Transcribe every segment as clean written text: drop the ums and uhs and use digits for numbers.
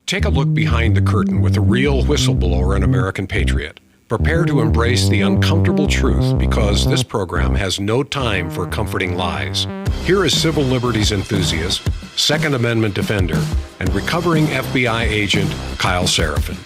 Take a look behind the curtain with a real whistleblower and American patriot. Prepare to embrace the uncomfortable truth because this program has no time for comforting lies. Here is civil liberties enthusiast, Second Amendment defender, and recovering FBI agent Kyle Seraphin.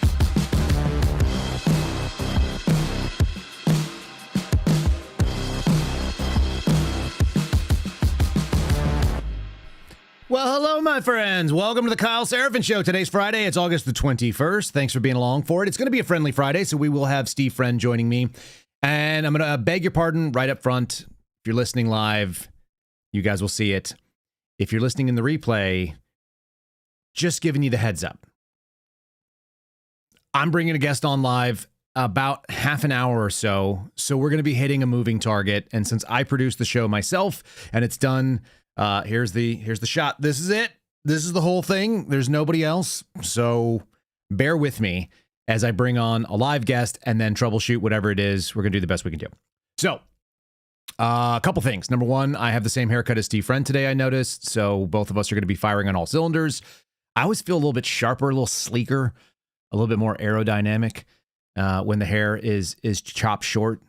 Well, hello, my friends. Welcome to the Kyle Seraphin Show. Today's Friday. It's August the 21st. Thanks for being along for it. It's going to be a friendly Friday, so we will have Steve Friend joining me. And I'm going to beg your pardon right up front. If you're listening live, you guys will see it. If you're listening in the replay, just giving you the heads up. I'm bringing a guest on live about half an hour or so. So we're going to be hitting a moving target. And since I produce the show myself and it's done... here's the shot. This is it. This is the whole thing. There's nobody else. So bear with me as I bring on a live guest and then troubleshoot whatever it is. We're going to do the best we can do. So a couple things. Number one, I have the same haircut as Steve Friend today, I noticed. So both of us are going to be firing on all cylinders. I always feel a little bit sharper, a little sleeker, a little bit more aerodynamic when the hair is chopped short.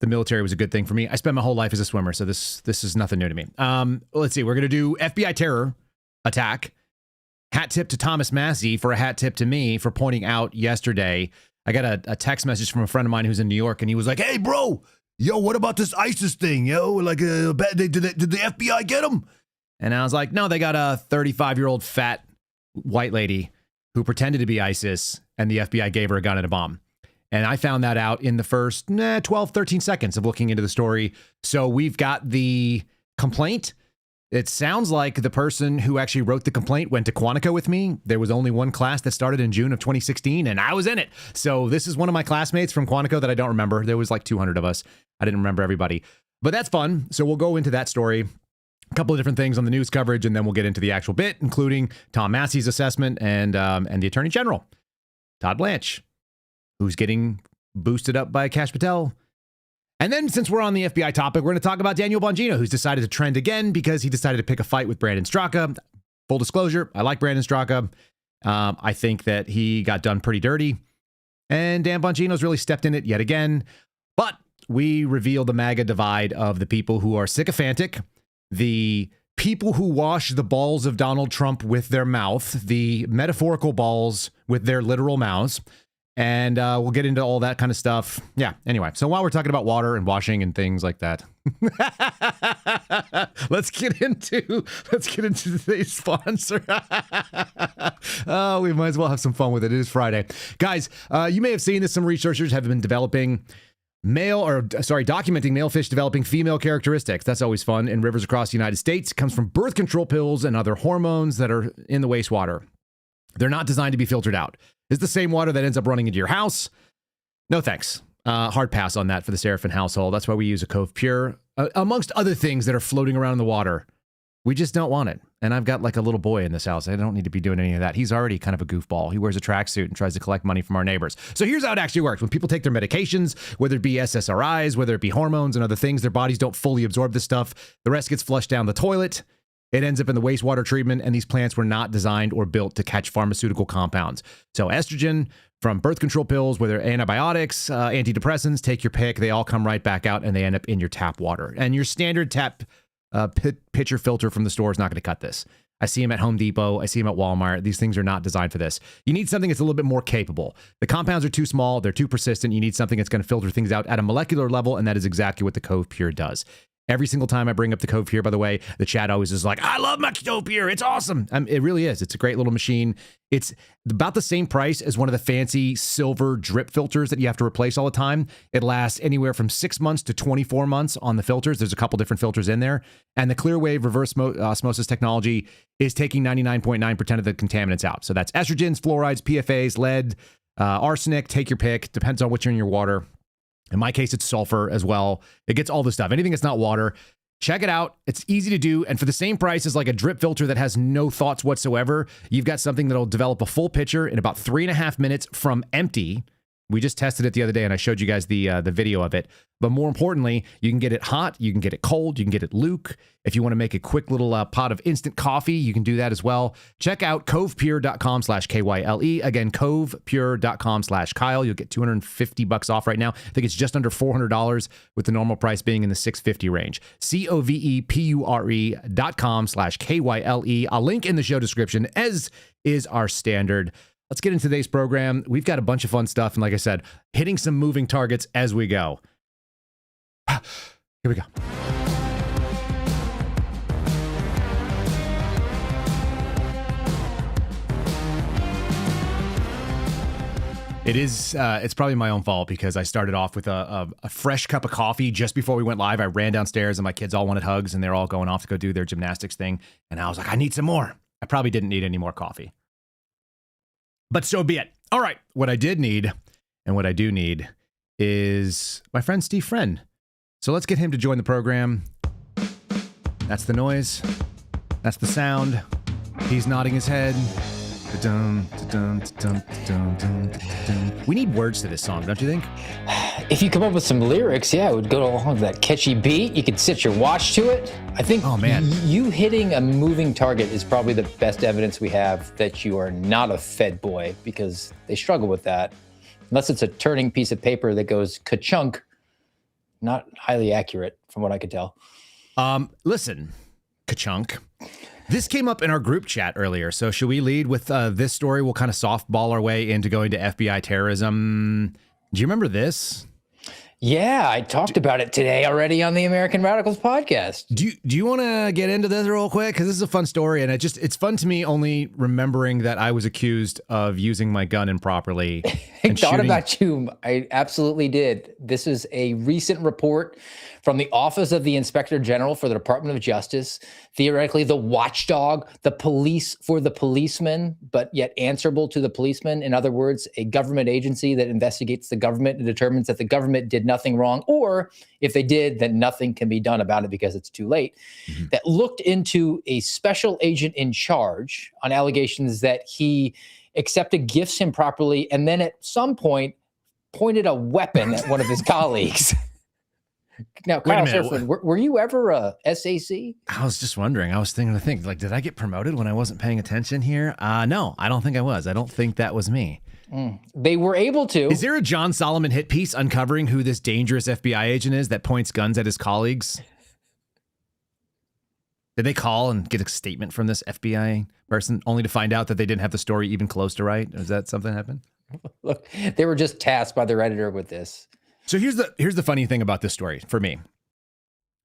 The military was a good thing for me. I spent my whole life as a swimmer, so this is nothing new to me. Let's see. We're going to do FBI terror attack. Hat tip to Thomas Massey for a hat tip to me for pointing out yesterday. I got a text message from a friend of mine who's in New York, and he was like, "Hey, bro, yo, what about this ISIS thing? Yo, like, did the FBI get him?" And I was like, "No, they got a 35-year-old fat white lady who pretended to be ISIS, and the FBI gave her a gun and a bomb." And I found that out in the first 12, 13 seconds of looking into the story. So we've got the complaint. It sounds like the person who actually wrote the complaint went to Quantico with me. There was only one class that started in June of 2016, and I was in it. So this is one of my classmates from Quantico that I don't remember. There was like 200 of us. I didn't remember everybody. But that's fun. So we'll go into that story. A couple of different things on the news coverage, and then we'll get into the actual bit, including Tom Massey's assessment and the Attorney General, Todd Blanche, who's getting boosted up by Kash Patel. And then since we're on the FBI topic, we're going to talk about Daniel Bongino, who's decided to trend again because he decided to pick a fight with Brandon Straka. Full disclosure, I like Brandon Straka. I think that he got done pretty dirty. And Dan Bongino's really stepped in it yet again. But we reveal the MAGA divide of the people who are sycophantic, the people who wash the balls of Donald Trump with their mouth, the metaphorical balls with their literal mouths. And we'll get into all that kind of stuff. Yeah, anyway. So while we're talking about water and washing and things like that, let's get into today's sponsor. Oh, we might as well have some fun with it. It is Friday. Guys, you may have seen this. Some researchers have been developing documenting male fish developing female characteristics. That's always fun in rivers across the United States. It comes from birth control pills and other hormones that are in the wastewater. They're not designed to be filtered out. Is the same water that ends up running into your house? No thanks. Hard pass on that for the Seraphin household. That's why we use a Cove Pure, amongst other things that are floating around in the water. We just don't want it. And I've got like a little boy in this house. I don't need to be doing any of that. He's already kind of a goofball. He wears a tracksuit and tries to collect money from our neighbors. So here's how it actually works. When people take their medications, whether it be SSRIs, whether it be hormones and other things, their bodies don't fully absorb this stuff. The rest gets flushed down the toilet. It ends up in the wastewater treatment, and these plants were not designed or built to catch pharmaceutical compounds. So estrogen from birth control pills, whether antibiotics, antidepressants, take your pick, they all come right back out, and they end up in your tap water. And your standard tap pitcher filter from the store is not going to cut this. I see them at Home Depot. I see them at Walmart. These things are not designed for this. You need something that's a little bit more capable. The compounds are too small. They're too persistent. You need something that's going to filter things out at a molecular level, and that is exactly what the Cove Pure does. Every single time I bring up the Cove Pure, by the way, the chat always is like, "I love my Cove Pure. It's awesome." It really is. It's a great little machine. It's about the same price as one of the fancy silver drip filters that you have to replace all the time. It lasts anywhere from 6 months to 24 months on the filters. There's a couple different filters in there. And the Clearwave reverse osmosis technology is taking 99.9% of the contaminants out. So that's estrogens, fluorides, PFAs, lead, arsenic, take your pick. Depends on what's in your water. In my case, it's sulfur as well. It gets all the stuff. Anything that's not water. Check it out. It's easy to do. And for the same price as like a drip filter that has no thoughts whatsoever, you've got something that'll develop a full pitcher in about 3.5 minutes from empty We just tested it the other day, and I showed you guys the video of it. But more importantly, you can get it hot, you can get it cold, you can get it luke. If you want to make a quick little pot of instant coffee, you can do that as well. Check out covepure.com/KYLE. Again, covepure.com/Kyle. You'll get $250 off right now. I think it's just under $400 with the normal price being in the $650 range. covepure.com/KYLE. I'll link in the show description, as is our standard. Let's get into today's program. We've got a bunch of fun stuff. And like I said, hitting some moving targets as we go. Here we go. It's probably my own fault because I started off with a fresh cup of coffee just before we went live. I ran downstairs and my kids all wanted hugs and they're all going off to go do their gymnastics thing. And I was like, I need some more. I probably didn't need any more coffee. But so be it. All right. What I did need and what I do need is my friend Steve Friend. So let's get him to join the program. That's the noise. That's the sound. He's nodding his head. We need words to this song, don't you think? If you come up with some lyrics, yeah, it would go along with that catchy beat. You could set your watch to it. I think you hitting a moving target is probably the best evidence we have that you are not a Fed boy, because they struggle with that. Unless it's a turning piece of paper that goes ka-chunk, not highly accurate from what I could tell. Listen, ka-chunk. This came up in our group chat earlier, so should we lead with this story? We'll kind of softball our way into going to FBI terrorism. Do you remember this? Yeah, I talked about it today already on the American Radicals podcast. Do you want to get into this real quick? Because this is a fun story, and it's fun to me only remembering that I was accused of using my gun improperly. I thought about you. I absolutely did. This is a recent report from the Office of the Inspector General for the Department of Justice, theoretically the watchdog, the police for the policeman, but yet answerable to the policeman. In other words, a government agency that investigates the government and determines that the government did nothing wrong, or if they did, then nothing can be done about it because it's too late. Mm-hmm. That looked into a special agent in charge on allegations that he accepted gifts improperly and then at some point pointed a weapon at one of his colleagues. Now, Kyle Seraphin, were you ever a SAC? I was just wondering. I was thinking, like, did I get promoted when I wasn't paying attention here? No, I don't think I was. I don't think that was me. They were able to. Is there a John Solomon hit piece uncovering who this dangerous FBI agent is that points guns at his colleagues? Did they call and get a statement from this FBI person only to find out that they didn't have the story even close to right? Is that something that happened? Look, they were just tasked by their editor with this. So here's the funny thing about this story for me.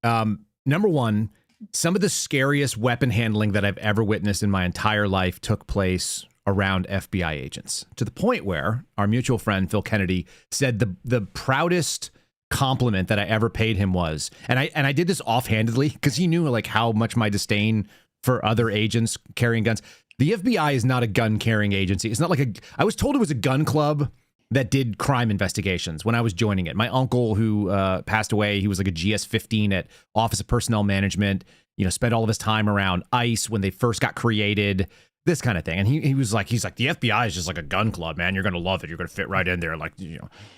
Number one, some of the scariest weapon handling that I've ever witnessed in my entire life took place around FBI agents, to the point where our mutual friend Phil Kennedy said the proudest compliment that I ever paid him was, and I did this offhandedly because he knew like how much my disdain for other agents carrying guns. The FBI is not a gun carrying agency. It's not like I was told it was a gun club that did crime investigations when I was joining it. My uncle, who passed away, he was like a GS-15 at Office of Personnel Management, spent all of his time around ICE when they first got created, this kind of thing. And he's like, the FBI is just like a gun club, man. You're going to love it. You're going to fit right in there. Like,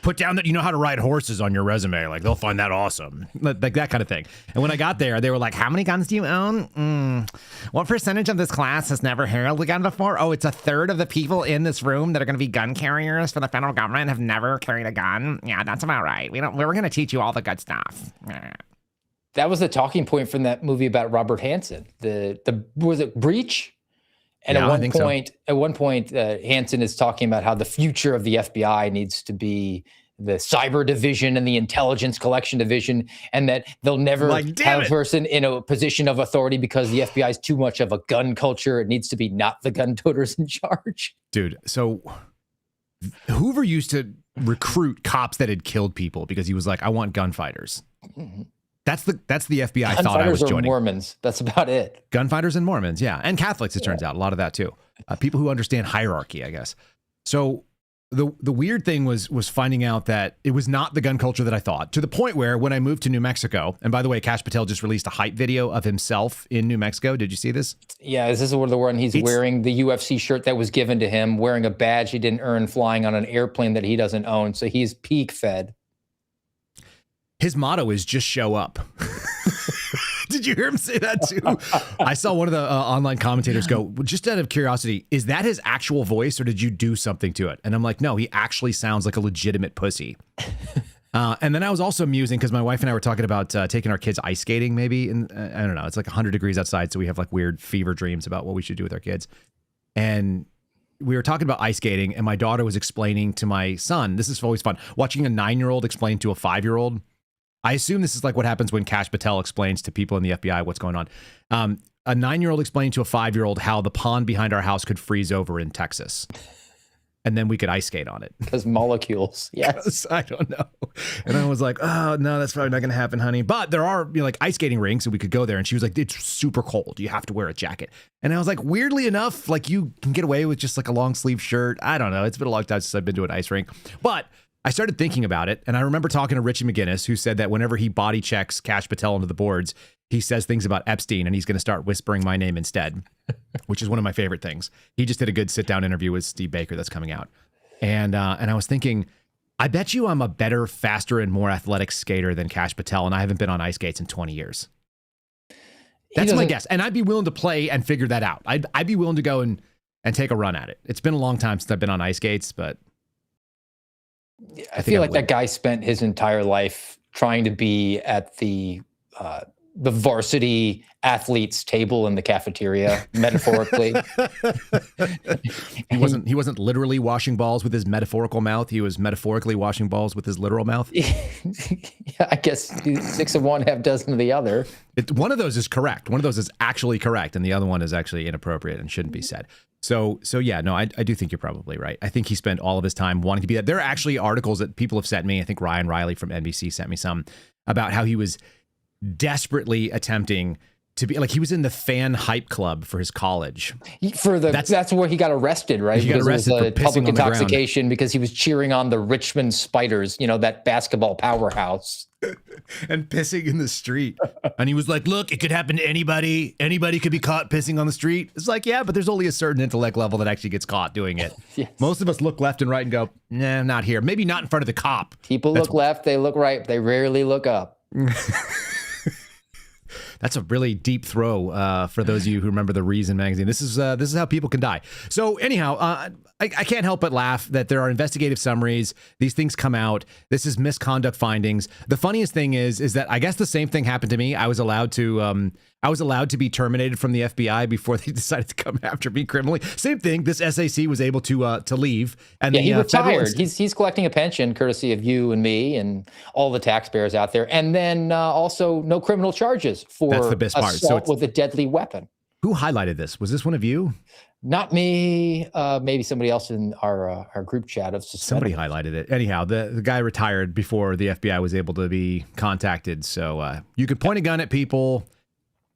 put down that you know how to ride horses on your resume. Like, they'll find that awesome. Like that kind of thing. And when I got there, they were like, how many guns do you own? What percentage of this class has never handled a gun before? Oh, it's a third of the people in this room that are going to be gun carriers for the federal government have never carried a gun. Yeah, that's about right. We're going to teach you all the good stuff. That was the talking point from that movie about Robert Hansen. Was it Breach? And yeah, at one point, Hansen is talking about how the future of the FBI needs to be the cyber division and the intelligence collection division, and that they'll never have a person in a position of authority because the FBI is too much of a gun culture. It needs to be not the gun toters in charge. Dude, so Hoover used to recruit cops that had killed people because he was like, I want gunfighters. Mm-hmm. That's the FBI I thought I was joining. Mormons. That's about it. Gunfighters and Mormons, yeah. And Catholics, it turns out. A lot of that, too. People who understand hierarchy, I guess. So the weird thing was finding out that it was not the gun culture that I thought, to the point where when I moved to New Mexico, and by the way, Kash Patel just released a hype video of himself in New Mexico. Did you see this? Yeah, is this the one he's wearing the UFC shirt that was given to him, wearing a badge he didn't earn, flying on an airplane that he doesn't own. So he's peak fed. His motto is just show up. Did you hear him say that too? I saw one of the online commentators go, well, just out of curiosity, is that his actual voice or did you do something to it? And I'm like, no, he actually sounds like a legitimate pussy. And then I was also musing because my wife and I were talking about taking our kids ice skating maybe. And I don't know, it's like 100 degrees outside. So we have like weird fever dreams about what we should do with our kids. And we were talking about ice skating and my daughter was explaining to my son, this is always fun, watching a 9-year-old explain to a 5-year-old. I assume this is like what happens when Kash Patel explains to people in the FBI what's going on. A 9-year-old explaining to a 5-year-old how the pond behind our house could freeze over in Texas. And then we could ice skate on it. Because molecules, yes. I don't know. And I was like, oh, no, that's probably not going to happen, honey. But there are like ice skating rinks, and we could go there. And she was like, it's super cold. You have to wear a jacket. And I was like, weirdly enough, like you can get away with just like a long sleeve shirt. I don't know. It's been a long time since I've been to an ice rink. But I started thinking about it, and I remember talking to Richie McGinnis, who said that whenever he body checks Kash Patel onto the boards, he says things about Epstein, and he's going to start whispering my name instead, which is one of my favorite things. He just did a good sit-down interview with Steve Baker that's coming out. And I was thinking, I bet you I'm a better, faster, and more athletic skater than Kash Patel, and I haven't been on ice skates in 20 years. That's my guess. And I'd be willing to play and figure that out. I'd be willing to go and take a run at it. It's been a long time since I've been on ice skates, but I feel like that guy spent his entire life trying to be at the varsity athletes table in the cafeteria, metaphorically. He wasn't literally washing balls with his metaphorical mouth. He was metaphorically washing balls with his literal mouth. Yeah, I guess 6 of one, half dozen of the other. One of those is correct. One of those is actually correct, and the other one is actually inappropriate and shouldn't be said. So yeah, no, I do think you're probably right. I think he spent all of his time wanting to be that. There are actually articles that people have sent me. I think Ryan Riley from NBC sent me some about how he was desperately attempting to be like, he was in the fan hype club for his college. That's where he got arrested, right? He got arrested for pissing public on the intoxication because he was cheering on the Richmond Spiders, that basketball powerhouse. And pissing in the street. And he was like, look, it could happen to anybody. Anybody could be caught pissing on the street. It's like, yeah, but there's only a certain intellect level that actually gets caught doing it. Yes. Most of us look left and right and go, nah, not here. Maybe not in front of the cop. People look left, they look right. They rarely look up. That's a really deep throw for those of you who remember the Reason magazine. This is how people can die. So anyhow, I can't help but laugh that there are investigative summaries. These things come out. This is misconduct findings. The funniest thing is that I guess the same thing happened to me. I was allowed to be terminated from the FBI before they decided to come after me criminally. Same thing. This SAC was able to leave, and he retired. He's collecting a pension courtesy of you and me and all the taxpayers out there, and then also no criminal charges for that's the best part. Assault with a deadly weapon. Who highlighted this? Was this one of you? Not me. Maybe somebody else in our group chat of somebody highlighted it. Anyhow, the guy retired before the FBI was able to be contacted. So you could point a gun at people.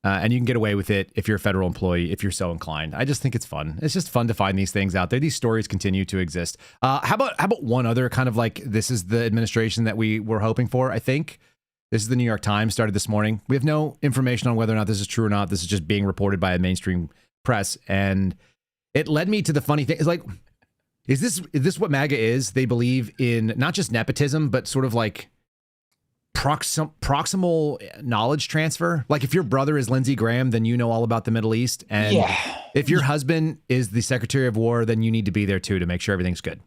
And you can get away with it if you're a federal employee, if you're so inclined. I just think it's fun. It's just fun to find these things out there. These stories continue to exist. How about one other kind of like, this is the administration that we were hoping for, I think. This is the New York Times, started this morning. We have no information on whether or not this is true or not. This is just being reported by a mainstream press. And it led me to the funny thing. It's like, is this what MAGA is? They believe in not just nepotism, but sort of like proximal knowledge transfer. Like if your brother is Lindsey Graham, then you know all about the Middle East. And if your husband is the Secretary of War, then you need to be there too to make sure everything's good.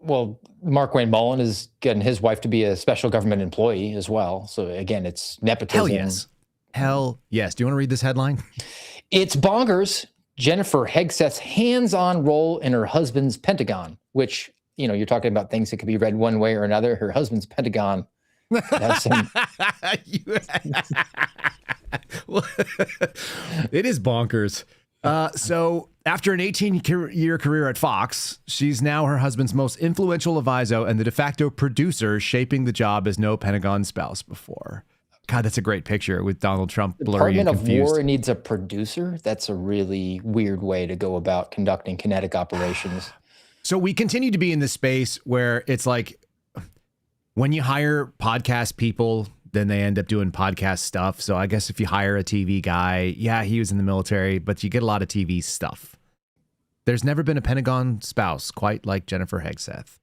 Well, Mark Wayne Mullen is getting his wife to be a special government employee as well. So again, it's nepotism. Hell yes. Hell yes. Do you want to read this headline? It's bonkers. Jennifer Hegseth's hands-on role in her husband's Pentagon, which, you're talking about things that could be read one way or another. Her husband's Pentagon. It is bonkers. So after an 18-year career at Fox, she's now her husband's most influential advisor and the de facto producer, shaping the job as no Pentagon spouse before. God, that's a great picture with Donald Trump blurry and confused. Department of War needs a producer? That's a really weird way to go about conducting kinetic operations. So we continue to be in this space where it's like when you hire podcast people, then they end up doing podcast stuff. So I guess if you hire a TV guy, yeah, he was in the military, but you get a lot of TV stuff. There's never been a Pentagon spouse quite like Jennifer Hegseth.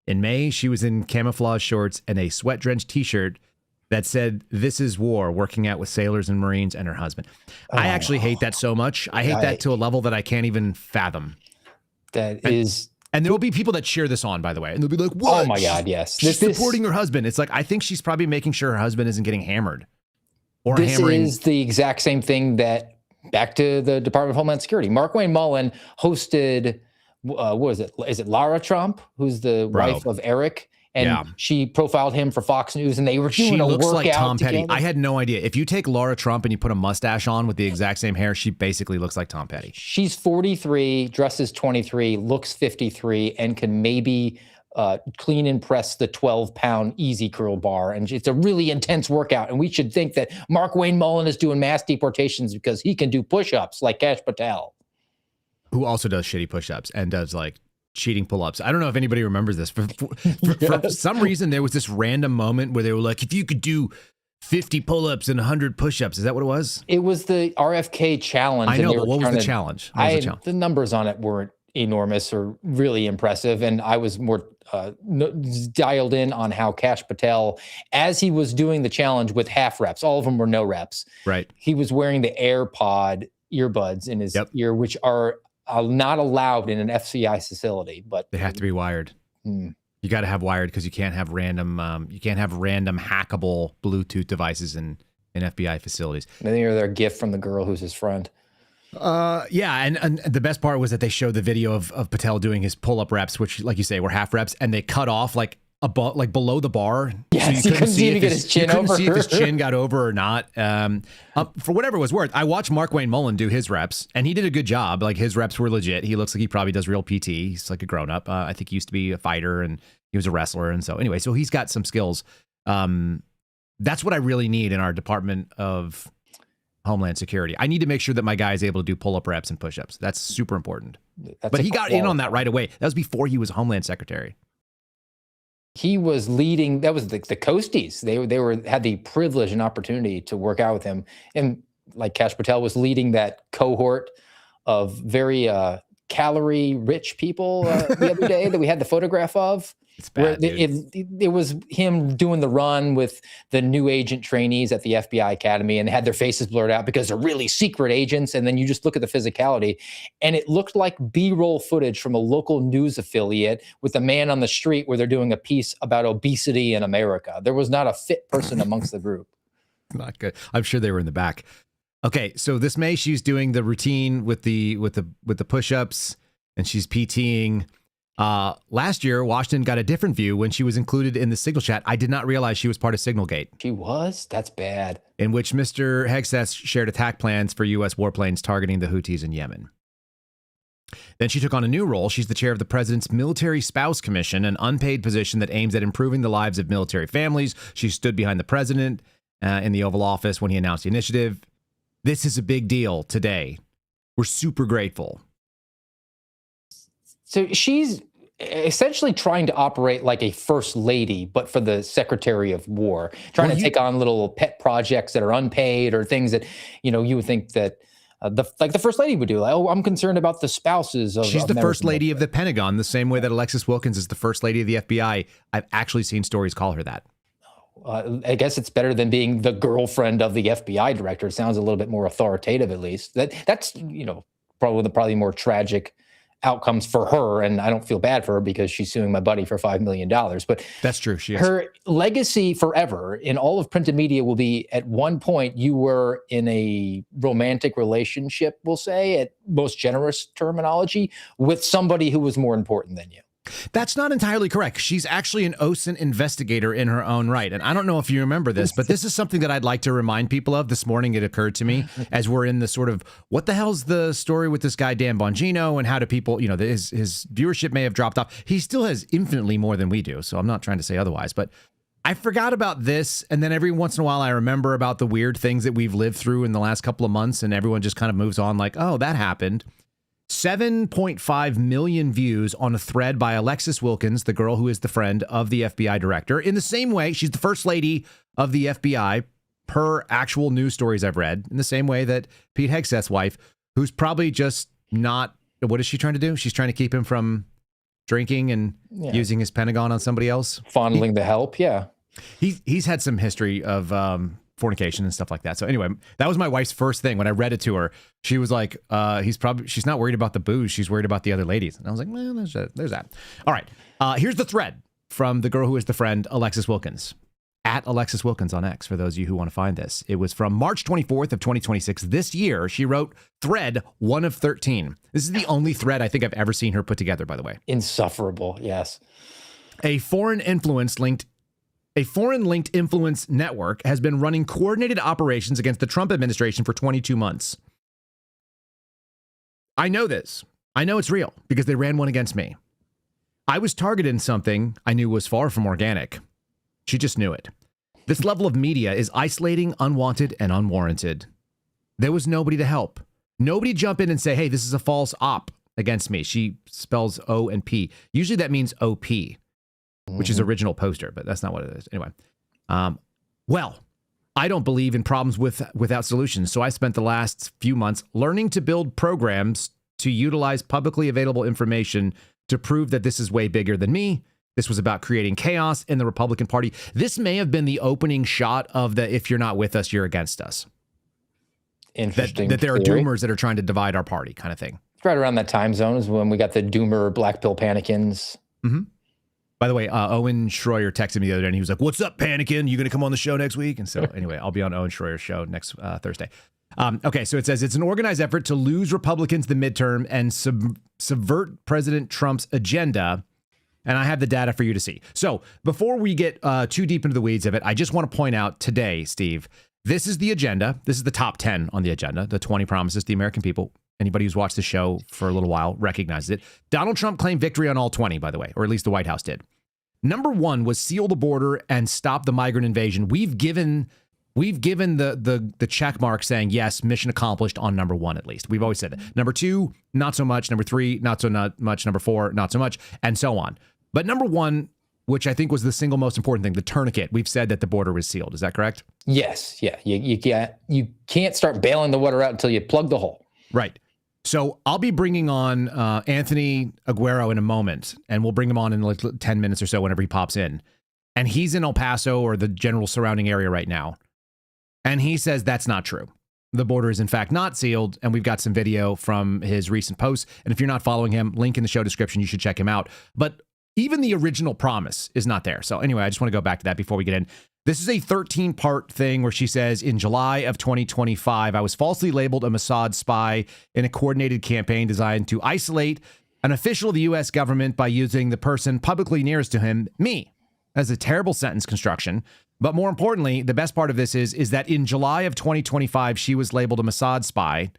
In May, she was in camouflage shorts and a sweat-drenched T-shirt that said, "This is war," working out with sailors and Marines and her husband. I actually hate that so much. I hate that to a level that I can't even fathom. And there will be people that cheer this on, by the way. And they'll be like, what? Oh my God, yes. She's supporting her husband. It's like, I think she's probably making sure her husband isn't getting hammered. Or this hammering. is the exact same thing that, back to the Department of Homeland Security. Markwayne Mullin hosted, what is it? Is it Lara Trump, who's the wife of Eric? And she profiled him for Fox News, and they were doing a workout looks like Tom Petty. together. I had no idea. If you take Laura Trump and you put a mustache on with the exact same hair, she basically looks like Tom Petty. She's 43, dresses 23, looks 53, and can maybe clean and press the 12-pound easy curl bar. And it's a really intense workout. And we should think that Markwayne Mullin is doing mass deportations because he can do push-ups like Kash Patel. Who also does shitty push-ups and does like cheating pull-ups. I don't know if anybody remembers this. For some reason, there was this random moment where they were like, if you could do 50 pull-ups and 100 push-ups, is that what it was? It was the RFK challenge. I know, but what was the challenge? The numbers on it weren't enormous or really impressive, and I was more dialed in on how Kash Patel, as he was doing the challenge with half reps, all of them were no reps. Right. He was wearing the AirPod earbuds in his ear, which are not allowed in an FCI facility, but they have to be wired. You got to have wired because you can't have random hackable Bluetooth devices in FBI facilities. I think they're a gift from the girl who's his friend. And the best part was that they showed the video of Patel doing his pull-up reps, which, like you say, were half reps, and they cut off like below the bar. Yes, so you couldn't see if his chin over. You couldn't see if his chin got over or not. For whatever it was worth, I watched Markwayne Mullin do his reps, and he did a good job. Like, his reps were legit. He looks like he probably does real PT. He's like a grown-up. I think he used to be a fighter, and he was a wrestler. And so anyway, so he's got some skills. That's what I really need in our Department of Homeland Security. I need to make sure that my guy is able to do pull-up reps and push-ups. That's super important. But he got in on that right away. That was before he was Homeland Secretary. He was leading. That was the Coasties. They had the privilege and opportunity to work out with him, and like Kash Patel was leading that cohort of very calorie-rich people the other day that we had the photograph of. It's bad, it was him doing the run with the new agent trainees at the FBI Academy, and had their faces blurred out because they're really secret agents. And then you just look at the physicality, and it looked like B-roll footage from a local news affiliate with a man on the street where they're doing a piece about obesity in America. There was not a fit person amongst the group. Not good. I'm sure they were in the back. Okay, so this May she's doing the routine with the push-ups, and she's PTing. Last year, Washington got a different view when she was included in the Signal chat. I did not realize she was part of Signalgate. She was? That's bad. In which Mr. Hegseth shared attack plans for U.S. warplanes targeting the Houthis in Yemen. Then she took on a new role. She's the chair of the President's Military Spouse Commission, an unpaid position that aims at improving the lives of military families. She stood behind the president in the Oval Office when he announced the initiative. This is a big deal today. We're super grateful. So she's essentially trying to operate like a first lady, but for the Secretary of War, trying to take on little pet projects that are unpaid or things that, you would think that the first lady would do. Like, oh, I'm concerned about the spouses of She's the first lady of the Pentagon, the same way that Alexis Wilkins is the first lady of the FBI. I've actually seen stories call her that. I guess it's better than being the girlfriend of the FBI director. It sounds a little bit more authoritative, at least. That's probably more tragic outcomes for her, and I don't feel bad for her because she's suing my buddy for $5 million. But that's true. She is. Her legacy forever in all of printed media will be, at one point you were in a romantic relationship, we'll say, at most generous terminology, with somebody who was more important than you. That's not entirely correct. She's actually an OSINT investigator in her own right. And I don't know if you remember this, but this is something that I'd like to remind people of. This morning it occurred to me as we're in the sort of, what the hell's the story with this guy, Dan Bongino, and how do people, his viewership may have dropped off. He still has infinitely more than we do, so I'm not trying to say otherwise. But I forgot about this, and then every once in a while I remember about the weird things that we've lived through in the last couple of months, and everyone just kind of moves on like, oh, that happened. 7.5 million views on a thread by Alexis Wilkins, the girl who is the friend of the FBI director. In the same way, she's the first lady of the FBI, per actual news stories I've read, in the same way that Pete Hegseth's wife, who's probably just not, what is she trying to do? She's trying to keep him from drinking and using his Pentagon on somebody else. Fondling the help, yeah. He's had some history of fornication and stuff like that. So anyway, that was my wife's first thing. When I read it to her, she was like, she's not worried about the booze. She's worried about the other ladies. And I was like, man, there's that. All right. Here's the thread from the girl who is the friend, Alexis Wilkins. At Alexis Wilkins on X, for those of you who want to find this. It was from March 24th of 2026. This year, she wrote thread 1 of 13. This is the only thread I think I've ever seen her put together, by the way. Insufferable, yes. A foreign linked influence network has been running coordinated operations against the Trump administration for 22 months. I know this. I know it's real because they ran one against me. I was targeted in something I knew was far from organic. She just knew it. This level of media is isolating, unwanted, and unwarranted. There was nobody to help. Nobody jump in and say, hey, this is a false op against me. She spells O and P. Usually that means OP, which is original poster, but that's not what it is. Anyway, well, I don't believe in problems without solutions. So I spent the last few months learning to build programs to utilize publicly available information to prove that this is way bigger than me. This was about creating chaos in the Republican Party. This may have been the opening shot of the if you're not with us, you're against us. Interesting. That there are doomers that are trying to divide our party kind of thing. Right around that time zone is when we got the doomer black pill panicins. Mm-hmm. By the way, Owen Schroyer texted me the other day and he was like, what's up, Panikin? You going to come on the show next week? And so anyway, I'll be on Owen Schroyer's show next Thursday. Okay, so it says it's an organized effort to lose Republicans the midterm and subvert President Trump's agenda. And I have the data for you to see. So before we get too deep into the weeds of it, I just want to point out today, Steve, this is the agenda. This is the top 10 on the agenda, the 20 promises to the American people. Anybody who's watched the show for a little while recognizes it. Donald Trump claimed victory on all 20, by the way, or at least the White House did. Number 1 was seal the border and stop the migrant invasion. We've given the check mark saying, yes, mission accomplished on number 1, at least. We've always said that. Number 2, not so much. Number 3, not so much. Number 4, not so much, and so on. But number 1, which I think was the single most important thing, the tourniquet, we've said that the border was sealed. Is that correct? Yes. Yeah. You can't start bailing the water out until you plug the hole. Right. So I'll be bringing on Anthony Aguero in a moment, and we'll bring him on in like 10 minutes or so whenever he pops in. And he's in El Paso or the general surrounding area right now. And he says that's not true. The border is in fact not sealed, and we've got some video from his recent posts. And if you're not following him, link in the show description, you should check him out. But even the original promise is not there. So anyway, I just want to go back to that before we get in. This is a 13-part thing where she says, in July of 2025, I was falsely labeled a Mossad spy in a coordinated campaign designed to isolate an official of the U.S. government by using the person publicly nearest to him, me. That's a terrible sentence construction. But more importantly, the best part of this is that in July of 2025, she was labeled a Mossad spy.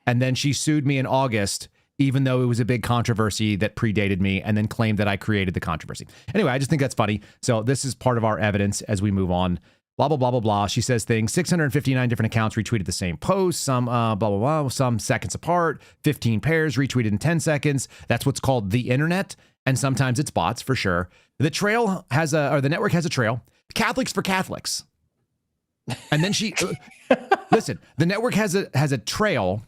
And then she sued me in August, even though it was a big controversy that predated me, and then claimed that I created the controversy. Anyway, I just think that's funny. So this is part of our evidence as we move on. Blah, blah, blah, blah, blah. She says things. 659 different accounts retweeted the same post. Some blah, blah, blah, some seconds apart. 15 pairs retweeted in 10 seconds. That's what's called the internet. And sometimes it's bots for sure. The network has a trail. Catholics for Catholics. And then she, listen, the network has a trail.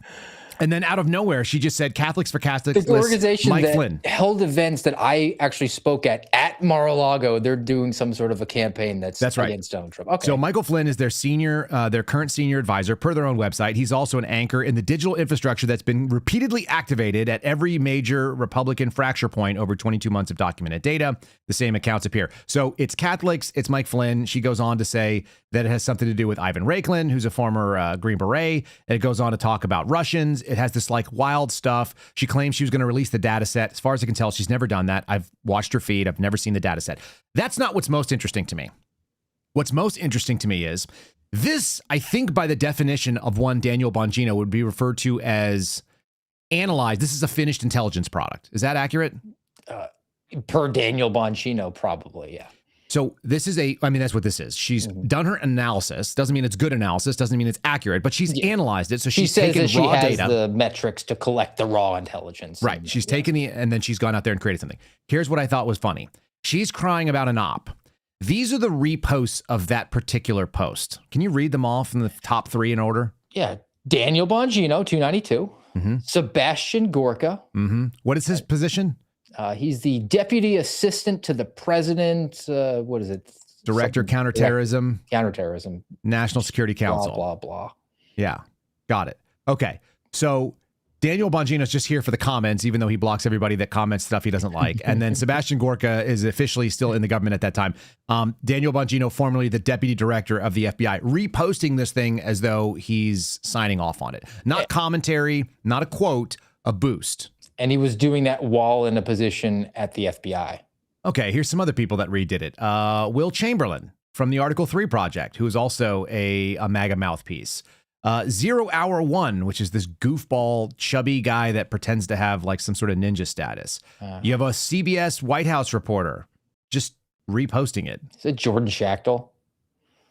And then out of nowhere, she just said Catholics for Catholics. The organization Mike that Flynn held events that I actually spoke at Mar-a-Lago. They're doing some sort of a campaign that's right. Against Donald Trump. Okay. So Michael Flynn is their current senior advisor per their own website. He's also an anchor in the digital infrastructure that's been repeatedly activated at every major Republican fracture point over 22 months of documented data. The same accounts appear. So it's Catholics. It's Mike Flynn. She goes on to say that it has something to do with Ivan Raiklin, who's a former Green Beret. And it goes on to talk about Russians. It has this like wild stuff. She claims she was going to release the data set. As far as I can tell, she's never done that. I've watched her feed. I've never seen the data set. That's not what's most interesting to me. What's most interesting to me is this, I think by the definition of one Daniel Bongino, would be referred to as analyzed. This is a finished intelligence product. Is that accurate? Per Daniel Bongino, probably, yeah. So this is that's what this is. She's done her analysis. Doesn't mean it's good analysis. Doesn't mean it's accurate, but she's analyzed it. So she's taken raw data. She has the metrics to collect the raw intelligence. Right. She's taken and then she's gone out there and created something. Here's what I thought was funny. She's crying about an op. These are the reposts of that particular post. Can you read them all from the top 3 in order? Yeah. Daniel Bongino, 292. Sebastian Gorka. What is his position? He's the deputy assistant to the president. What is it? Director, counterterrorism. Counterterrorism. National Security Council. Blah, blah, blah. Yeah. Got it. Okay. So Daniel Bongino's just here for the comments, even though he blocks everybody that comments stuff he doesn't like. And then Sebastian Gorka is officially still in the government at that time. Daniel Bongino, formerly the deputy director of the FBI, reposting this thing as though he's signing off on it. Not commentary, not a quote, a boost. And he was doing that while in a position at the FBI. Okay, here's some other people that redid it. Will Chamberlain from the Article 3 Project, who is also a MAGA mouthpiece. 0 Hour 1, which is this goofball, chubby guy that pretends to have like some sort of ninja status. You have a CBS White House reporter just reposting it. Is it Jordan Schachtel?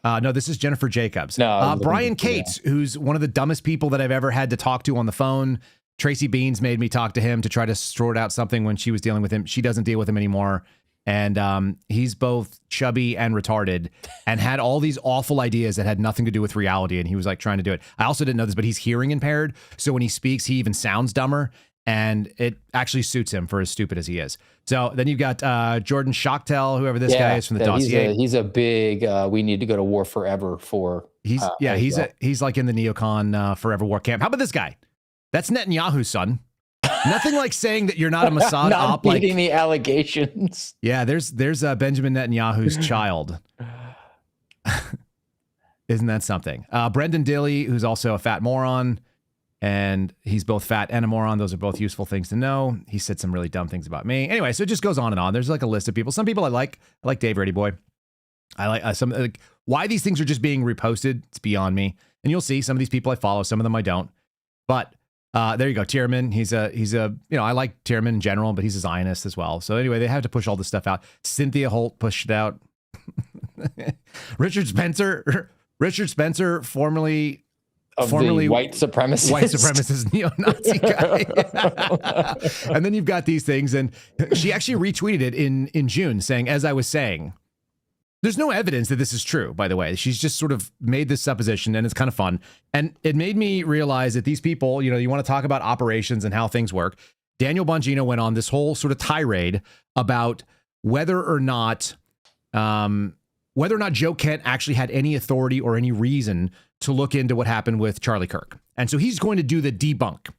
No, this is Jennifer Jacobs. No, Brian Cates, who's one of the dumbest people that I've ever had to talk to on the phone. Tracy Beans made me talk to him to try to sort out something when she was dealing with him. She doesn't deal with him anymore. And he's both chubby and retarded and had all these awful ideas that had nothing to do with reality. And he was like trying to do it. I also didn't know this, but he's hearing impaired. So when he speaks, he even sounds dumber. And it actually suits him for as stupid as he is. So then you've got Jordan Schachtel, whoever this guy is from the dossier. He's a big, we need to go to war forever for. He's like in the neocon forever war camp. How about this guy? That's Netanyahu's son. Nothing like saying that you're not a Mossad op. Not beating the allegations. Yeah, there's Benjamin Netanyahu's child. Isn't that something? Brendan Dilley, who's also a fat moron, and he's both fat and a moron. Those are both useful things to know. He said some really dumb things about me. Anyway, so it just goes on and on. There's like a list of people. Some people I like. I like Dave Ready Boy. I like some. Like, why these things are just being reposted, it's beyond me. And you'll see some of these people I follow, some of them I don't. But there you go, Tierman. He's a I like Tierman in general, but he's a Zionist as well. So anyway, they have to push all this stuff out. Cynthia Holt pushed it out. Richard Spencer, formerly white supremacist neo-Nazi guy. And then you've got these things, and she actually retweeted it in June saying, as I was saying. There's no evidence that this is true, by the way. She's just sort of made this supposition, and it's kind of fun. And it made me realize that these people, you want to talk about operations and how things work. Daniel Bongino went on this whole sort of tirade about whether or not Joe Kent actually had any authority or any reason to look into what happened with Charlie Kirk. And so he's going to do the debunk.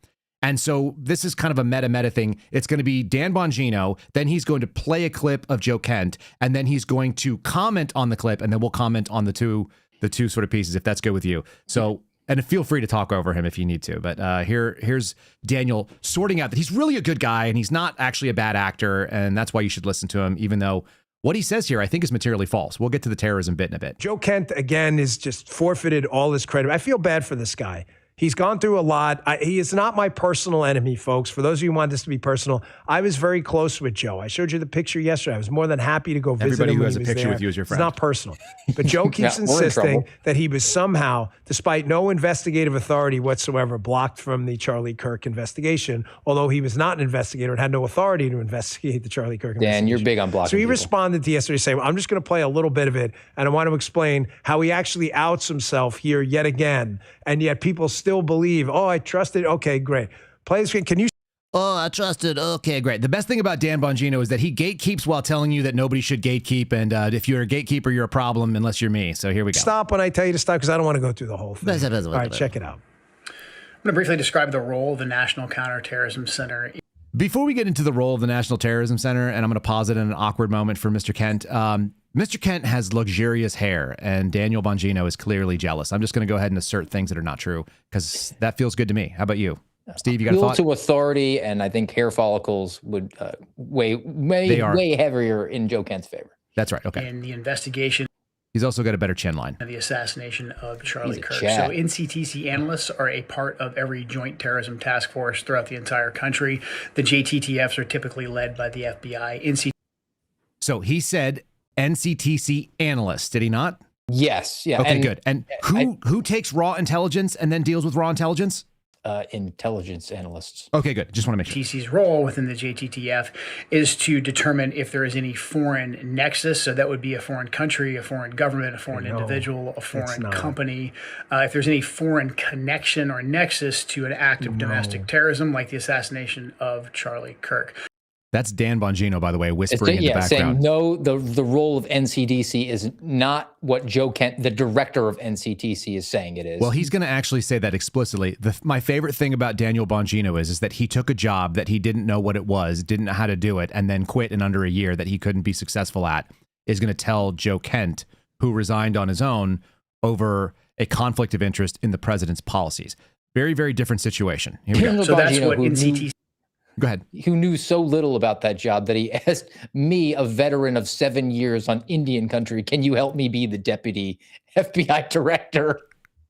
And so this is kind of a meta thing. It's going to be Dan Bongino. Then he's going to play a clip of Joe Kent, and then he's going to comment on the clip, and then we'll comment on the two sort of pieces, if that's good with you. So, and feel free to talk over him if you need to. But here's Daniel sorting out that he's really a good guy, and he's not actually a bad actor, and that's why you should listen to him, even though what he says here, I think, is materially false. We'll get to the terrorism bit in a bit. Joe Kent, again, is just forfeited all his credit. I feel bad for this guy. He's gone through a lot. He is not my personal enemy, folks. For those of you who want this to be personal, I was very close with Joe. I showed you the picture yesterday. I was more than happy to go visit him. Everybody who has a picture with you is your friend. It's not personal. But Joe keeps insisting that he was somehow, despite no investigative authority whatsoever, blocked from the Charlie Kirk investigation, although he was not an investigator and had no authority to investigate the Charlie Kirk investigation. Dan, you're big on blocking So he people. responded to yesterday saying, well, I'm just going to play a little bit of it, and I want to explain how he actually outs himself here yet again, and yet people still believe, oh, I trusted. Okay, great. Play the screen. Can you? Oh, I trusted. Okay, great. The best thing about Dan Bongino is that he gatekeeps while telling you that nobody should gatekeep. And if you're a gatekeeper, you're a problem unless you're me. So here we go. Stop when I tell you to stop, because I don't want to go through the whole thing. All right, check it out. I'm going to briefly describe the role of the National Counterterrorism Center. Before we get into the role of the National Terrorism Center, and I'm going to pause it in an awkward moment for Mr. Kent. Mr. Kent has luxurious hair, and Daniel Bongino is clearly jealous. I'm just going to go ahead and assert things that are not true, because that feels good to me. How about you? Steve, you got a thought? To authority, and I think hair follicles would weigh heavier in Joe Kent's favor. That's right. Okay. In the investigation. He's also got a better chin line. Of the assassination of Charlie Kirk. Chad. So NCTC analysts are a part of every joint terrorism task force throughout the entire country. The JTTFs are typically led by the FBI. So he said NCTC analyst, did he not? Yes. Yeah. Okay, good. And who takes raw intelligence and then deals with raw intelligence? Intelligence analysts. Okay, good. Just want to make sure. TC's role within the JTTF is to determine if there is any foreign nexus. So that would be a foreign country, a foreign government, a foreign individual, a foreign company. If there's any foreign connection or nexus to an act of domestic terrorism, like the assassination of Charlie Kirk. That's Dan Bongino, by the way, whispering in the background. Saying no, the role of NCDC is not what Joe Kent, the director of NCTC, is saying it is. Well, he's going to actually say that explicitly. My favorite thing about Daniel Bongino is that he took a job that he didn't know what it was, didn't know how to do it, and then quit in under a year that he couldn't be successful at, is going to tell Joe Kent, who resigned on his own over a conflict of interest in the president's policies. Very, very different situation. Here we go. So that's what NCTC... Go ahead. Who knew so little about that job that he asked me, a veteran of 7 years on Indian country, can you help me be the deputy FBI director?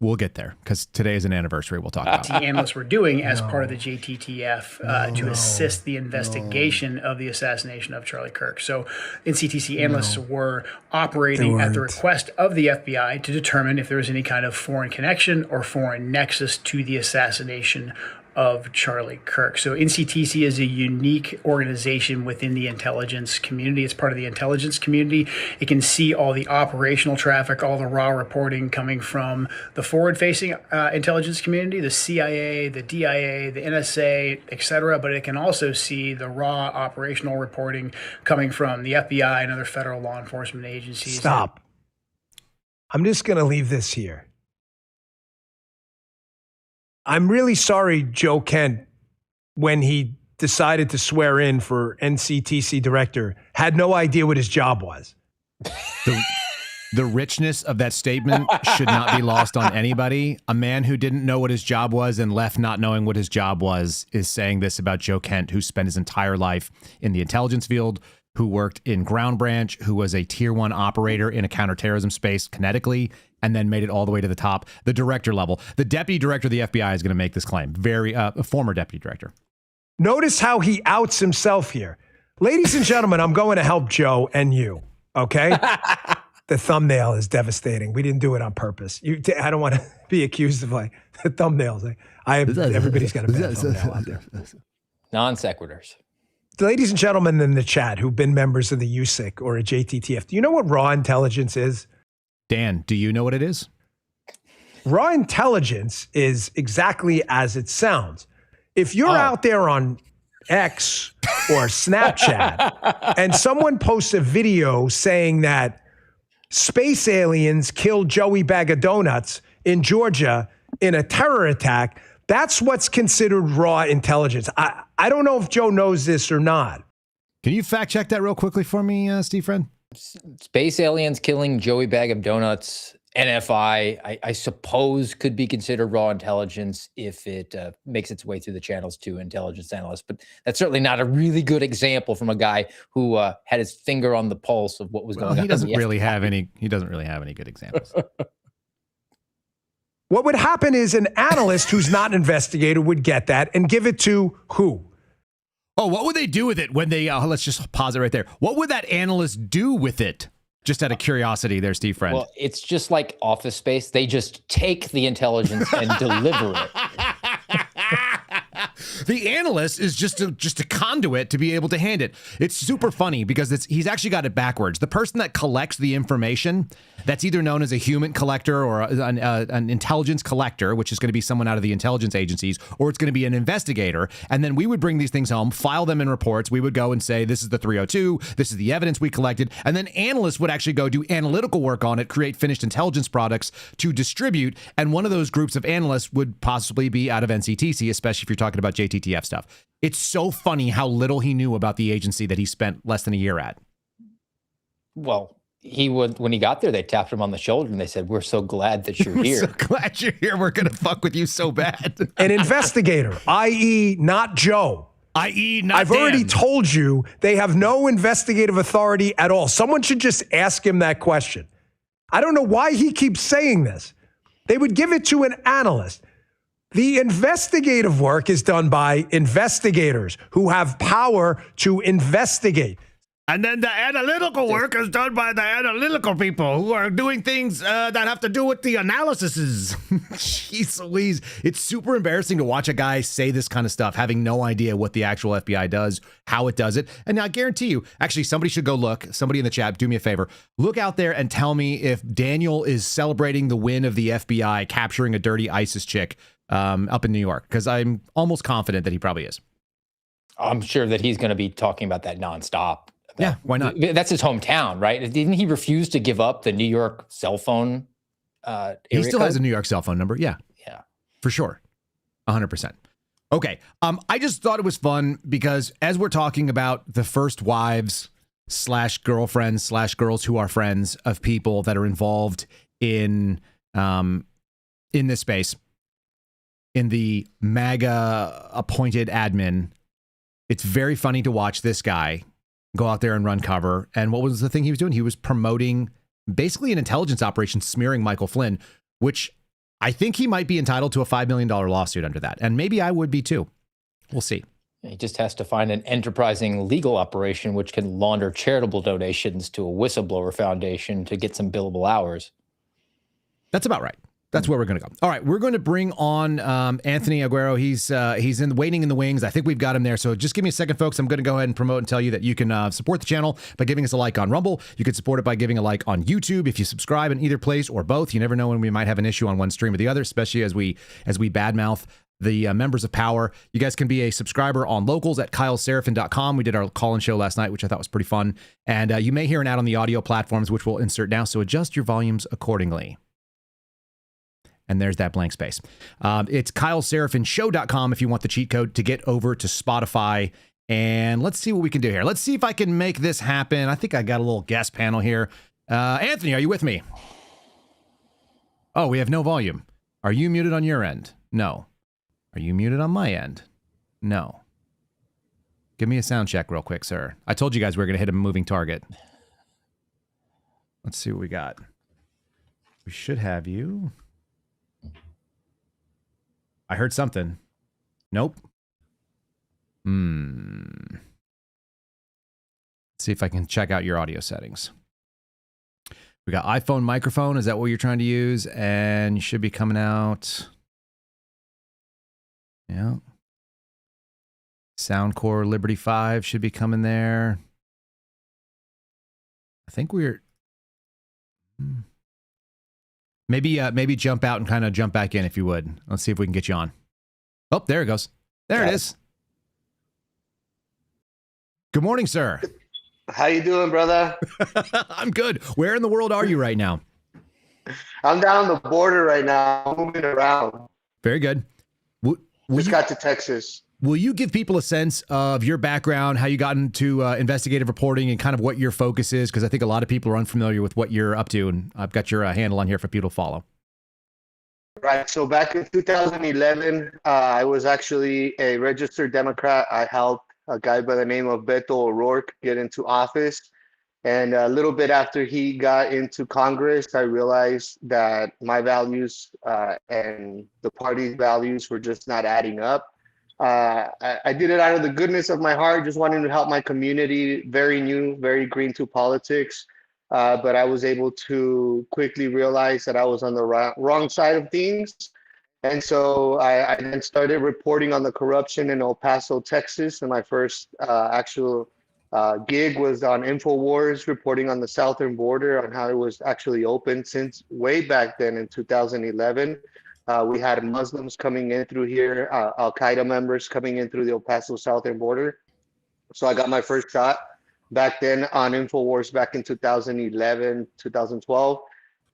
We'll get there because today is an anniversary we'll talk about. The analysts were doing as part of the JTTF to assist the investigation of the assassination of Charlie Kirk. So NCTC analysts were operating at the request of the FBI to determine if there was any kind of foreign connection or foreign nexus to the assassination of Charlie Kirk. So NCTC is a unique organization within the intelligence community. It's part of the intelligence community. It can see all the operational traffic, all the raw reporting coming from the forward-facing intelligence community, the CIA, the DIA, the NSA, etc. But it can also see the raw operational reporting coming from the FBI and other federal law enforcement agencies. Stop. I'm just going to leave this here. I'm really sorry, Joe Kent, when he decided to swear in for NCTC director, had no idea what his job was. The richness of that statement should not be lost on anybody. A man who didn't know what his job was and left not knowing what his job was is saying this about Joe Kent, who spent his entire life in the intelligence field, who worked in Ground Branch, who was a tier 1 operator in a counterterrorism space kinetically, and then made it all the way to the top, the director level. The deputy director of the FBI is going to make this claim. A former deputy director. Notice how he outs himself here. Ladies and gentlemen, I'm going to help Joe and you, okay? The thumbnail is devastating. We didn't do it on purpose. I don't want to be accused of like the thumbnails. Everybody's got a bad thumbnail out there. Non sequiturs. Ladies and gentlemen in the chat who've been members of the USIC or a JTTF, do you know what raw intelligence is? Dan, do you know what it is? Raw intelligence is exactly as it sounds. If you're out there on X or Snapchat and someone posts a video saying that space aliens killed Joey Bag of Donuts in Georgia in a terror attack, that's what's considered raw intelligence. I don't know if Joe knows this or not. Can you fact check that real quickly for me, Steve Friend? Space aliens killing Joey Bag of Donuts, NFI, I suppose could be considered raw intelligence if it makes its way through the channels to intelligence analysts. But that's certainly not a really good example from a guy who had his finger on the pulse of what was going on. He doesn't really have any good examples. What would happen is an analyst who's not an investigator would get that and give it to who? Oh, what would they do with it when they, let's just pause it right there. What would that analyst do with it? Just out of curiosity there, Steve Friend. Well, it's just like Office Space. They just take the intelligence and deliver it. The analyst is just a conduit to be able to hand it. It's super funny because he's actually got it backwards. The person that collects the information, that's either known as a human collector or an intelligence collector, which is going to be someone out of the intelligence agencies, or it's going to be an investigator. And then we would bring these things home, file them in reports. We would go and say, this is the 302, this is the evidence we collected. And then analysts would actually go do analytical work on it, create finished intelligence products to distribute. And one of those groups of analysts would possibly be out of NCTC, especially if you're talking about JTTF stuff. It's so funny how little he knew about the agency that he spent less than a year at. Well, when he got there, they tapped him on the shoulder and they said, "We're so glad that you're here. We're so glad you're here. We're going to fuck with you so bad." An investigator, i.e. not Joe. i.e. not I've Dan. already told you they have no investigative authority at all. Someone should just ask him that question. I don't know why he keeps saying this. They would give it to an analyst. The investigative work is done by investigators who have power to investigate. And then the analytical work is done by the analytical people who are doing things that have to do with the analyses. Jeez Louise. It's super embarrassing to watch a guy say this kind of stuff, having no idea what the actual FBI does, how it does it. And I guarantee you, actually, somebody should go look. Somebody in the chat, do me a favor. Look out there and tell me if Daniel is celebrating the win of the FBI capturing a dirty ISIS chick up in New York, because I'm almost confident that he probably is. I'm sure that he's going to be talking about that nonstop. Yeah, why not? That's his hometown, right? Didn't he refuse to give up the New York cell phone? He still has a New York cell phone number. Yeah. Yeah. For sure. 100%. Okay. I just thought it was fun because as we're talking about the first wives / girlfriends / girls who are friends of people that are involved in this space, in the MAGA appointed admin, it's very funny to watch this guy go out there and run cover. And what was the thing he was doing? He was promoting basically an intelligence operation smearing Michael Flynn, which I think he might be entitled to a $5 million lawsuit under that. And maybe I would be too. We'll see. He just has to find an enterprising legal operation which can launder charitable donations to a whistleblower foundation to get some billable hours. That's about right. That's where we're going to go. All right, we're going to bring on Anthony Aguero. He's waiting in the wings. I think we've got him there. So just give me a second, folks. I'm going to go ahead and promote and tell you that you can support the channel by giving us a like on Rumble. You can support it by giving a like on YouTube. If you subscribe in either place or both, you never know when we might have an issue on one stream or the other, especially as we badmouth the members of power. You guys can be a subscriber on Locals at KyleSeraphin.com. We did our call-in show last night, which I thought was pretty fun. And you may hear an ad on the audio platforms, which we'll insert now. So adjust your volumes accordingly. And there's that blank space. It's KyleSeraphinShow.com if you want the cheat code to get over to Spotify. And let's see what we can do here. Let's see if I can make this happen. I think I got a little guest panel here. Anthony, are you with me? Oh, we have no volume. Are you muted on your end? No. Are you muted on my end? No. Give me a sound check real quick, sir. I told you guys we were going to hit a moving target. Let's see what we got. We should have you. I heard something. Nope. Let's see if I can check out your audio settings. We got iPhone microphone. Is that what you're trying to use? And you should be coming out. Yeah. Soundcore Liberty 5 should be coming there. I think we're... Maybe jump out and kind of jump back in if you would. Let's see if we can get you on. Oh, there it goes. There it is. Good morning, sir. How you doing, brother? I'm good. Where in the world are you right now? I'm down the border right now, moving around. Very good. Just got to Texas. Will you give people a sense of your background, how you got into investigative reporting, and kind of what your focus is? Because I think a lot of people are unfamiliar with what you're up to, and I've got your handle on here for people to follow. Right. So back in 2011, I was actually a registered Democrat. I helped a guy by the name of Beto O'Rourke get into office. And a little bit after he got into Congress, I realized that my values and the party's values were just not adding up. I did it out of the goodness of my heart, just wanting to help my community. Very new, very green to politics. But I was able to quickly realize that I was on the wrong side of things. And so I then started reporting on the corruption in El Paso, Texas. And my first actual gig was on InfoWars, reporting on the southern border, on how it was actually open since way back then in 2011. We had Muslims coming in through here, Al-Qaeda members coming in through the El Paso southern border. So I got my first shot back then on InfoWars back in 2011, 2012.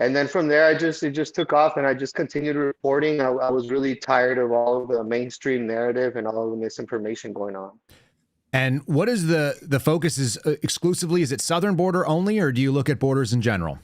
And then from there, it just took off, and I just continued reporting. I was really tired of all of the mainstream narrative and all of the misinformation going on. And what is the focus is exclusively? Is it southern border only, or do you look at borders in general?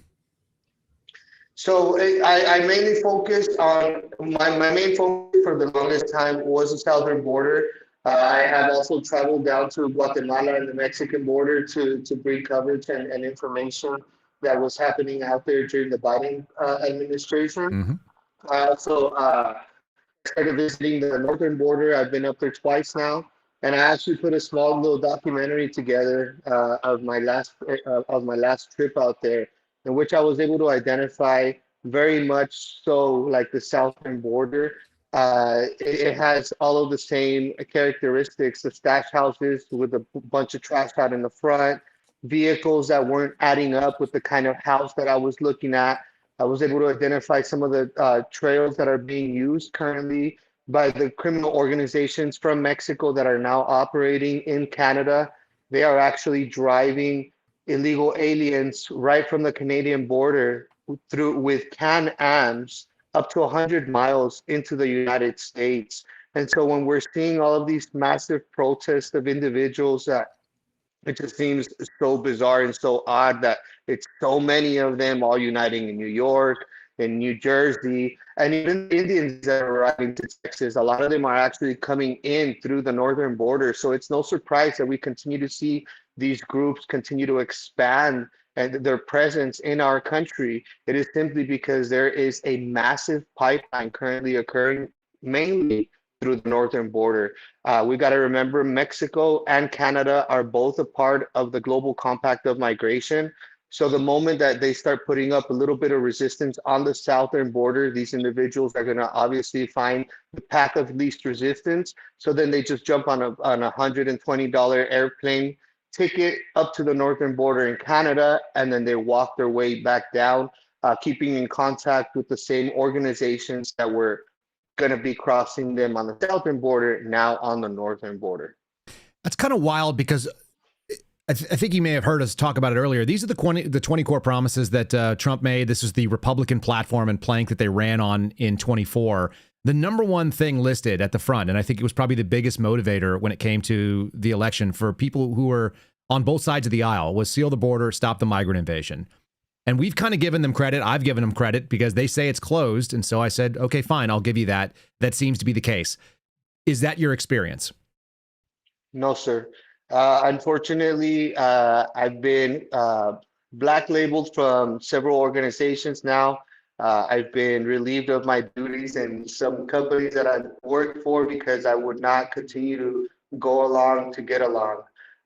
So I mainly focused on my main focus for the longest time was the southern border. I have also traveled down to Guatemala and the Mexican border to bring coverage and information that was happening out there during the Biden administration. So I started visiting the northern border. I've been up there twice now. and I actually put a small little documentary together of my last trip out there, in which I was able to identify very much so like the southern border. It has all of the same characteristics: the stash houses with a bunch of trash out in the front, vehicles that weren't adding up with the kind of house that I was looking at. I was able to identify some of the trails that are being used currently by the criminal organizations from Mexico that are now operating in Canada. They are actually driving illegal aliens right from the Canadian border through with Can-Ams up to 100 miles into the United States. And so when we're seeing all of these massive protests of individuals that it just seems so bizarre and so odd that it's so many of them all uniting in New York, in New Jersey, and even the Indians that are arriving to Texas. A lot of them are actually coming in through the northern border. So it's no surprise that we continue to see these groups continue to expand and their presence in our country. It is simply because there is a massive pipeline currently occurring mainly through the northern border. We got to remember Mexico and Canada are both a part of the global compact of migration. So the moment that they start putting up a little bit of resistance on the southern border, these individuals are going to obviously find the path of least resistance. So then they just jump on a $120 airplane ticket up to the northern border in Canada, and then they walk their way back down, keeping in contact with the same organizations that were going to be crossing them on the southern border, now on the northern border. That's kind of wild because I think you may have heard us talk about it earlier. These are the 20 core promises that Trump made. This is the Republican platform and plank that they ran on in 24. The number one thing listed at the front, and I think it was probably the biggest motivator when it came to the election for people who were on both sides of the aisle, was seal the border, stop the migrant invasion. And we've kind of given them credit. I've given them credit because they say it's closed. And so I said, okay, fine, I'll give you that. That seems to be the case. Is that your experience? No, sir. Unfortunately, I've been black labeled from several organizations now. I've been relieved of my duties in some companies that I've worked for because I would not continue to go along to get along.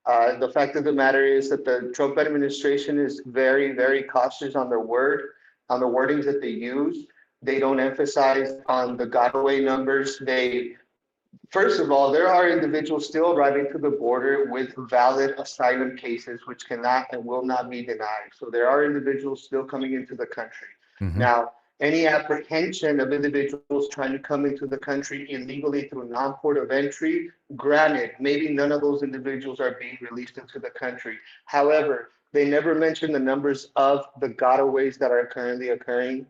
The fact of the matter is that the Trump administration is very, very cautious on their on the wordings that they use. They don't emphasize on the Godaway numbers. First of all, there are individuals still arriving to the border with valid asylum cases, which cannot and will not be denied. So there are individuals still coming into the country. Mm-hmm. Now, any apprehension of individuals trying to come into the country illegally through non-port of entry, granted, maybe none of those individuals are being released into the country. However, they never mention the numbers of the gotaways that are currently occurring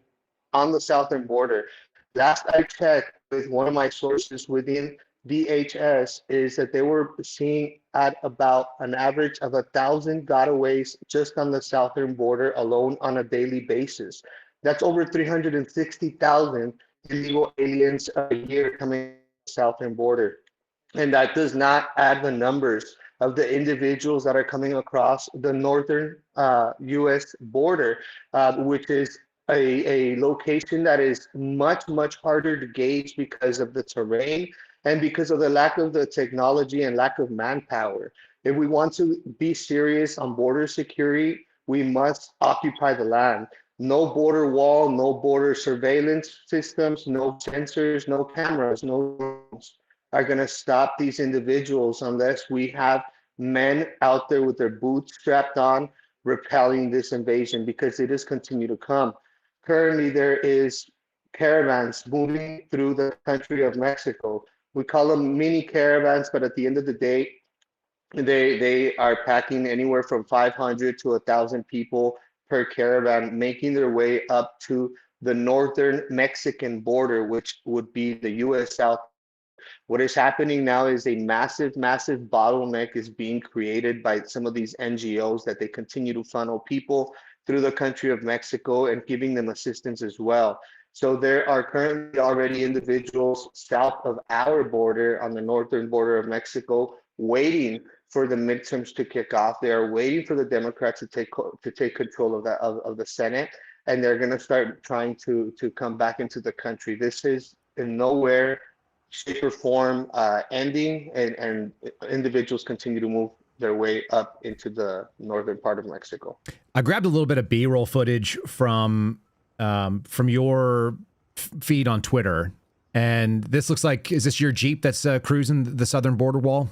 on the southern border. Last I checked with one of my sources within DHS is that they were seeing at about an average of 1,000 gotaways just on the southern border alone on a daily basis. That's over 360,000 illegal aliens a year coming to the southern border. And that does not add the numbers of the individuals that are coming across the northern US border, which is a location that is much, much harder to gauge because of the terrain and because of the lack of the technology and lack of manpower. If we want to be serious on border security, we must occupy the land. No border wall, no border surveillance systems, no sensors, no cameras, no drones are going to stop these individuals unless we have men out there with their boots strapped on repelling this invasion, because it is continue to come. Currently, there is caravans moving through the country of Mexico. We call them mini caravans, but at the end of the day, they are packing anywhere from 500 to 1,000 people per caravan, making their way up to the northern Mexican border, which would be the U.S. South. What is happening now is a massive, massive bottleneck is being created by some of these NGOs that they continue to funnel people through the country of Mexico and giving them assistance as well. So there are currently already individuals south of our border on the northern border of Mexico waiting for the midterms to kick off. They are waiting for the Democrats to take control of the Senate, and they're going to start trying to come back into the country. This is in nowhere shape or form ending, and individuals continue to move their way up into the northern part of Mexico. I grabbed a little bit of B-roll footage from your feed on Twitter, and this looks like, is this your Jeep that's cruising the southern border wall?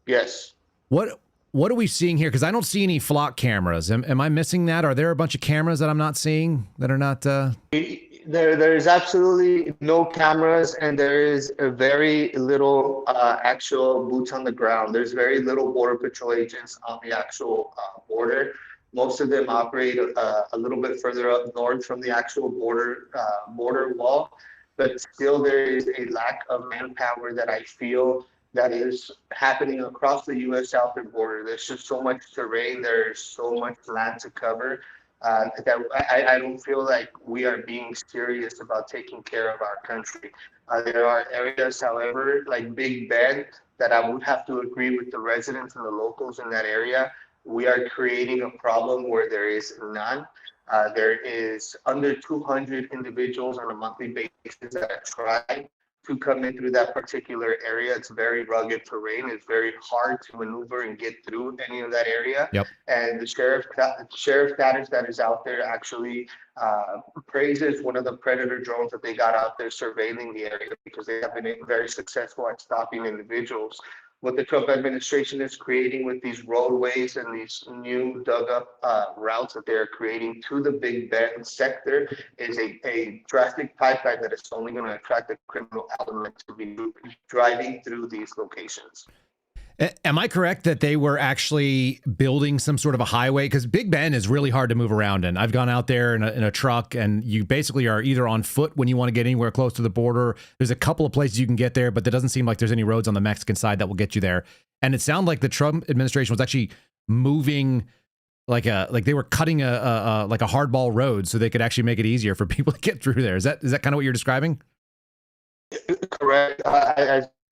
Yes. What are we seeing here? Because I don't see any flock cameras. Am I missing that? Are there a bunch of cameras that I'm not seeing that are not? There's absolutely no cameras, and there is a very little actual boots on the ground. There's very little border patrol agents on the actual border. Most of them operate a little bit further up north from the actual border wall, but still there is a lack of manpower that I feel that is happening across the U.S. southern border. There's just so much terrain. There's so much land to cover. That I don't feel like we are being serious about taking care of our country. There are areas, however, like Big Bend, that I would have to agree with the residents and the locals in that area. We are creating a problem where there is none. There is under 200 individuals on a monthly basis that try to come in through that particular area. It's very rugged terrain. It's very hard to maneuver and get through any of that area. Yep. And the sheriff status that is out there actually praises one of the Predator drones that they got out there surveilling the area, because they have been very successful at stopping individuals. What the Trump administration is creating with these roadways and these new dug up routes that they're creating to the Big Bend sector is a drastic pipeline that is only going to attract the criminal element to be driving through these locations. Am I correct that they were actually building some sort of a highway? Because Big Bend is really hard to move around in. I've gone out there in a truck, and you basically are either on foot when you want to get anywhere close to the border. There's a couple of places you can get there, but there doesn't seem like there's any roads on the Mexican side that will get you there. And it sounded like the Trump administration was actually moving like they were cutting a hardball road so they could actually make it easier for people to get through there. Is that kind of what you're describing? Correct.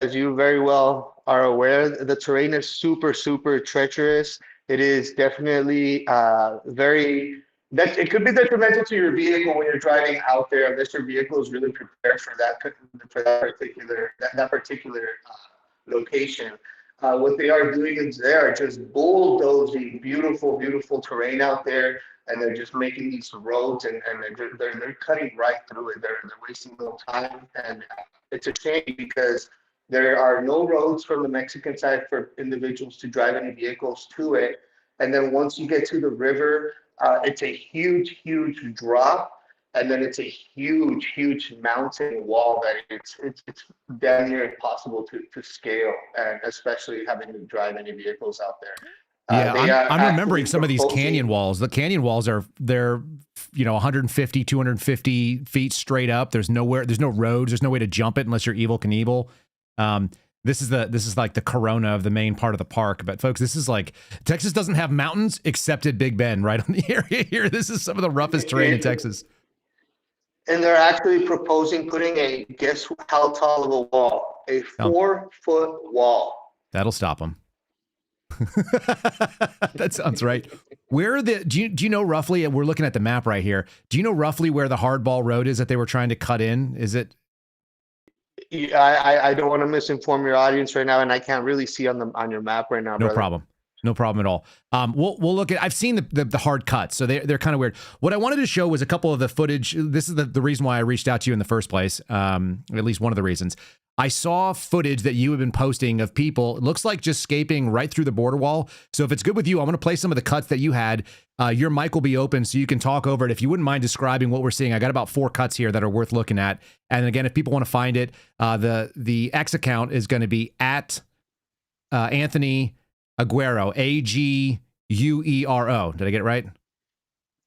As you very well are aware, the terrain is super, super treacherous. It is definitely it could be detrimental to your vehicle when you're driving out there, unless your vehicle is really prepared for that particular location. What they are doing is they are just bulldozing beautiful, beautiful terrain out there, and they're just making these roads, and they're cutting right through it. They're wasting no time, and it's a shame because there are no roads from the Mexican side for individuals to drive any vehicles to it. And then once you get to the river, it's a huge, huge drop. And then it's a huge, huge mountain wall that it's damn near impossible to scale, and especially having to drive any vehicles out there. Yeah, I'm remembering some of these canyon walls. The canyon walls they're 150, 250 feet straight up. There's no roads. There's no way to jump it unless you're Evel Knievel. This is like the corona of the main part of the park. But folks, this is like, Texas doesn't have mountains except at Big Bend, right on the area here. This is some of the roughest terrain in Texas. And they're actually proposing putting guess how tall of a wall? A 4-foot wall. That'll stop them. That sounds right. Where do you know roughly, we're looking at the map right here, do you know roughly where the hardball road is that they were trying to cut in? Is it? I don't want to misinform your audience right now, and I can't really see on your map right now. No problem. No problem at all. We'll look at. I've seen the hard cuts, so they're kind of weird. What I wanted to show was a couple of the footage. This is the reason why I reached out to you in the first place. At least one of the reasons. I saw footage that you have been posting of people. It looks like just escaping right through the border wall. So if it's good with you, I'm going to play some of the cuts that you had. Your mic will be open so you can talk over it. If you wouldn't mind describing what we're seeing, I got about 4 cuts here that are worth looking at. And again, if people want to find it, the X account is going to be at Anthony Aguero, Aguero. Did I get it right?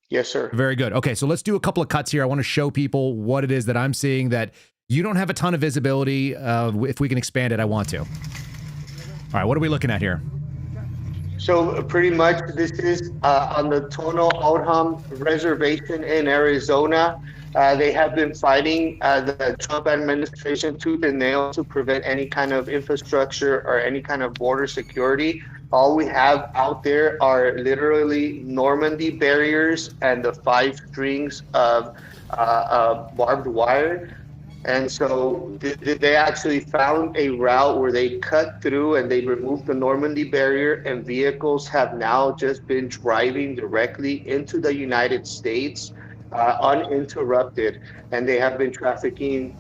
Yes, sir. Very good. Okay, so let's do a couple of cuts here. I want to show people what it is that I'm seeing that you don't have a ton of visibility. If we can expand it, I want to. All right, what are we looking at here? So pretty much this is on the Tono Oldham Reservation in Arizona. They have been fighting the Trump administration tooth and nail to prevent any kind of infrastructure or any kind of border security. All we have out there are literally Normandy barriers and the 5 strings of barbed wire. And so they actually found a route where they cut through and they removed the Normandy barrier, and vehicles have now just been driving directly into the United States uninterrupted. And they have been trafficking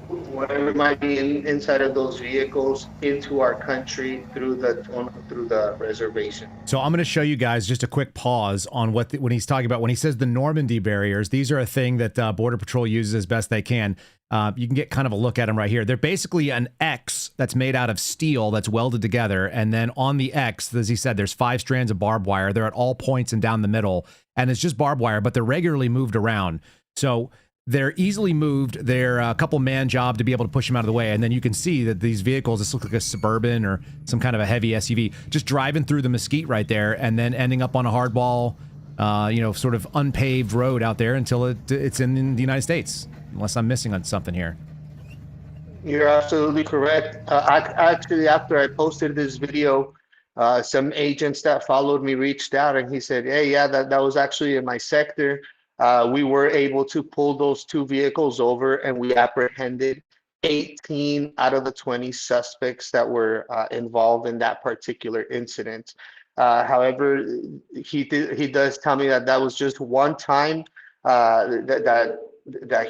whatever might be inside of those vehicles into our country through the reservation. So I'm going to show you guys just a quick pause on when he's talking about, when he says the Normandy barriers. These are a thing that Border Patrol uses as best they can. You can get kind of a look at them right here. They're basically an X that's made out of steel that's welded together. And then on the X, as he said, there's 5 strands of barbed wire. They're at all points and down the middle. And it's just barbed wire, but they're regularly moved around. So they're easily moved. They're a couple man job to be able to push them out of the way. And then you can see that these vehicles, this looks like a Suburban or some kind of a heavy SUV, just driving through the mesquite right there and then ending up on a hardball, sort of unpaved road out there until it's in the United States, unless I'm missing on something here. You're absolutely correct. Actually, after I posted this video, some agents that followed me reached out and he said, hey, yeah, that was actually in my sector. We were able to pull those 2 vehicles over and we apprehended 18 out of the 20 suspects that were involved in that particular incident. However, he does tell me that was just one time that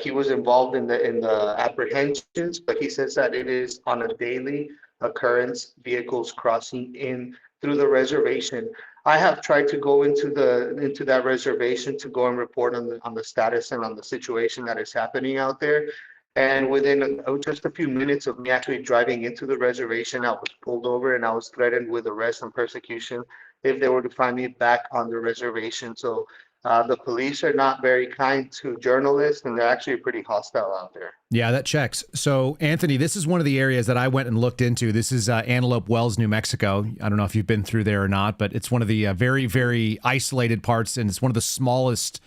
he was involved in the apprehensions, but he says that it is on a daily occurrence, vehicles crossing in through the reservation. I have tried to go into that reservation to go and report on the status and on the situation that is happening out there. And within just a few minutes of me actually driving into the reservation, I was pulled over and I was threatened with arrest and persecution if they were to find me back on the reservation. So the police are not very kind to journalists, and they're actually pretty hostile out there. Yeah, that checks. So, Anthony, this is one of the areas that I went and looked into. This is Antelope Wells, New Mexico. I don't know if you've been through there or not, but it's one of the very, very isolated parts, and it's one of the smallest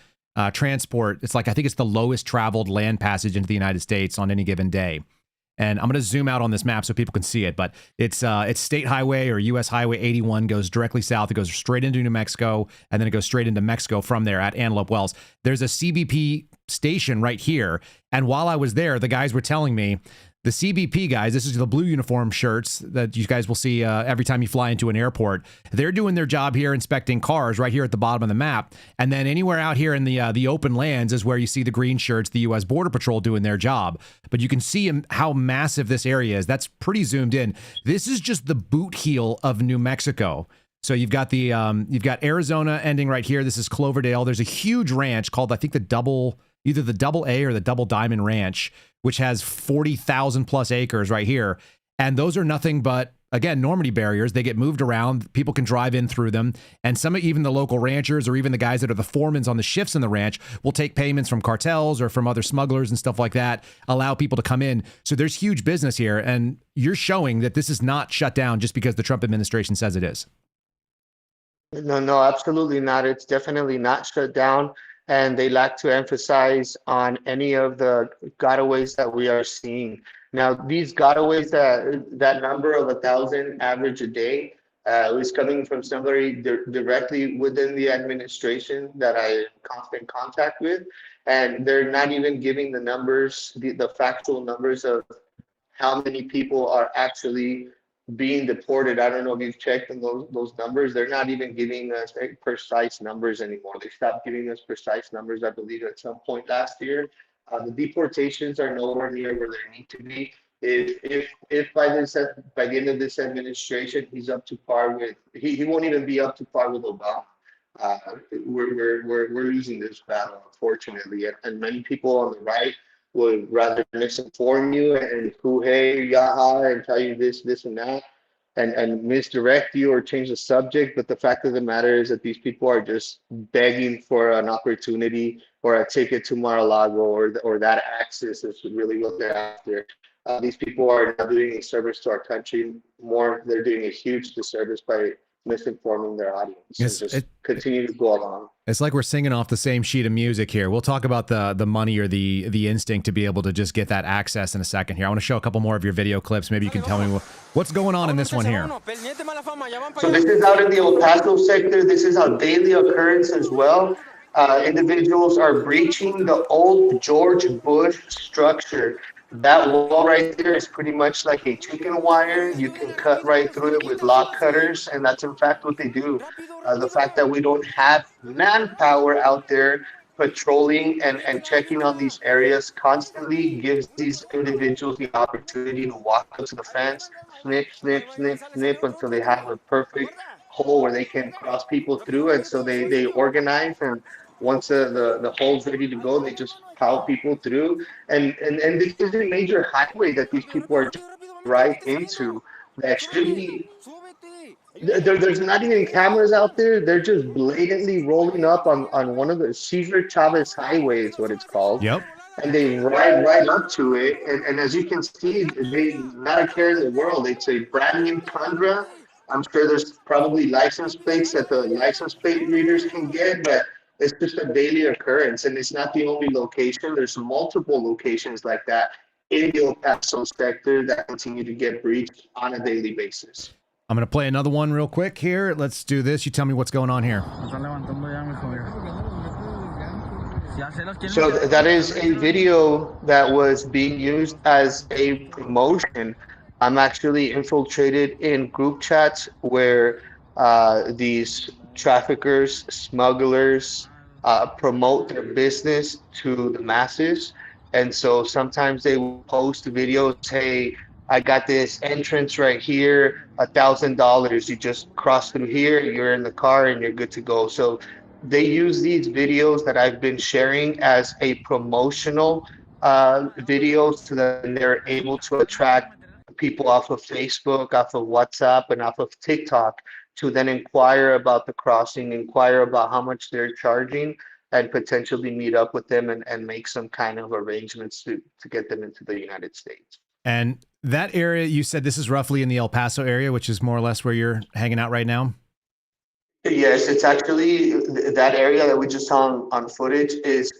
transport. It's like, I think it's the lowest traveled land passage into the United States on any given day. And I'm going to zoom out on this map so people can see it, but it's State Highway or U.S. Highway 81 goes directly south. It goes straight into New Mexico, and then it goes straight into Mexico from there at Antelope Wells. There's a CBP station right here, and while I was there, the guys were telling me, the CBP guys, this is the blue uniform shirts that you guys will see every time you fly into an airport. They're doing their job here, inspecting cars right here at the bottom of the map. And then anywhere out here in the open lands is where you see the green shirts, the U.S. Border Patrol doing their job. But you can see how massive this area is. That's pretty zoomed in. This is just the boot heel of New Mexico. So you've got you've got Arizona ending right here. This is Cloverdale. There's a huge ranch called, I think, either the Double A or the Double Diamond Ranch, which has 40,000 plus acres right here. And those are nothing but, again, Normandy barriers. They get moved around. People can drive in through them. And even the local ranchers or even the guys that are the foremans on the shifts in the ranch will take payments from cartels or from other smugglers and stuff like that, allow people to come in. So there's huge business here. And you're showing that this is not shut down just because the Trump administration says it is. No, absolutely not. It's definitely not shut down. And they lack to emphasize on any of the gotaways that we are seeing. Now, these gotaways, that number of 1,000 average a day is coming from somebody directly within the administration that I am constant contact with. And they're not even giving the numbers, the factual numbers of how many people are actually being deported. I don't know if you've checked on those numbers. They're not even giving us precise numbers anymore. They stopped giving us precise numbers, I believe, at some point last year. The deportations are nowhere near where they need to be. If by the end of this administration, he's up to par with, he won't even be up to par with Obama. We're losing this battle, unfortunately, and many people on the right would rather misinform you and hey, yaha, and tell you this and that, and misdirect you or change the subject. But the fact of the matter is that these people are just begging for an opportunity or a ticket to Mar-a-Lago or that access is really what they're after. These people are not doing a service to our country. They're doing a huge disservice by misinforming their audience. Continue to go along. It's like we're singing off the same sheet of music here. We'll talk about the money or the instinct to be able to just get that access in a second here. I want to show a couple more of your video clips. Maybe you can tell me what's going on in this one here. So this is out in the El Paso sector. This is a daily occurrence as well. individuals are breaching the old George Bush structure. That wall right there is pretty much like a chicken wire. You can cut right through it with lock cutters, and that's in fact what they do. The fact that we don't have manpower out there patrolling and checking on these areas constantly gives these individuals the opportunity to walk up to the fence, snip, snip, snip, snip until they have a perfect hole where they can cross people through. And so they organize, and once the hole's ready to go, they just plow people through. And this is a major highway that these people are just right into that should be there's not even cameras out there. They're just blatantly rolling up on one of the Cesar Chavez Highway is what it's called. Yep. And they ride right up to it. And as you can see, they not a care in the world. It's a brand new Tundra. I'm sure there's probably license plates that the license plate readers can get, but it's just a daily occurrence. And it's not the only location. There's multiple locations like that in the El Paso sector that continue to get breached on a daily basis. I'm going to play another one real quick here. Let's do this. You tell me what's going on here. So that is a video that was being used as a promotion. I'm actually infiltrated in group chats where these traffickers, smugglers promote their business to the masses. And so sometimes they will post videos, hey, I got this entrance right here, $1,000. You just cross through here, you're in the car, and you're good to go. So they use these videos that I've been sharing as a promotional videos so that they're able to attract people off of Facebook, off of WhatsApp, and off of TikTok to then inquire about the crossing, inquire about how much they're charging, and potentially meet up with them and make some kind of arrangements to get them into the United States. And that area, you said this is roughly in the El Paso area, which is more or less where you're hanging out right now? Yes, it's actually that area that we just saw on footage is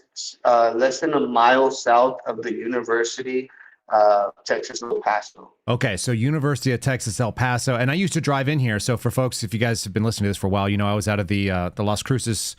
less than a mile south of the University of Texas El Paso. Okay, so University of Texas El Paso. And I used to drive in here. So for folks, if you guys have been listening to this for a while, you know I was out of the Las Cruces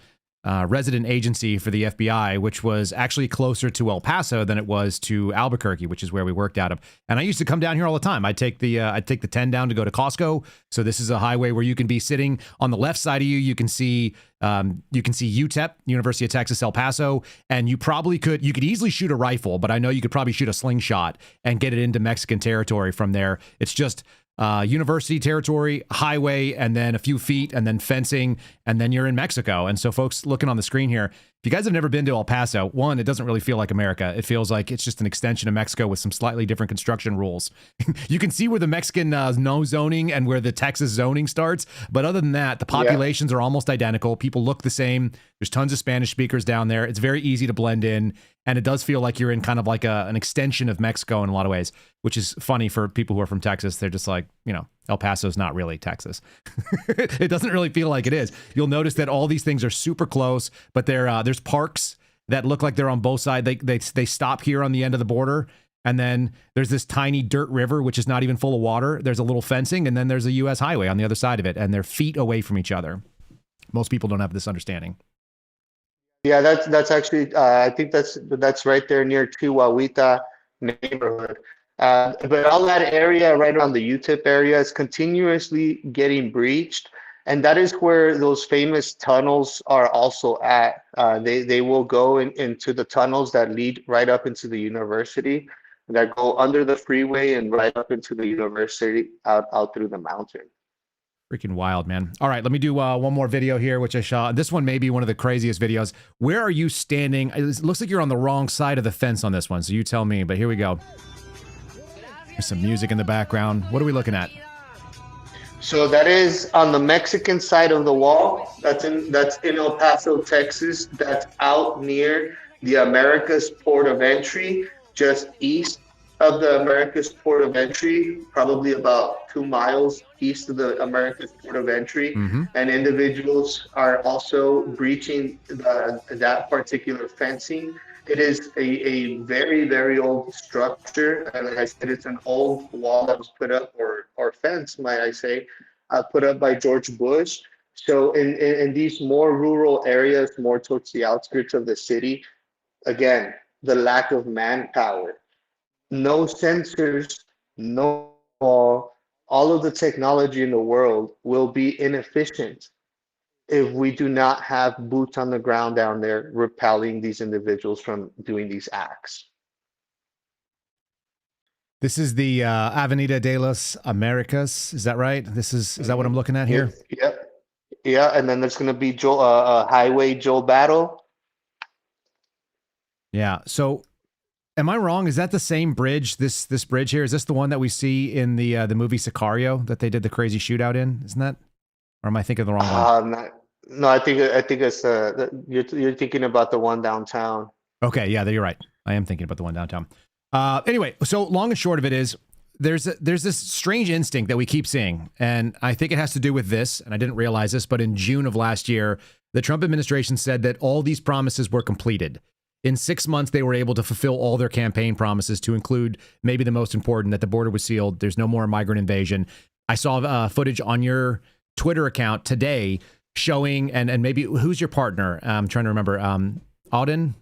resident agency for the FBI, which was actually closer to El Paso than it was to Albuquerque, which is where we worked out of. And I used to come down here all the time. I'd take the 10 down to go to Costco. So this is a highway where you can be sitting on the left side of you. You can see UTEP, University of Texas El Paso, and you could easily shoot a rifle, but I know you could probably shoot a slingshot and get it into Mexican territory from there. It's just university territory, highway, and then a few feet, and then fencing, and then you're in Mexico. And so folks looking on the screen here, if you guys have never been to El Paso, one, it doesn't really feel like America. It feels like it's just an extension of Mexico with some slightly different construction rules. You can see where the Mexican no zoning and where the Texas zoning starts. But other than that, the populations are almost identical. People look the same. There's tons of Spanish speakers down there. It's very easy to blend in. And it does feel like you're in kind of like an extension of Mexico in a lot of ways, which is funny for people who are from Texas. They're just like, El Paso's not really Texas. It doesn't really feel like it is. You'll notice that all these things are super close, but there's parks that look like they're on both sides. They stop here on the end of the border. And then there's this tiny dirt river, which is not even full of water. There's a little fencing, and then there's a U.S. highway on the other side of it, and they're feet away from each other. Most people don't have this understanding. Yeah, that's actually I think that's right there near Chihuahuita neighborhood. But all that area right around the UTEP area is continuously getting breached, and that is where those famous tunnels are also at. They will go into the tunnels that lead right up into the university, that go under the freeway and right up into the university out through the mountain. Freaking wild, man. All right, let me do one more video here, which I shot. This one may be one of the craziest videos. Where are you standing? It looks like you're on the wrong side of the fence on this one, so you tell me, but here we go. There's some music in the background. What are we looking at? So that is on the Mexican side of the wall. That's in El Paso, Texas. That's out near the Americas Port of Entry, just east of the Americas Port of Entry, probably about 2 miles east of the Americas Port of Entry. Mm-hmm. And individuals are also breaching that particular fencing. It is a very, very old structure. And like I said, it's an old wall that was put up, or fence, might I say, put up by George Bush. So in these more rural areas, more towards the outskirts of the city, again, the lack of manpower, no sensors, no all of the technology in the world will be inefficient if we do not have boots on the ground down there repelling these individuals from doing these acts. This is the Avenida de las Americas. Is that right? Is that what I'm looking at here? Yep. Yeah, and then there's going to be Highway Joe Battle. Yeah. So, am I wrong? Is that the same bridge? This bridge here, is this the one that we see in the movie Sicario that they did the crazy shootout in? Isn't that? Or am I thinking of the wrong one? No, I think it's you're thinking about the one downtown. Okay, yeah, you're right. I am thinking about the one downtown. Anyway, so long and short of it is, there's this strange instinct that we keep seeing, and I think it has to do with this, and I didn't realize this, but in June of last year, the Trump administration said that all these promises were completed. In 6 months, they were able to fulfill all their campaign promises, to include maybe the most important, that the border was sealed, there's no more migrant invasion. I saw footage on your Twitter account today showing, and maybe, who's your partner? I'm trying to remember. Auden?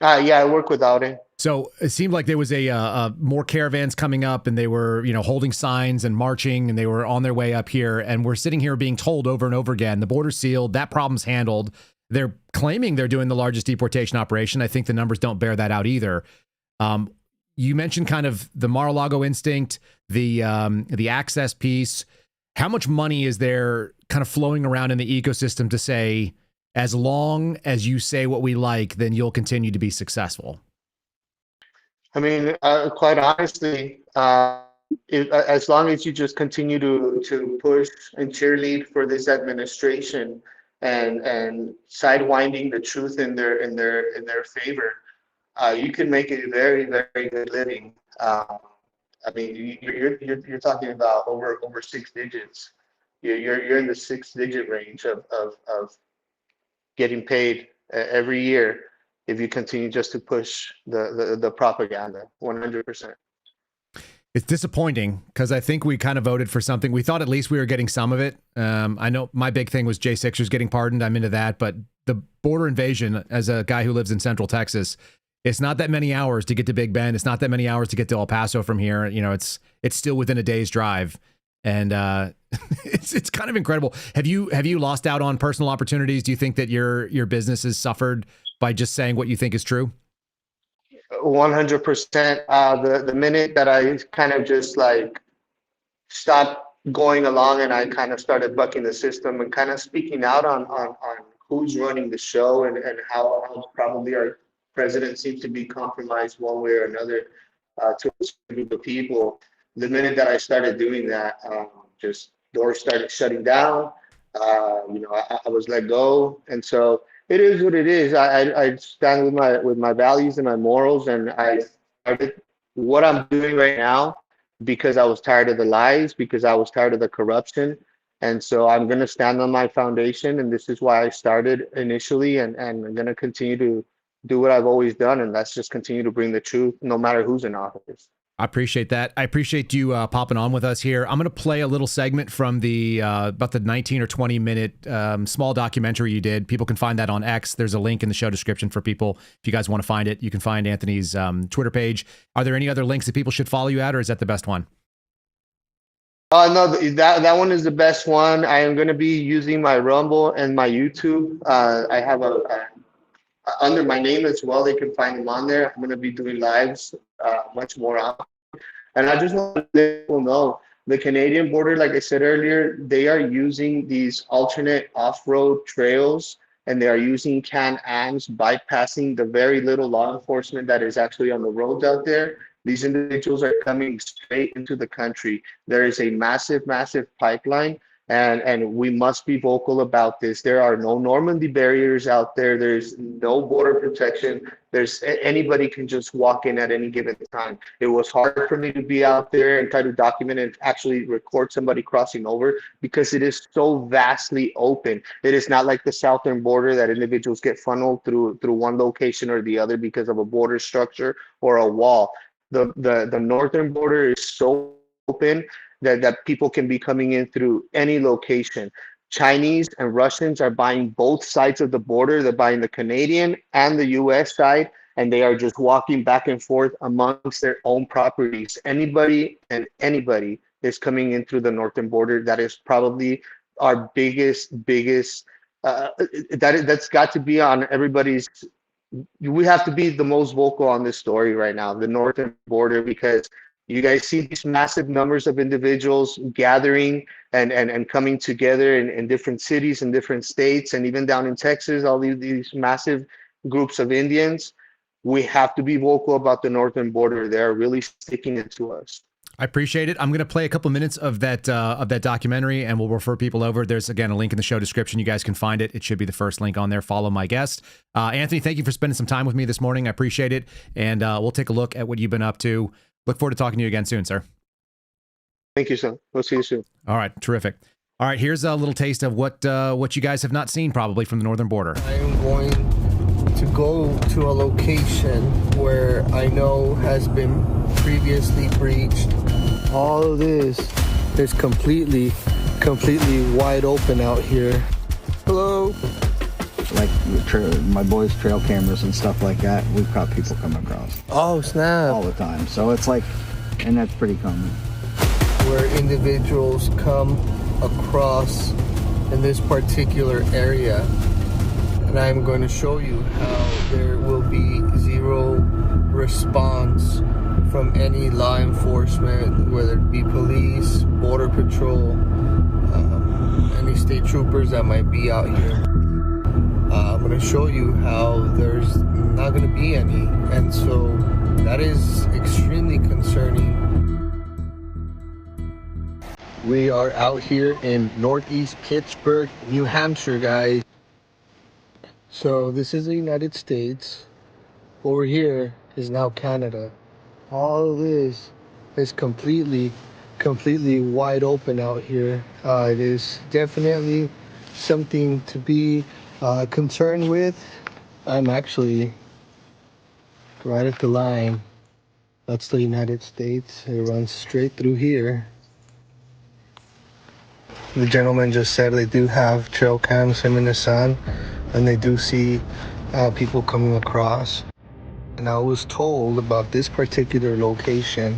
Yeah, I work with Auden. So it seemed like there was a more caravans coming up, and they were, holding signs and marching, and they were on their way up here. And we're sitting here being told over and over again, the border's sealed, that problem's handled. They're claiming they're doing the largest deportation operation. I think the numbers don't bear that out either. You mentioned kind of the Mar-a-Lago instinct, the access piece. How much money is there kind of flowing around in the ecosystem to say, as long as you say what we like, then you'll continue to be successful? I mean, quite honestly, as long as you just continue to push and cheerlead for this administration and sidewinding the truth in their favor, you can make a very, very good living. I mean, you're talking about over 6 digits. You're in the 6-digit range of getting paid every year if you continue just to push the propaganda. 100%. It's disappointing because I think we kind of voted for something. We thought at least we were getting some of it. I know my big thing was J6ers getting pardoned. I'm into that. But the border invasion, as a guy who lives in Central Texas, it's not that many hours to get to Big Bend. It's not that many hours to get to El Paso from here. It's still within a day's drive. And it's kind of incredible. Have you lost out on personal opportunities? Do you think that your business has suffered by just saying what you think is true? 100%. The minute that I kind of just like stopped going along and I kind of started bucking the system and kind of speaking out on who's running the show and how probably our president seems to be compromised one way or another to a group of people. The minute that I started doing that, just doors started shutting down. I was let go, and so it is what it is. I stand with my values and my morals, and I started what I'm doing right now because I was tired of the lies, because I was tired of the corruption, and so I'm going to stand on my foundation, and this is why I started initially, and I'm going to continue to do what I've always done, and that's just continue to bring the truth, no matter who's in office. I appreciate that. I appreciate you popping on with us here. I'm going to play a little segment from the about the 19 or 20 minute small documentary you did. People can find that on X. There's a link in the show description for people. If you guys want to find it, you can find Anthony's Twitter page. Are there any other links that people should follow you at, or is that the best one? No, that one is the best one. I am going to be using my Rumble and my YouTube. I have under my name as well. They can find them on there. I'm going to be doing lives much more often. And I just want to let people know, the Canadian border, like I said earlier, they are using these alternate off-road trails, and they are using Can-Ams, bypassing the very little law enforcement that is actually on the roads out there. These individuals are coming straight into the country. There is a massive, massive pipeline, and we must be vocal about this. There are no Normandy barriers out there. There's no border protection. Anybody can just walk in at any given time. It was hard for me to be out there and try to document and actually record somebody crossing over because it is so vastly open. It is not like the southern border that individuals get funneled through one location or the other because of a border structure or a wall. The northern border is so open that people can be coming in through any location. Chinese and Russians are buying both sides of the border. They're buying the Canadian and the US side, and they are just walking back and forth amongst their own properties. Anybody is coming in through the northern border. That is probably our biggest that's got to be on everybody's. We have to be the most vocal on this story right now, the northern border, because you guys see these massive numbers of individuals gathering and coming together in different cities and different states, and even down in Texas, all these massive groups of Indians. We have to be vocal about the northern border. They're really sticking it to us. I appreciate it. I'm going to play a couple minutes of that documentary, and we'll refer people over. There's, again, a link in the show description. You guys can find it. It should be the first link on there. Follow my guest. Anthony, thank you for spending some time with me this morning. I appreciate it. And we'll take a look at what you've been up to. Look forward to talking to you again soon, sir. Thank you, son. We'll see you soon. All right. Terrific. All right. Here's a little taste of what you guys have not seen probably from the northern border. I am going to go to a location where I know has been previously breached. All of this is completely wide open out here. Hello. Like my boys' trail cameras and stuff like that, we've got people coming across. Oh, snap. All the time. So it's like, and that's pretty common. Where individuals come across in this particular area. And I'm going to show you how there will be zero response from any law enforcement, whether it be police, border patrol, any state troopers that might be out here. I'm going to show you how there's not going to be any, and so that is extremely concerning. We are out here in northeast Pittsburgh, New Hampshire, guys. So this is the United States. Over here is now Canada. All of this is completely wide open out here. It is definitely something to be concerned with. I'm actually right at the line. That's the United States. It runs straight through here. The gentleman just said they do have trail cams, him and his son, and they do see people coming across. And I was told about this particular location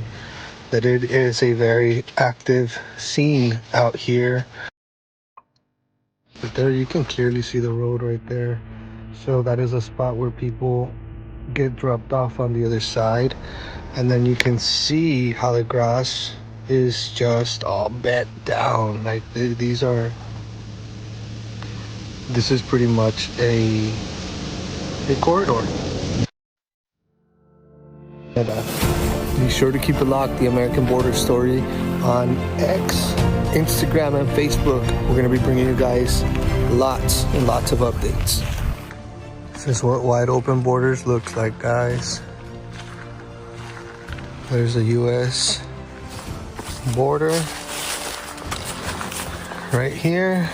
that it is a very active scene out here. But there you can clearly see the road right there. So that is a spot where people get dropped off on the other side. And then you can see how the grass is just all bent down. Like this is pretty much a corridor. And, be sure to keep it locked, the American Border Story on X, Instagram, and Facebook. We're going to be bringing you guys lots and lots of updates. This is what wide open borders looks like, guys. There's a U.S. border right here.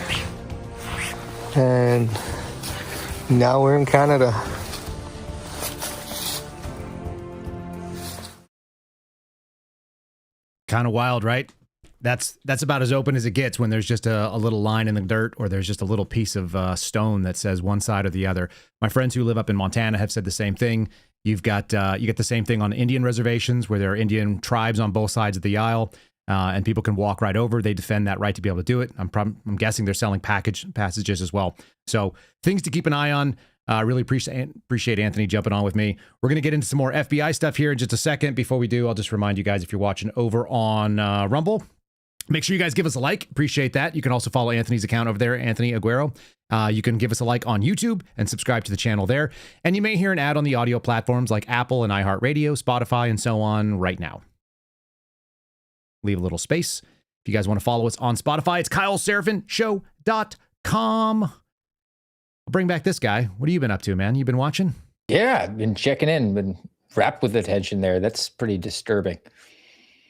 And now we're in Canada. Kind of wild, right? That's about as open as it gets when there's just a little line in the dirt, or there's just a little piece of stone that says one side or the other. My friends who live up in Montana have said the same thing. You get the same thing on Indian reservations where there are Indian tribes on both sides of the aisle, and people can walk right over. They defend that right to be able to do it. I'm guessing they're selling passages as well. So things to keep an eye on. Really appreciate Anthony jumping on with me. We're going to get into some more FBI stuff here in just a second. Before we do, I'll just remind you guys, if you're watching over on Rumble, make sure you guys give us a like. Appreciate that. You can also follow Anthony's account over there, Anthony Aguero. You can give us a like on YouTube and subscribe to the channel there. And you may hear an ad on the audio platforms like Apple and iHeartRadio, Spotify, and so on right now. Leave a little space. If you guys want to follow us on Spotify, it's KyleSerafinShow.com. I'll bring back this guy. What have you been up to, man? You been watching? Yeah, I've been checking in, been wrapped with attention there. That's pretty disturbing.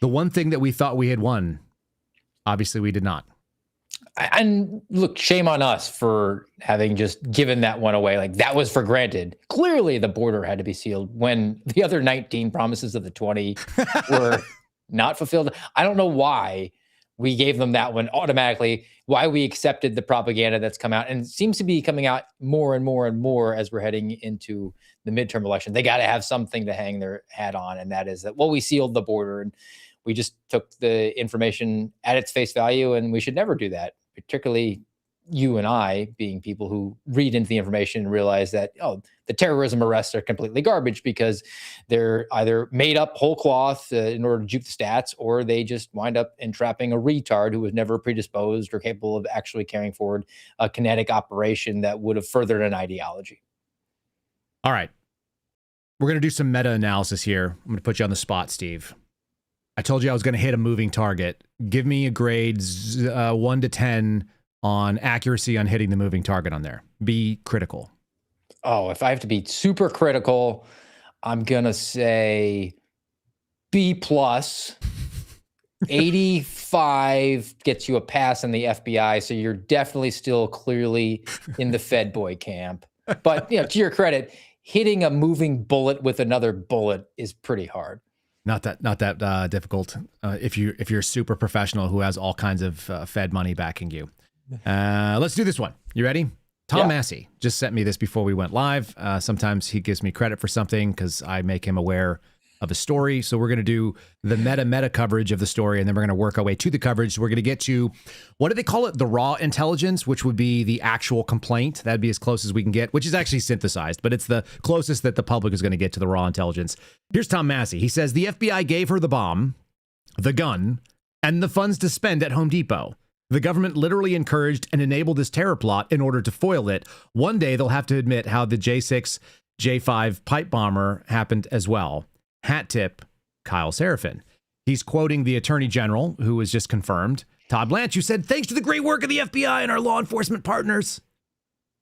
The one thing that we thought we had won, obviously we did not. And look, shame on us for having just given that one away. Like, that was for granted. Clearly the border had to be sealed when the other 19 promises of the 20 were not fulfilled. I don't know why we gave them that one automatically. Why we accepted the propaganda that's come out, and it seems to be coming out more and more and more as we're heading into the midterm election. They got to have something to hang their hat on, and that is that, well, we sealed the border and we just took the information at its face value, and we should never do that, particularly you and I being people who read into the information and realize that, oh, the terrorism arrests are completely garbage because they're either made up whole cloth in order to juke the stats, or they just wind up entrapping a retard who was never predisposed or capable of actually carrying forward a kinetic operation that would have furthered an ideology. All right. We're going to do some meta-analysis here. I'm going to put you on the spot, Steve. I told you I was going to hit a moving target. Give me a grade 1 to 10 on accuracy on hitting the moving target on there. Be critical. Oh, if I have to be super critical, I'm going to say B plus. 85 gets you a pass in the FBI, so you're definitely still clearly in the Fed boy camp. But, you know, to your credit, hitting a moving bullet with another bullet is pretty hard. Not that difficult. If you're a super professional who has all kinds of Fed money backing you. Let's do this one. You ready? Tom Massey just sent me this before we went live. Sometimes he gives me credit for something because I make him aware of a story. So we're going to do the meta coverage of the story, and then we're going to work our way to the coverage. So we're going to get to, what do they call it? The raw intelligence, which would be the actual complaint. That'd be as close as we can get, which is actually synthesized, but it's the closest that the public is going to get to the raw intelligence. Here's Tom Massey. He says the FBI gave her the bomb, the gun, and the funds to spend at Home Depot. The government literally encouraged and enabled this terror plot in order to foil it. One day they'll have to admit how the J6, J5 pipe bomber happened as well. Hat tip, Kyle Seraphin. He's quoting the Attorney General, who was just confirmed. Todd Blanche, who said, thanks to the great work of the FBI and our law enforcement partners,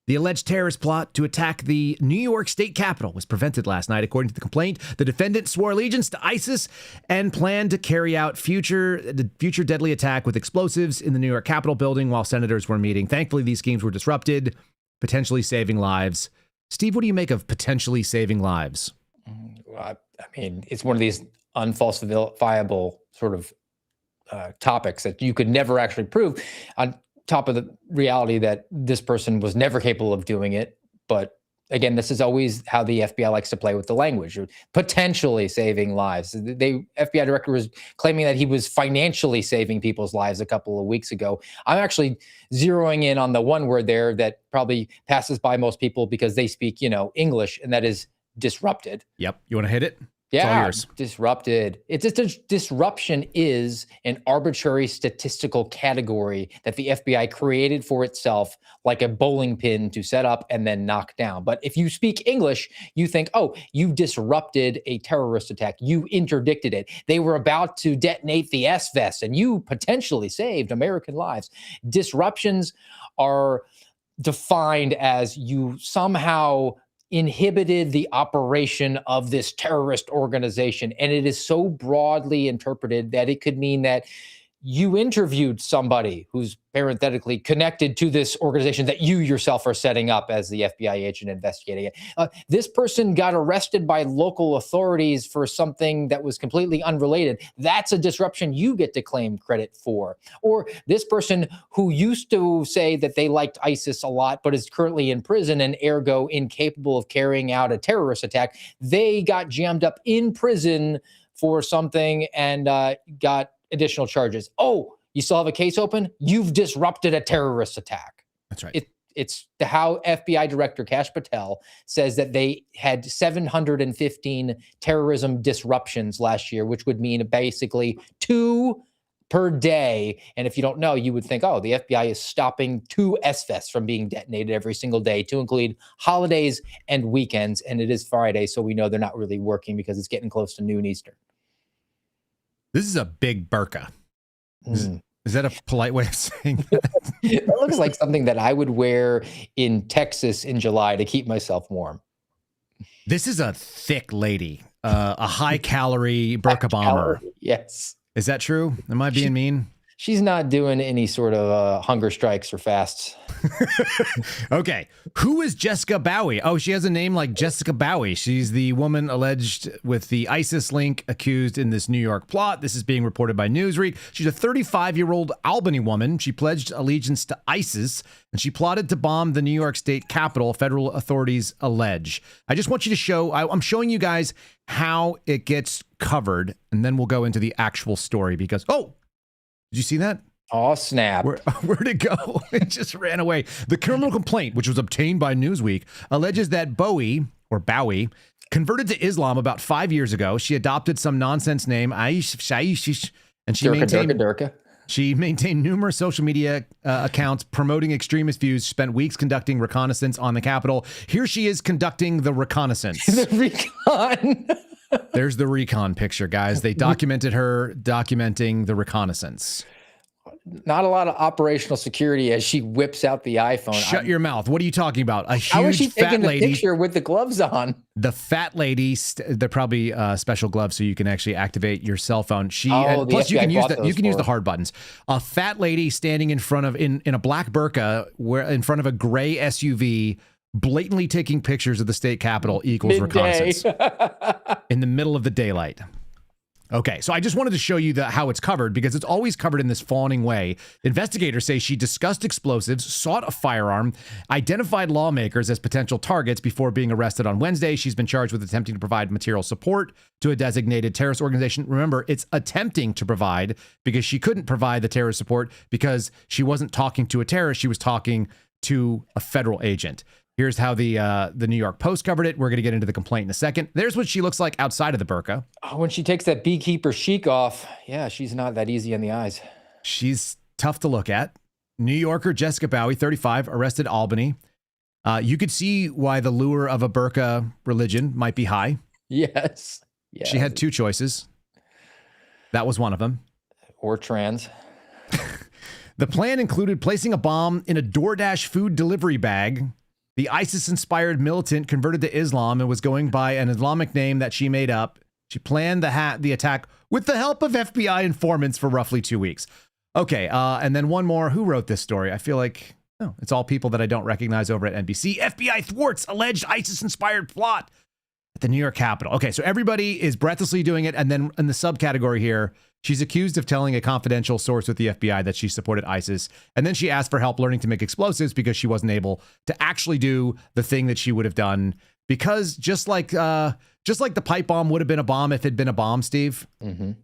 the alleged terrorist plot to attack the New York State Capitol was prevented last night. According to the complaint, the defendant swore allegiance to ISIS and planned to carry out the future deadly attack with explosives in the New York Capitol building while senators were meeting. Thankfully, these schemes were disrupted, potentially saving lives. Steve, what do you make of potentially saving lives? Well, I mean, it's one of these unfalsifiable sort of topics that you could never actually prove, on top of the reality that this person was never capable of doing it. But again, this is always how the FBI likes to play with the language, potentially saving lives. The FBI director was claiming that he was financially saving people's lives a couple of weeks ago. I'm actually zeroing in on the one word there that probably passes by most people because they speak, English, and that is disrupted. Yep. You want to hit it? Yeah, disrupted. It's just disruption is an arbitrary statistical category that the FBI created for itself, like a bowling pin to set up and then knock down. But if you speak English, you think, oh, you disrupted a terrorist attack. You interdicted it. They were about to detonate the S-Vest and you potentially saved American lives. Disruptions are defined as you somehow inhibited the operation of this terrorist organization. And it is so broadly interpreted that it could mean that you interviewed somebody who's parenthetically connected to this organization that you yourself are setting up as the FBI agent investigating it. This person got arrested by local authorities for something that was completely unrelated. That's a disruption you get to claim credit for. Or this person who used to say that they liked ISIS a lot, but is currently in prison and ergo incapable of carrying out a terrorist attack. They got jammed up in prison for something and got additional charges. Oh, you still have a case open? You've disrupted a terrorist attack. That's right. It's how FBI Director Kash Patel says that they had 715 terrorism disruptions last year, which would mean basically 2 per day. And if you don't know, you would think, oh, the FBI is stopping 2 S-Vests from being detonated every single day, to include holidays and weekends. And it is Friday, so we know they're not really working because it's getting close to noon Eastern. This is a big burqa. Is that a polite way of saying that? It looks like something that I would wear in Texas in July to keep myself warm. This is a thick lady, a high-calorie burqa bomber. Yes. Is that true? Am I being mean? She's not doing any sort of hunger strikes or fasts. Okay. Who is Jessica Bowie? Oh, she has a name like Jessica Bowie. She's the woman alleged with the ISIS link accused in this New York plot. This is being reported by Newsweek. She's a 35-year-old Albany woman. She pledged allegiance to ISIS, and she plotted to bomb the New York State Capitol, federal authorities allege. I just want you to show, I'm showing you guys how it gets covered, and then we'll go into the actual story because, oh, did you see that? Oh, snap. Where'd it go? It just ran away. The criminal complaint, which was obtained by Newsweek, alleges that Bowie converted to Islam about 5 years ago. She adopted some nonsense name, Aish, and she maintained numerous social media accounts promoting extremist views. She spent weeks conducting reconnaissance on the Capitol. Here she is conducting the reconnaissance. The recon. There's the recon picture, guys. They documented her documenting the reconnaissance. Not a lot of operational security as she whips out the iPhone. Shut your mouth. What are you talking about? A huge How is she fat taking lady. the picture with the gloves on? The fat lady, they're probably special gloves so you can actually activate your cell phone. Plus you can use the hard buttons. A fat lady standing in front of in a black burqa, in front of a gray SUV, blatantly taking pictures of the state capitol equals reconnaissance in the middle of the daylight. Okay, so I just wanted to show you how it's covered because it's always covered in this fawning way. Investigators say she discussed explosives, sought a firearm, identified lawmakers as potential targets before being arrested on Wednesday. She's been charged with attempting to provide material support to a designated terrorist organization. Remember, it's attempting to provide because she couldn't provide the terrorist support because she wasn't talking to a terrorist. She was talking to a federal agent. Here's how the New York Post covered it. We're going to get into the complaint in a second. There's what she looks like outside of the burqa. Oh, when she takes that beekeeper chic off, yeah, she's not that easy on the eyes. She's tough to look at. New Yorker Jessica Bowie, 35, arrested Albany. You could see why the lure of a burqa religion might be high. Yes. She had two choices. That was one of them. Or trans. The plan included placing a bomb in a DoorDash food delivery bag. The ISIS-inspired militant converted to Islam and was going by an Islamic name that she made up. She planned the attack with the help of FBI informants for roughly 2 weeks. Okay, and then one more. Who wrote this story? I feel like it's all people that I don't recognize over at NBC. FBI thwarts alleged ISIS-inspired plot at the New York Capitol. Okay, so everybody is breathlessly doing it. And then in the subcategory here, she's accused of telling a confidential source with the FBI that she supported ISIS. And then she asked for help learning to make explosives because she wasn't able to actually do the thing that she would have done. Because just like the pipe bomb would have been a bomb if it had been a bomb, Steve,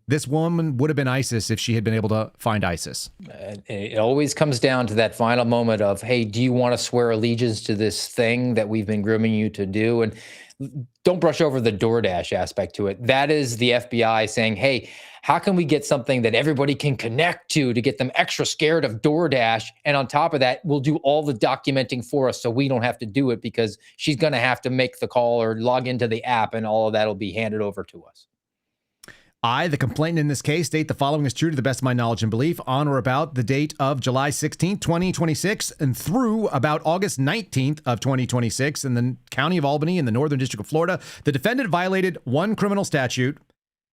this woman would have been ISIS if she had been able to find ISIS. It always comes down to that final moment of, hey, do you want to swear allegiance to this thing that we've been grooming you to do? And don't brush over the DoorDash aspect to it. That is the FBI saying, hey, how can we get something that everybody can connect to get them extra scared of DoorDash? And on top of that, we'll do all the documenting for us so we don't have to do it because she's going to have to make the call or log into the app and all of that will be handed over to us. I, the complainant in this case, state the following is true to the best of my knowledge and belief on or about the date of July 16th, 2026, and through about August 19th of 2026 in the county of Albany in the Northern District of Florida. The defendant violated one criminal statute.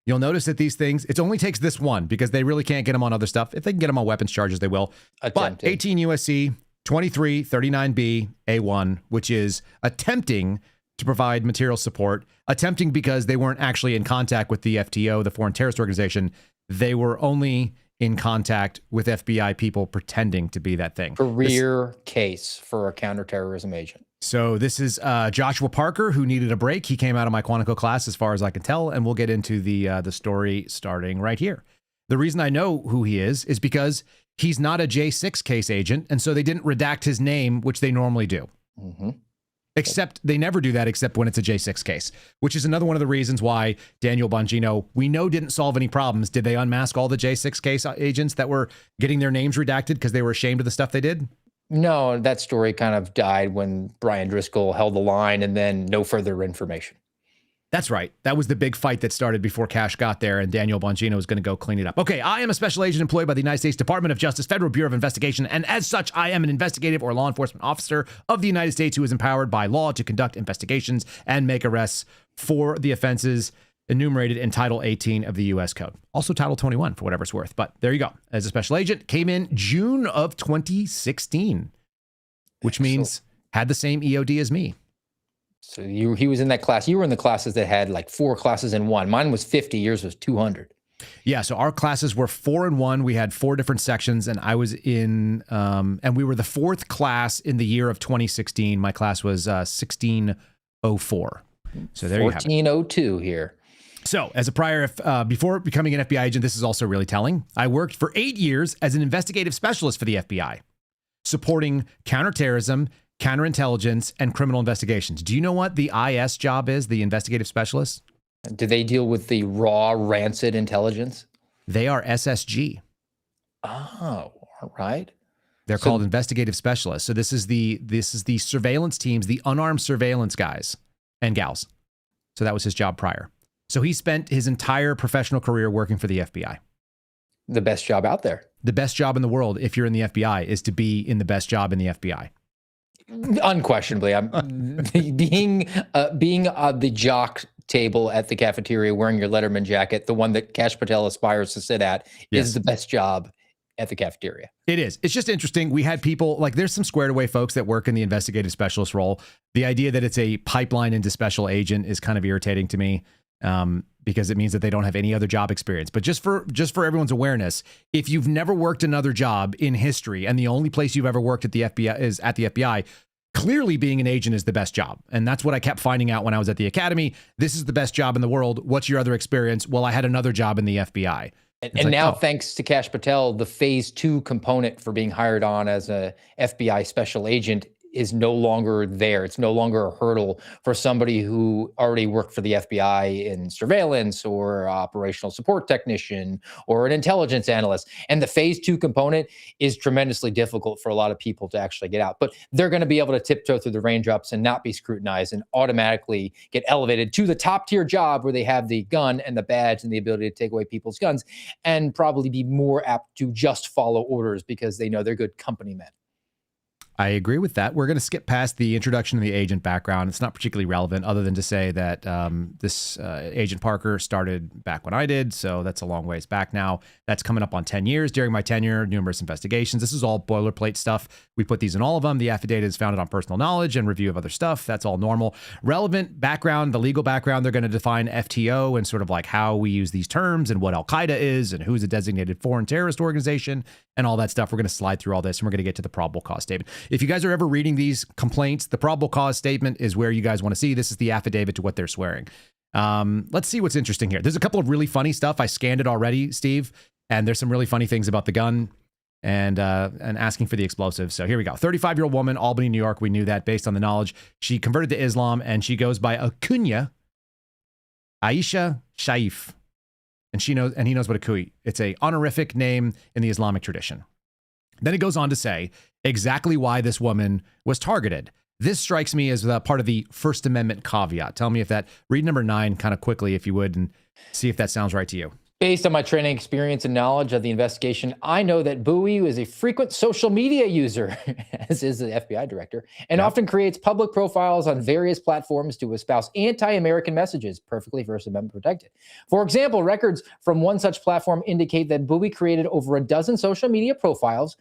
You'll notice that these things, it only takes this one because they really can't get them on other stuff. If they can get them on weapons charges, they will. Attempted. But 18 USC 2339B A1, which is attempting to provide material support, attempting because they weren't actually in contact with the FTO, the Foreign Terrorist Organization. They were only in contact with FBI people pretending to be that thing. Career case for a counterterrorism agent. So this is Joshua Parker, who needed a break. He came out of my Quantico class, as far as I can tell, and we'll get into the story starting right here. The reason I know who he is because he's not a J6 case agent, and so they didn't redact his name, which they normally do. Except they never do that except when it's a J6 case, which is another one of the reasons why Daniel Bongino, we know, didn't solve any problems. Did they unmask all the J6 case agents that were getting their names redacted because they were ashamed of the stuff they did? No, that story kind of died when Brian Driscoll held the line and then no further information. That's right. That was the big fight that started before Cash got there, and Daniel Bongino was going to go clean it up. Okay, I am a special agent employed by the United States Department of Justice, Federal Bureau of Investigation, and as such, I am an investigative or law enforcement officer of the United States who is empowered by law to conduct investigations and make arrests for the offenses enumerated in Title 18 of the U.S. Code. Also Title 21 for whatever it's worth. But there you go. As a special agent, came in June of 2016, which means had the same EOD as me. So he was in that class. You were in the classes that had like 4 classes in one. Mine was 50. Yours was 200. Yeah, so our classes were 4 in 1. We had 4 different sections, and I was in, and we were the 4th class in the year of 2016. My class was 1604. So there you have it. 1402 here. So, as a prior, before becoming an FBI agent, this is also really telling. I worked for 8 years as an investigative specialist for the FBI, supporting counterterrorism, counterintelligence, and criminal investigations. Do you know what the IS job is, the investigative specialist? Do they deal with the raw, rancid intelligence? They are SSG. Oh, all right. They're called investigative specialists. So this is the surveillance teams, the unarmed surveillance guys and gals. So that was his job prior. So he spent his entire professional career working for the FBI. The best job out there. The best job in the world, if you're in the FBI, is to be in the best job in the FBI. Unquestionably, I'm being on the jock table at the cafeteria wearing your Letterman jacket, the one that Kash Patel aspires to sit at, is the best job at the cafeteria. It is. It's just interesting. We had people like there's some squared away folks that work in the investigative specialist role. The idea that it's a pipeline into special agent is kind of irritating to me. Because it means that they don't have any other job experience. But just for everyone's awareness, if you've never worked another job in history and the only place you've ever worked at the FBI is at the FBI, clearly being an agent is the best job. And that's what I kept finding out when I was at the academy. This is the best job in the world. What's your other experience? Well, I had another job in the FBI. And now, thanks to Kash Patel, the phase 2 component for being hired on as a FBI special agent is no longer there. It's no longer a hurdle for somebody who already worked for the FBI in surveillance or operational support technician or an intelligence analyst. And the phase 2 component is tremendously difficult for a lot of people to actually get out. But they're going to be able to tiptoe through the raindrops and not be scrutinized and automatically get elevated to the top tier job where they have the gun and the badge and the ability to take away people's guns and probably be more apt to just follow orders because they know they're good company men. I agree with that. We're going to skip past the introduction of the agent background. It's not particularly relevant other than to say that this Agent Parker started back when I did. So that's a long ways back now. That's coming up on 10 years. During my tenure, numerous investigations. This is all boilerplate stuff. We put these in all of them. The affidavit is founded on personal knowledge and review of other stuff. That's all normal. Relevant background, the legal background, they're going to define FTO and sort of like how we use these terms and what Al-Qaeda is and who's a designated foreign terrorist organization and all that stuff. We're going to slide through all this and we're going to get to the probable cause statement. If you guys are ever reading these complaints, the probable cause statement is where you guys want to see. This is the affidavit to what they're swearing. Let's see what's interesting here. There's a couple of really funny stuff. I scanned it already, Steve, and there's some really funny things about the gun and asking for the explosives. So here we go. 35-year-old woman, Albany, New York. We knew that based on the knowledge. She converted to Islam and she goes by a kunya, Aisha Shaif. And he knows what a kuy. It's a honorific name in the Islamic tradition. Then it goes on to say exactly why this woman was targeted. This strikes me as part of the First Amendment caveat. Tell me if that, read number 9 kind of quickly, if you would, and see if that sounds right to you. Based on my training, experience, and knowledge of the investigation, I know that Bowie is a frequent social media user, as is the FBI director, and often creates public profiles on various platforms to espouse anti-American messages, perfectly First Amendment protected. For example, records from one such platform indicate that Bowie created over a dozen social media profiles,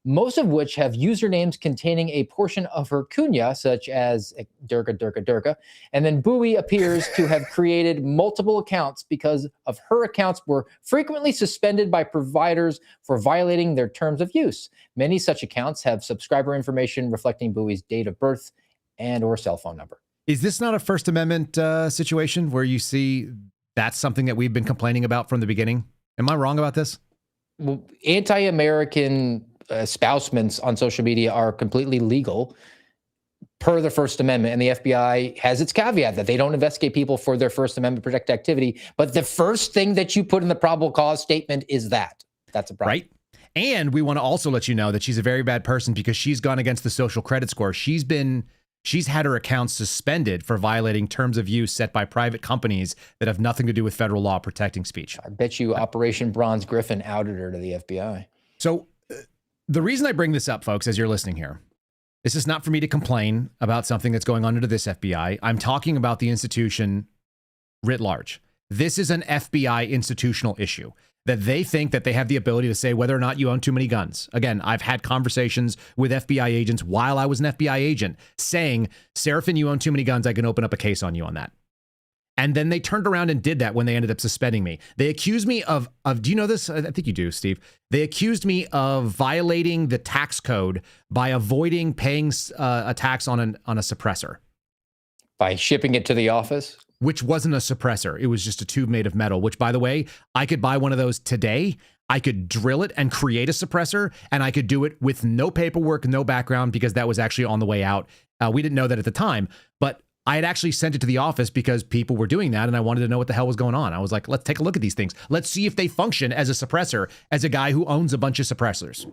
most of which have usernames containing a portion of her kunya, such as Durga. And then Bowie appears to have created multiple accounts because of her accounts were frequently suspended by providers for violating their terms of use. Many such accounts have subscriber information reflecting Bowie's date of birth and or cell phone number. Is this not a First Amendment situation where you see that's something that we've been complaining about from the beginning? Am I wrong about this? Well, anti-American espousements on social media are completely legal per the First Amendment, and the FBI has its caveat that they don't investigate people for their First Amendment protected activity. But the first thing that you put in the probable cause statement is that's a problem. Right. And we want to also let you know that she's a very bad person because she's gone against the social credit score. She's had her accounts suspended for violating terms of use set by private companies that have nothing to do with federal law protecting speech. I bet you Operation Bronze Griffin outed her to the FBI. So the reason I bring this up, folks, as you're listening here, this is not for me to complain about something that's going on under this FBI. I'm talking about the institution writ large. This is an FBI institutional issue, that they think that they have the ability to say whether or not you own too many guns. Again, I've had conversations with FBI agents while I was an FBI agent saying, Seraphin, you own too many guns. I can open up a case on you on that. And then they turned around and did that when they ended up suspending me. They accused me of do you know this? I think you do, Steve. They accused me of violating the tax code by avoiding paying a tax on a suppressor. By shipping it to the office? Which wasn't a suppressor. It was just a tube made of metal, which, by the way, I could buy one of those today. I could drill it and create a suppressor, and I could do it with no paperwork, no background, because that was actually on the way out. We didn't know that at the time, but I had actually sent it to the office because people were doing that, and I wanted to know what the hell was going on. I was like, let's take a look at these things. Let's see if they function as a suppressor, as a guy who owns a bunch of suppressors.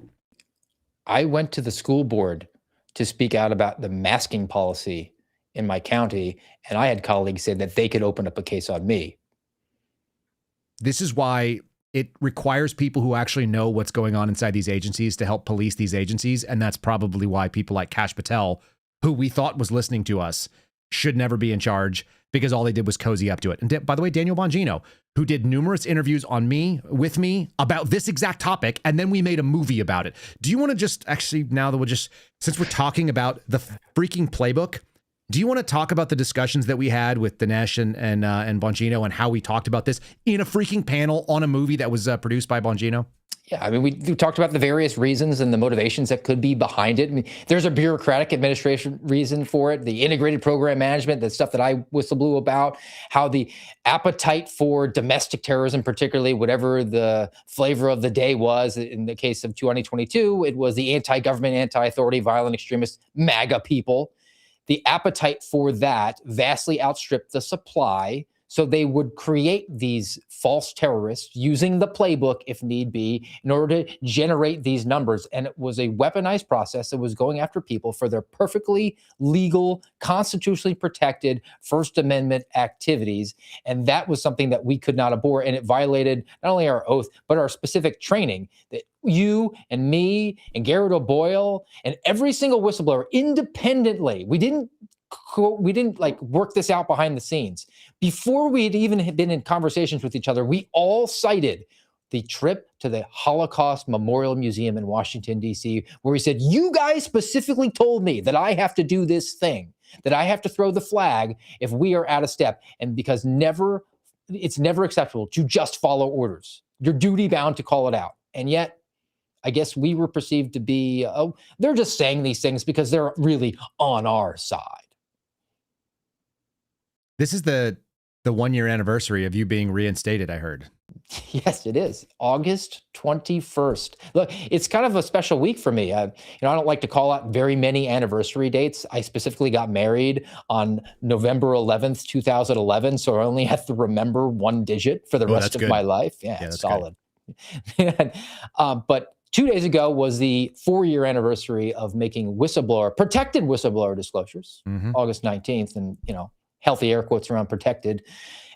I went to the school board to speak out about the masking policy in my county, and I had colleagues say that they could open up a case on me. This is why it requires people who actually know what's going on inside these agencies to help police these agencies, and that's probably why people like Kash Patel, who we thought was listening to us, should never be in charge, because all they did was cozy up to it. And by the way, Daniel Bongino, who did numerous interviews with me about this exact topic, and then we made a movie about it. Do you want to just actually, now that since we're talking about the freaking playbook, do you want to talk about the discussions that we had with Dinesh and Bongino, and how we talked about this in a freaking panel on a movie that was produced by Bongino? Yeah, I mean, we talked about the various reasons and the motivations that could be behind it. I mean, there's a bureaucratic administration reason for it, the integrated program management, the stuff that I whistle-blew about, how the appetite for domestic terrorism, particularly whatever the flavor of the day was. In the case of 2022, it was the anti-government, anti-authority, violent extremist MAGA people. The appetite for that vastly outstripped the supply. So they would create these false terrorists using the playbook, if need be, in order to generate these numbers. And it was a weaponized process that was going after people for their perfectly legal, constitutionally protected First Amendment activities. And that was something that we could not abhor. And it violated not only our oath, but our specific training that you and me and Garrett O'Boyle and every single whistleblower independently, we didn't like work this out behind the scenes. Before we had even been in conversations with each other, we all cited the trip to the Holocaust Memorial Museum in Washington, D.C., where he said, you guys specifically told me that I have to do this thing, that I have to throw the flag if we are out of step. And because it's never acceptable to just follow orders. You're duty bound to call it out. And yet, I guess we were perceived to be, they're just saying these things because they're really on our side. This is the 1 year anniversary of you being reinstated, I heard. Yes, it is. August 21st. Look, it's kind of a special week for me. I don't like to call out very many anniversary dates. I specifically got married on November 11th, 2011. So I only have to remember one digit for the rest of my life. Yeah, it's solid. But 2 days ago was the 4-year anniversary of making protected whistleblower disclosures, August 19th. And, healthy air quotes around protected.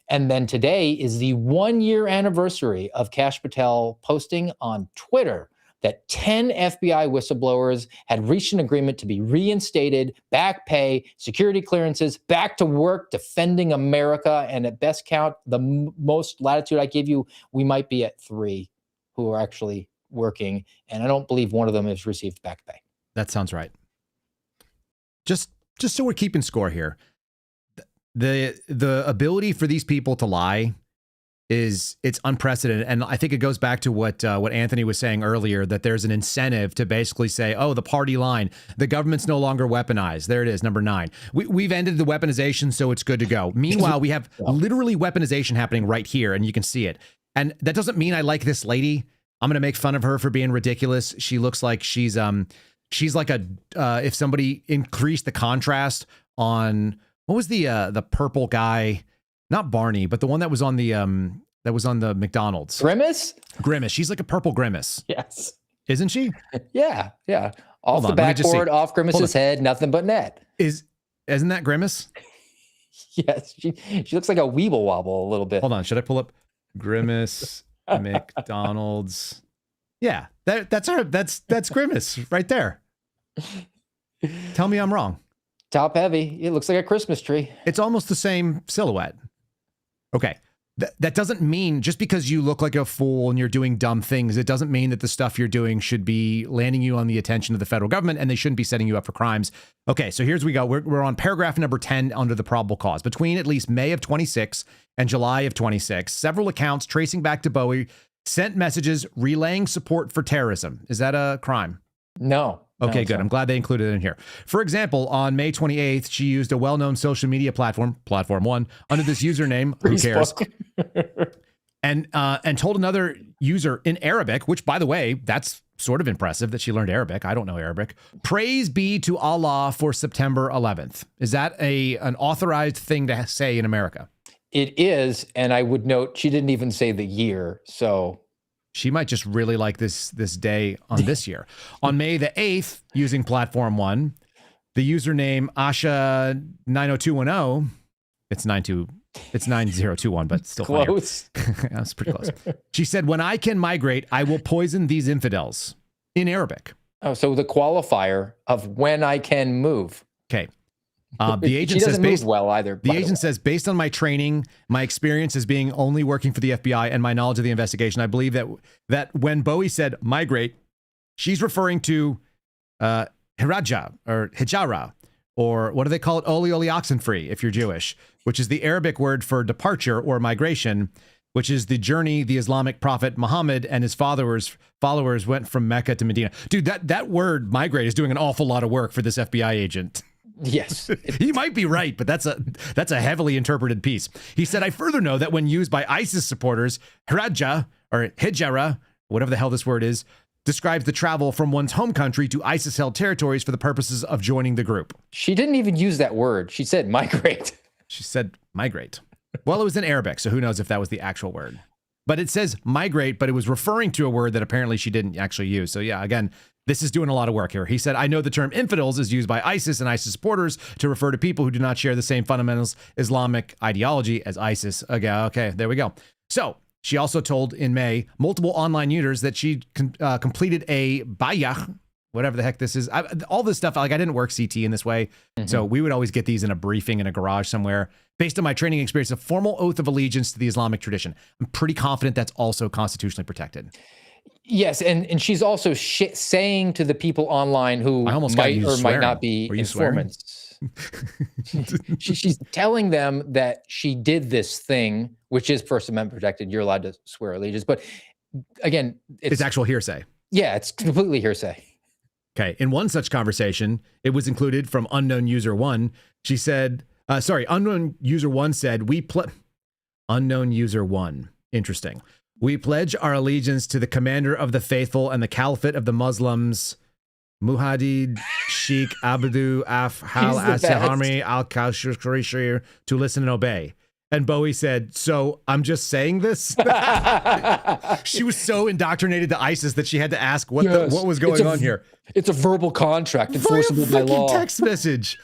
And then today is the 1 year anniversary of Kash Patel posting on Twitter that 10 FBI whistleblowers had reached an agreement to be reinstated, back pay, security clearances, back to work, defending America. And at best count, the most latitude I give you, we might be at 3 who are actually working. And I don't believe one of them has received back pay. That sounds right. Just so we're keeping score here. The ability for these people to lie it's unprecedented. And I think it goes back to what Anthony was saying earlier, that there's an incentive to basically say, oh, the party line, the government's no longer weaponized. There it is, number 9. We've ended the weaponization, so it's good to go. Meanwhile, we have literally weaponization happening right here, and you can see it. And that doesn't mean I like this lady. I'm going to make fun of her for being ridiculous. She looks like she's like if somebody increased the contrast on, what was the purple guy? Not Barney, but the one that was on the McDonald's. Grimace? Grimace. She's like a purple Grimace. Yes. Isn't she? Yeah. Off the backboard, off Grimace's head, nothing but net. Isn't that Grimace? Yes. She looks like a weeble wobble a little bit. Hold on. Should I pull up Grimace McDonald's? Yeah. That's Grimace right there. Tell me I'm wrong. Top heavy. It looks like a Christmas tree. It's almost the same silhouette. Okay. that doesn't mean just because you look like a fool and you're doing dumb things, it doesn't mean that the stuff you're doing should be landing you on the attention of the federal government and they shouldn't be setting you up for crimes. Okay, so here's we go. We're on paragraph number 10 under the probable cause. Between at least May of 26 and July of 26, several accounts tracing back to Bowie sent messages relaying support for terrorism. Is that a crime? No. Okay, good. I'm glad they included it in here. For example, on May 28th, she used a well-known social media platform, Platform One, under this username, who cares, and told another user in Arabic, which, by the way, that's sort of impressive that she learned Arabic. I don't know Arabic. Praise be to Allah for September 11th. Is that an authorized thing to say in America? It is, and I would note she didn't even say the year, so... She might just really like this day on this year. On May the 8th, using Platform One, the username Asha90210, it's 9021, but still close. That's pretty close. She said, "When I can migrate, I will poison these infidels," in Arabic. Oh, so the qualifier of when I can move. Okay. The agent she says, doesn't move well either. The agent says, based on my training, my experience as being only working for the FBI, and my knowledge of the investigation, I believe that when Bowie said migrate, she's referring to hiraja or hijara, or what do they call it? Oli oxenfree, if you're Jewish, which is the Arabic word for departure or migration, which is the journey the Islamic prophet Muhammad and his followers went from Mecca to Medina. Dude, that word migrate is doing an awful lot of work for this FBI agent. Yes. He might be right, but that's a heavily interpreted piece. He said, "I further know that when used by ISIS supporters, hiraja or hijara, whatever the hell this word is, describes the travel from one's home country to ISIS-held territories for the purposes of joining the group." She didn't even use that word. She said migrate. She said migrate. Well, it was in Arabic, so who knows if that was the actual word. But it says migrate, but it was referring to a word that apparently she didn't actually use. So yeah, again, this is doing a lot of work here. He said, "I know the term infidels is used by ISIS and ISIS supporters to refer to people who do not share the same fundamentalist Islamic ideology as ISIS." Okay, there we go. So she also told in May multiple online users that she completed a bayah, whatever the heck this is. All this stuff, like I didn't work CT in this way. So we would always get these in a briefing in a garage somewhere. Based on my training experience, a formal oath of allegiance to the Islamic tradition. I'm pretty confident that's also constitutionally protected. Yes, and she's also saying to the people online who might or might not be informants. She's telling them that she did this thing, which is First Amendment protected. You're allowed to swear allegiance. But again, it's actual hearsay. Yeah, it's completely hearsay. Okay. In one such conversation, it was included from unknown user one. She said, unknown user one said, unknown user one. Interesting. "We pledge our allegiance to the commander of the faithful and the caliphate of the Muslims, Muhammad Sheikh Abdu Afhal Asahami al-Kashir, to listen and obey." And Bowie said, "So I'm just saying this?" She was so indoctrinated to ISIS that she had to ask what was going on here. It's a verbal contract enforceable by law. Text message.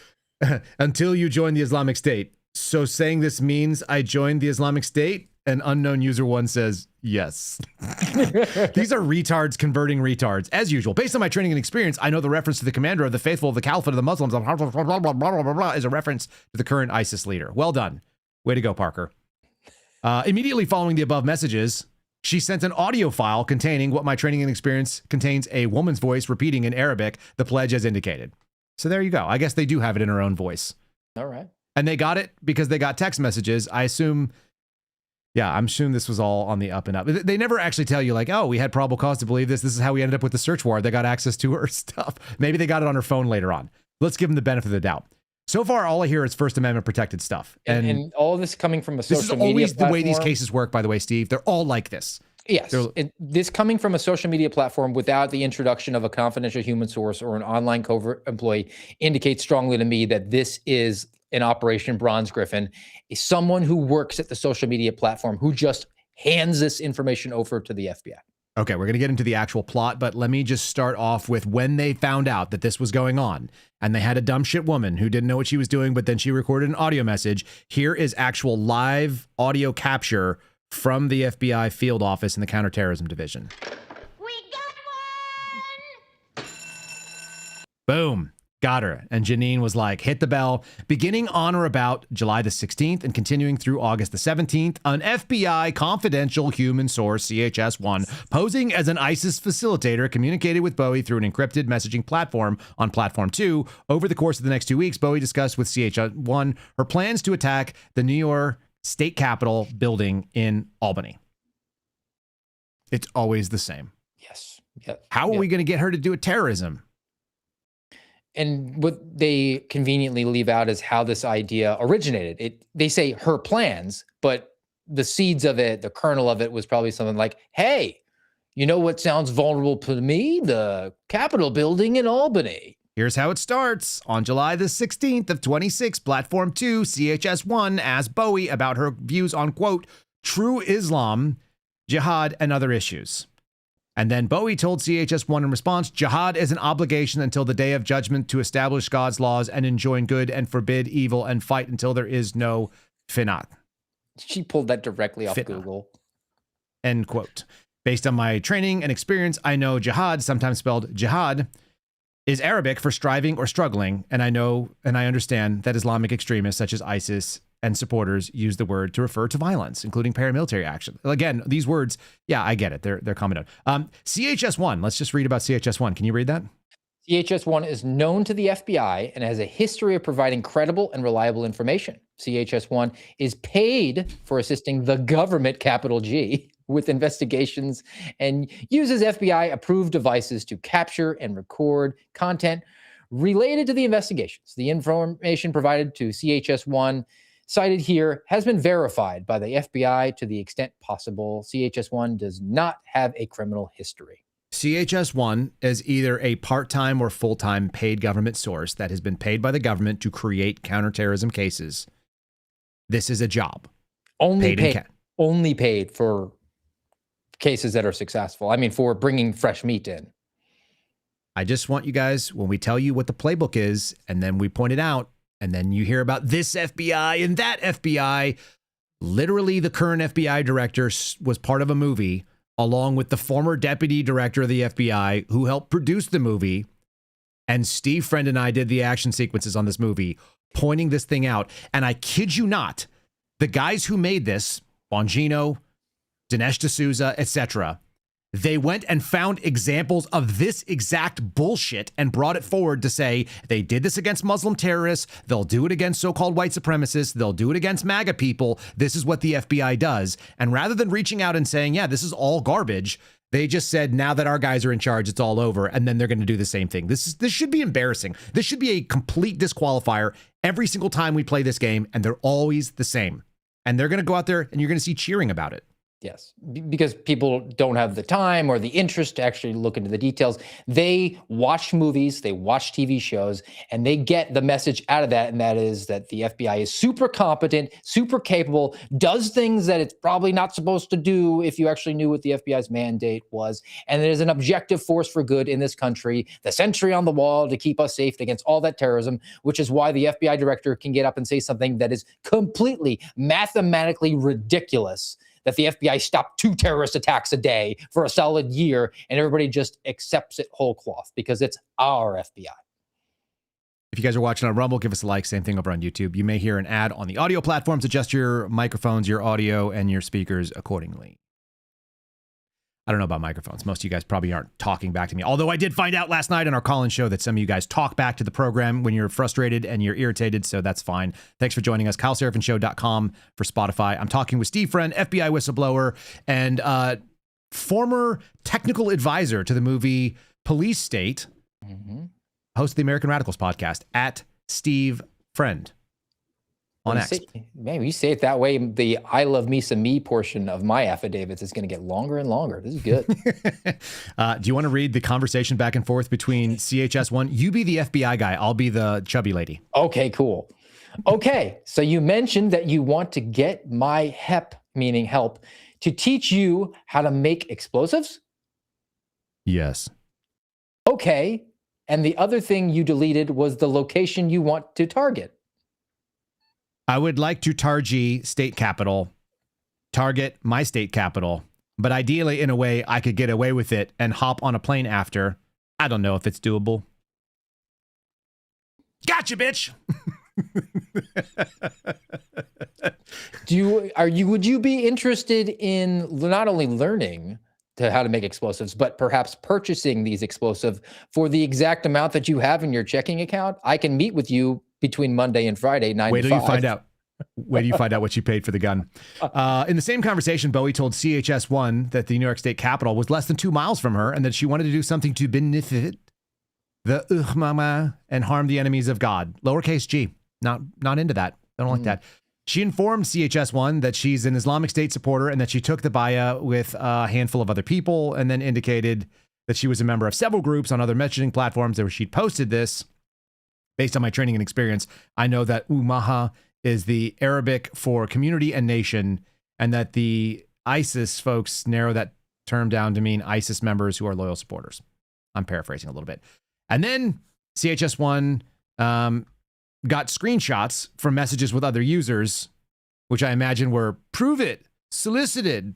"Until you join the Islamic State. So saying this means I joined the Islamic State?" And unknown user one says, "Yes." These are retards converting retards. As usual, based on my training and experience, I know the reference to the commander of the faithful of the caliphate of the Muslims is a reference to the current ISIS leader. Well done. Way to go, Parker. Immediately following the above messages, she sent an audio file containing what my training and experience contains a woman's voice repeating in Arabic the pledge as indicated. So there you go. I guess they do have it in her own voice. All right. And they got it because they got text messages. I'm assuming this was all on the up and up. They never actually tell you like, oh, we had probable cause to believe this. This is how we ended up with the search warrant. They got access to her stuff. Maybe they got it on her phone later on. Let's give them the benefit of the doubt. So far, all I hear is First Amendment protected stuff. And all this coming from a social media platform. This is always the way these cases work, by the way, Steve. They're all like this. Yes. This coming from a social media platform without the introduction of a confidential human source or an online covert employee indicates strongly to me that this is an Operation Bronze Griffin, someone who works at the social media platform who just hands this information over to the FBI. Okay, we're going to get into the actual plot, but let me just start off with when they found out that this was going on and they had a dumb shit woman who didn't know what she was doing, but then she recorded an audio message. Here is actual live audio capture from the FBI field office in the Counterterrorism Division. We got one! Boom. Got her. And Janine was like, hit the bell. Beginning on or about July the 16th and continuing through August the 17th, an FBI confidential human source, CHS-1, posing as an ISIS facilitator, communicated with Bowie through an encrypted messaging platform on Platform 2. Over the course of the next 2 weeks, Bowie discussed with CHS-1 her plans to attack the New York State Capitol building in Albany. It's always the same. Yes. Yep. How are we going to get her to do a terrorism? And what they conveniently leave out is how this idea originated. They say her plans, but the seeds of it, the kernel of it was probably something like, hey, you know what sounds vulnerable to me? The Capitol building in Albany. Here's how it starts. On July the 16th of 26, Platform 2, CHS-1 asked Bowie about her views on, quote, true Islam, jihad, and other issues. And then Bowie told CHS-1 in response, jihad is an obligation until the day of judgment to establish God's laws and enjoin good and forbid evil and fight until there is no finat. She pulled that directly off Fitna. Google. End quote. Based on my training and experience, I know jihad, sometimes spelled jihad, is Arabic for striving or struggling. And I know and I understand that Islamic extremists such as ISIS and supporters use the word to refer to violence, including paramilitary action. Again, these words, yeah, I get it. They're common. CHS-1, let's just read about CHS-1. Can you read that? CHS-1 is known to the FBI and has a history of providing credible and reliable information. CHS-1 is paid for assisting the government, capital G, with investigations and uses FBI-approved devices to capture and record content related to the investigations. The information provided to CHS-1 cited here has been verified by the FBI to the extent possible. CHS-1 does not have a criminal history. CHS-1 is either a part-time or full-time paid government source that has been paid by the government to create counterterrorism cases. This is a job. Only paid for cases that are successful. I mean, for bringing fresh meat in. I just want you guys, when we tell you what the playbook is, and then we point it out, and then you hear about this FBI and that FBI, literally the current FBI director was part of a movie along with the former deputy director of the FBI who helped produce the movie. And Steve Friend and I did the action sequences on this movie, pointing this thing out. And I kid you not, the guys who made this, Bongino, Dinesh D'Souza, etc., they went and found examples of this exact bullshit and brought it forward to say they did this against Muslim terrorists. They'll do it against so-called white supremacists. They'll do it against MAGA people. This is what the FBI does. And rather than reaching out and saying, yeah, this is all garbage, they just said, now that our guys are in charge, it's all over. And then they're going to do the same thing. This should be embarrassing. This should be a complete disqualifier every single time we play this game. And they're always the same. And they're going to go out there and you're going to see cheering about it. Yes, because people don't have the time or the interest to actually look into the details. They watch movies, they watch TV shows, and they get the message out of that, and that is that the FBI is super competent, super capable, does things that it's probably not supposed to do if you actually knew what the FBI's mandate was, and it is an objective force for good in this country, the sentry on the wall to keep us safe against all that terrorism, which is why the FBI director can get up and say something that is completely mathematically ridiculous, that the FBI stopped 2 terrorist attacks a day for a solid year, and everybody just accepts it whole cloth because it's our FBI. If you guys are watching on Rumble, give us a like. Same thing over on YouTube. You may hear an ad on the audio platforms. Adjust your microphones, your audio, and your speakers accordingly. I don't know about microphones. Most of you guys probably aren't talking back to me. Although I did find out last night on our call-in show that some of you guys talk back to the program when you're frustrated and you're irritated, so that's fine. Thanks for joining us. KyleSeraphinShow.com for Spotify. I'm talking with Steve Friend, FBI whistleblower, and former technical advisor to the movie Police State, host of the American Radicals podcast, at Steve Friend. On X. Man, you say it that way, the I love me some me portion of my affidavits is going to get longer and longer. This is good. Do you want to read the conversation back and forth between CHS-1? You be the FBI guy. I'll be the chubby lady. Okay, cool. Okay, so you mentioned that you want to get my HEP, meaning help, to teach you how to make explosives? Yes. Okay, and the other thing you deleted was the location you want to target. I would like to target state capital, target my state capital, but ideally in a way I could get away with it and hop on a plane after. I don't know if it's doable. Gotcha, bitch. Would you be interested in not only learning how to make explosives, but perhaps purchasing these explosives for the exact amount that you have in your checking account? I can meet with you between Monday and Friday, 9 Wait to till 5. you find out. Wait till you find out what you paid for the gun. In the same conversation, Bowie told CHS-1 that the New York State Capitol was less than 2 miles from her and that she wanted to do something to benefit the Ukhmama and harm the enemies of God. Lowercase g. Not into that. I don't like that. She informed CHS-1 that she's an Islamic State supporter and that she took the bayah with a handful of other people, and then indicated that she was a member of several groups on other messaging platforms where she'd posted this. Based on my training and experience, I know that Umaha is the Arabic for community and nation, and that the ISIS folks narrow that term down to mean ISIS members who are loyal supporters. I'm paraphrasing a little bit. And then CHS-1 got screenshots from messages with other users, which I imagine were prove it, solicited,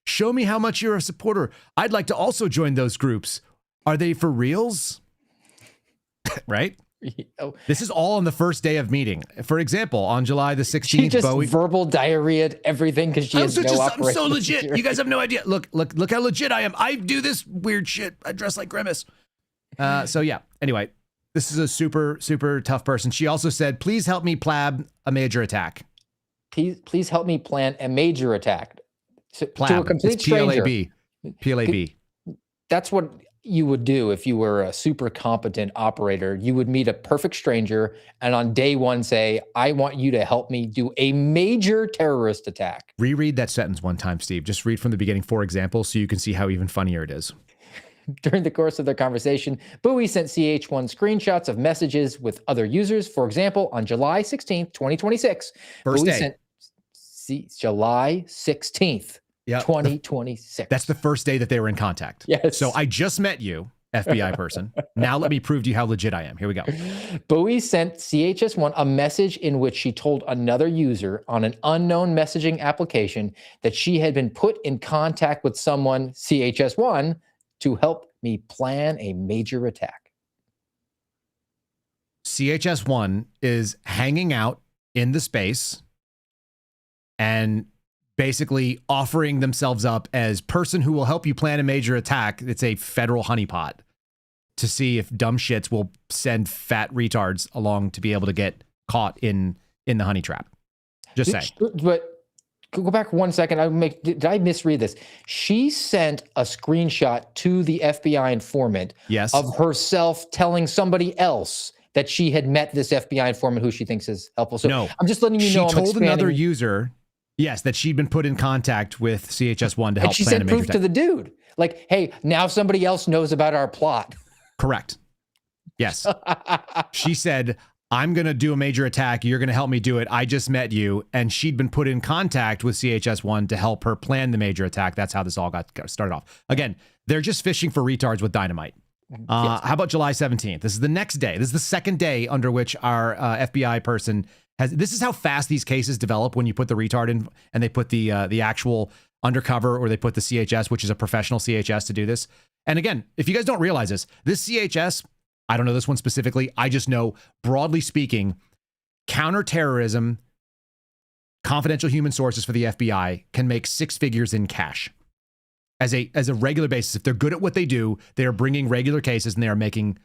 show me how much you're a supporter. I'd like to also join those groups. Are they for reals? Right? This is all on the first day of meeting. For example, on July the 16th, she just Bowie verbal diarrheaed everything because she has no I'm so legit. security. You guys have no idea. Look how legit I am. I do this weird shit. I dress like Grimace. So yeah. Anyway, this is a super, super tough person. She also said, please help me plan a major attack. Please help me plan a major attack. To a complete it's stranger. PLAB. That's what you would do if you were a super competent operator. You would meet a perfect stranger and on day one say, I want you to help me do a major terrorist attack. Reread that sentence one time, Steve. Just read from the beginning, for example, so you can see how even funnier it is. During the course of their conversation, Bowie sent CH1 screenshots of messages with other users. For example, on July 16th, 2026, First Bowie day. sent July 16th, Yep. 2026. That's the first day that they were in contact. Yes. So I just met you, FBI person. Now let me prove to you how legit I am. Here we go. Bowie sent CHS-1 a message in which she told another user on an unknown messaging application that she had been put in contact with someone, CHS-1, to help me plan a major attack. CHS-1 is hanging out in the space and basically offering themselves up as person who will help you plan a major attack. It's a federal honeypot to see if dumb shits will send fat retards along to be able to get caught in the honey trap. Just saying. But go back 1 second. Did I misread this? She sent a screenshot to the FBI informant of herself telling somebody else that she had met this FBI informant who she thinks is helpful. So no, I'm just letting you know. She told another user, yes, that she'd been put in contact with CHS-1 to help plan a major attack. She sent proof to the dude. Like, hey, now somebody else knows about our plot. Correct. Yes. She said, I'm going to do a major attack. You're going to help me do it. I just met you. And she'd been put in contact with CHS-1 to help her plan the major attack. That's how this all got started off. Again, they're just fishing for retards with dynamite. How about July 17th? This is the next day. This is the second day under which our FBI person has. This is how fast these cases develop when you put the retard in and they put the actual undercover, or they put the CHS, which is a professional CHS, to do this. And again, if you guys don't realize this CHS, I don't know this one specifically. I just know, broadly speaking, counterterrorism, confidential human sources for the FBI can make 6 figures in cash as a regular basis. If they're good at what they do, they are bringing regular cases and they are making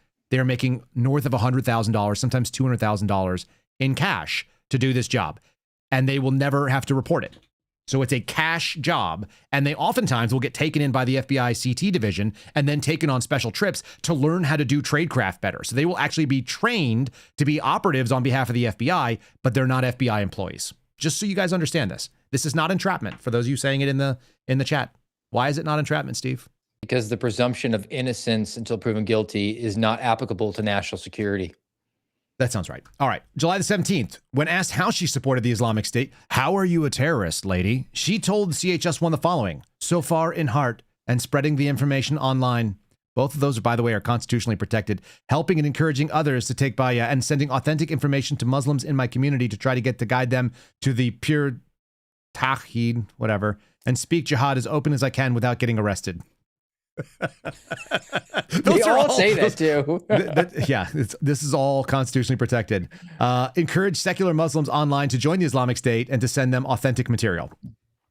north of $100,000, sometimes $200,000 in cash to do this job, and they will never have to report it. So it's a cash job, and they oftentimes will get taken in by the FBI CT division and then taken on special trips to learn how to do tradecraft better. So they will actually be trained to be operatives on behalf of the FBI, but they're not FBI employees. Just so you guys understand this. This is not entrapment, for those of you saying it in the chat. Why is it not entrapment, Steve? Because the presumption of innocence until proven guilty is not applicable to national security. That sounds right. All right. July the 17th, when asked how she supported the Islamic State, how are you a terrorist, lady? She told CHS-1 the following: so far in heart and spreading the information online. Both of those, by the way, are constitutionally protected. Helping and encouraging others to take bayah and sending authentic information to Muslims in my community to try to guide them to the pure tawheed, whatever, and speak jihad as open as I can without getting arrested. They all say that too. This is all constitutionally protected. Encourage secular Muslims online to join the Islamic State and to send them authentic material.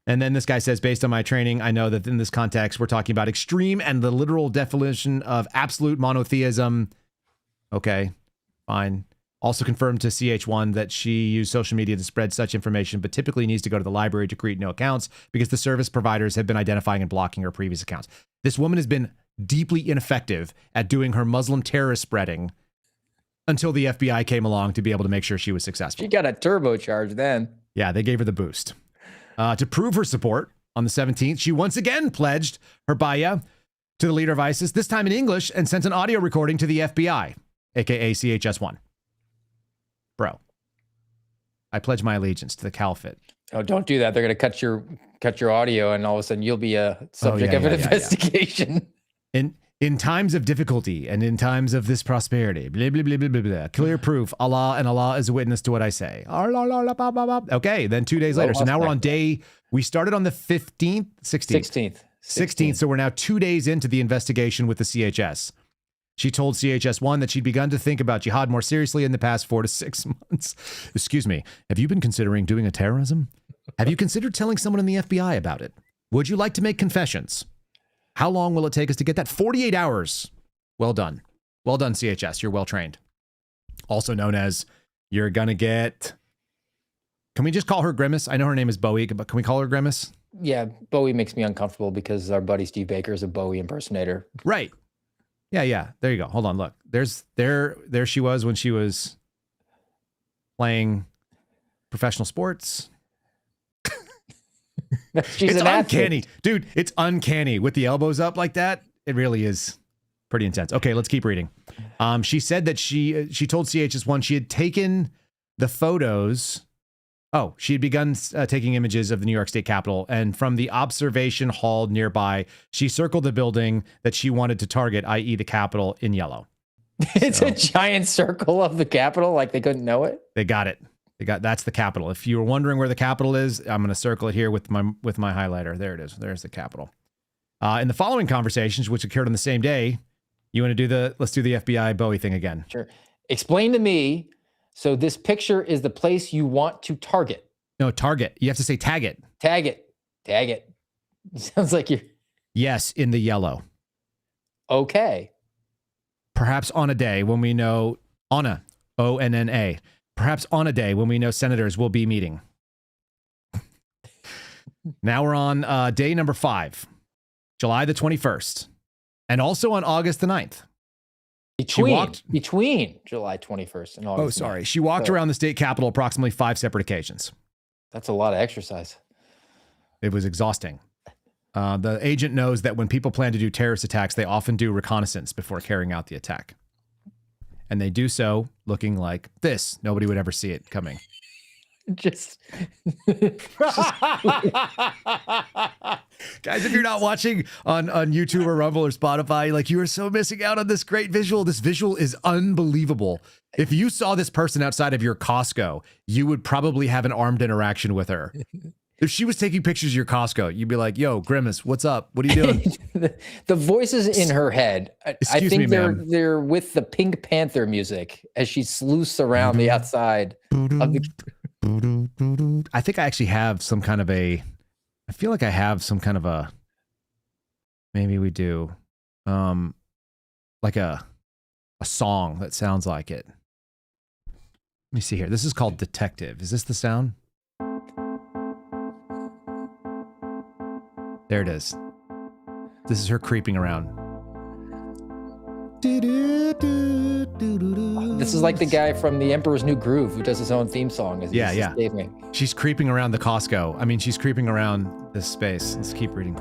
And then this guy says, based on my training, I know that in this context, we're talking about extreme and the literal definition of absolute monotheism. Okay, fine. Also confirmed to CH1 that she used social media to spread such information, but typically needs to go to the library to create new accounts because the service providers have been identifying and blocking her previous accounts. This woman has been deeply ineffective at doing her Muslim terrorist spreading until the FBI came along to be able to make sure she was successful. She got a turbocharge then. Yeah, they gave her the boost. To prove her support, on the 17th, she once again pledged her bayah to the leader of ISIS, this time in English, and sent an audio recording to the FBI, aka CHS-1. Bro, I pledge my allegiance to the caliphate. Oh, don't do that. They're going to cut your audio, and all of a sudden you'll be a subject of an investigation. In times of difficulty and in times of this prosperity, blah, blah, blah, blah, blah, blah. Clear proof, Allah and Allah is a witness to what I say. Okay, then 2 days later. So now we're on we started on the 15th, 16th. 16th. So we're now 2 days into the investigation with the CHS. She told CHS-1 that she'd begun to think about jihad more seriously in the past 4 to 6 months. Excuse me, have you been considering doing a terrorism? Have you considered telling someone in the FBI about it? Would you like to make confessions? How long will it take us to get that? 48 hours. Well done. Well done, CHS. You're well trained. Also known as you're going to get... Can we just call her Grimace? I know her name is Bowie, but can we call her Grimace? Yeah, Bowie makes me uncomfortable because our buddy Steve Baker is a Bowie impersonator. Right. Yeah. There you go. Hold on. Look, there she was when she was playing professional sports. She's it's an uncanny, athlete. dude. It's uncanny with the elbows up like that. It really is pretty intense. Okay, let's keep reading. She said that she told CHS-1 she had taken the photos. Oh, she had begun taking images of the New York State Capitol, and from the observation hall nearby, she circled the building that she wanted to target, i.e., the Capitol, in yellow. It's a giant circle of the Capitol, like they couldn't know it. They got it. That's the Capitol. If you were wondering where the Capitol is, I'm going to circle it here with my highlighter. There it is. There's the Capitol. In the following conversations, which occurred on the same day, you want to let's do the FBI Bowie thing again. Sure. Explain to me. So this picture is the place you want to target. No, target. You have to say tag it. Tag it. Tag it. Sounds like you're... Yes, in the yellow. Okay. Perhaps on a day when we know... Onna. O-N-N-A. Perhaps on a day when we know senators will be meeting. Now we're on day number 5, July the 21st, and also on August the 9th. Between July 21st and August. Oh, sorry. She walked around the state capitol approximately 5 separate occasions. That's a lot of exercise. It was exhausting. The agent knows that when people plan to do terrorist attacks, they often do reconnaissance before carrying out the attack. And they do so looking like this. Nobody would ever see it coming. Just guys, if you're not watching on YouTube or Rumble or Spotify, like, you are so missing out on this great visual. This visual is unbelievable. If you saw this person outside of your Costco, you would probably have an armed interaction with her. If she was taking pictures of your Costco, you'd be like, yo, Grimace, what's up? What are you doing? The voices in her head, Excuse I think me, they're with the Pink Panther music as she sleuths around the outside of the... I think I actually have some kind of I feel like I have some kind of maybe we do, like a song that sounds like it. Let me see here. This is called Detective. Is this the sound? There it is. This is her creeping around. This is like the guy from The Emperor's New Groove who does his own theme song. Yeah. She's creeping around the Costco. I mean, she's creeping around this space. Let's keep reading.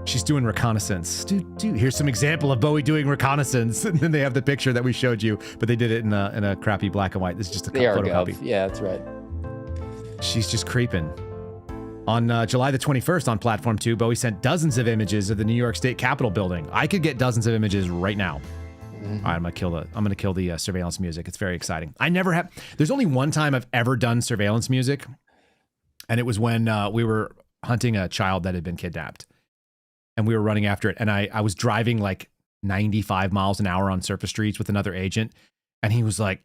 She's doing reconnaissance. Here's some example of Bowie doing reconnaissance. And then they have the picture that we showed you, but they did it in a crappy black and white. This is just a photocopy. Yeah, that's right. She's just creeping. On July the 21st on Platform 2, Bowie sent dozens of images of the New York State Capitol building. I could get dozens of images right now. Mm-hmm. All right, I'm gonna kill the surveillance music. It's very exciting. There's only one time I've ever done surveillance music, and it was when we were hunting a child that had been kidnapped. and we were running after it. And I was driving like 95 miles an hour on surface streets with another agent. And he was like,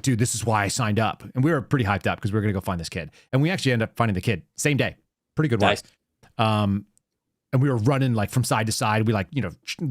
dude, this is why I signed up. And we were pretty hyped up because we were going to go find this kid. And we actually ended up finding the kid same day. Pretty good work. Nice. And we were running like from side to side. We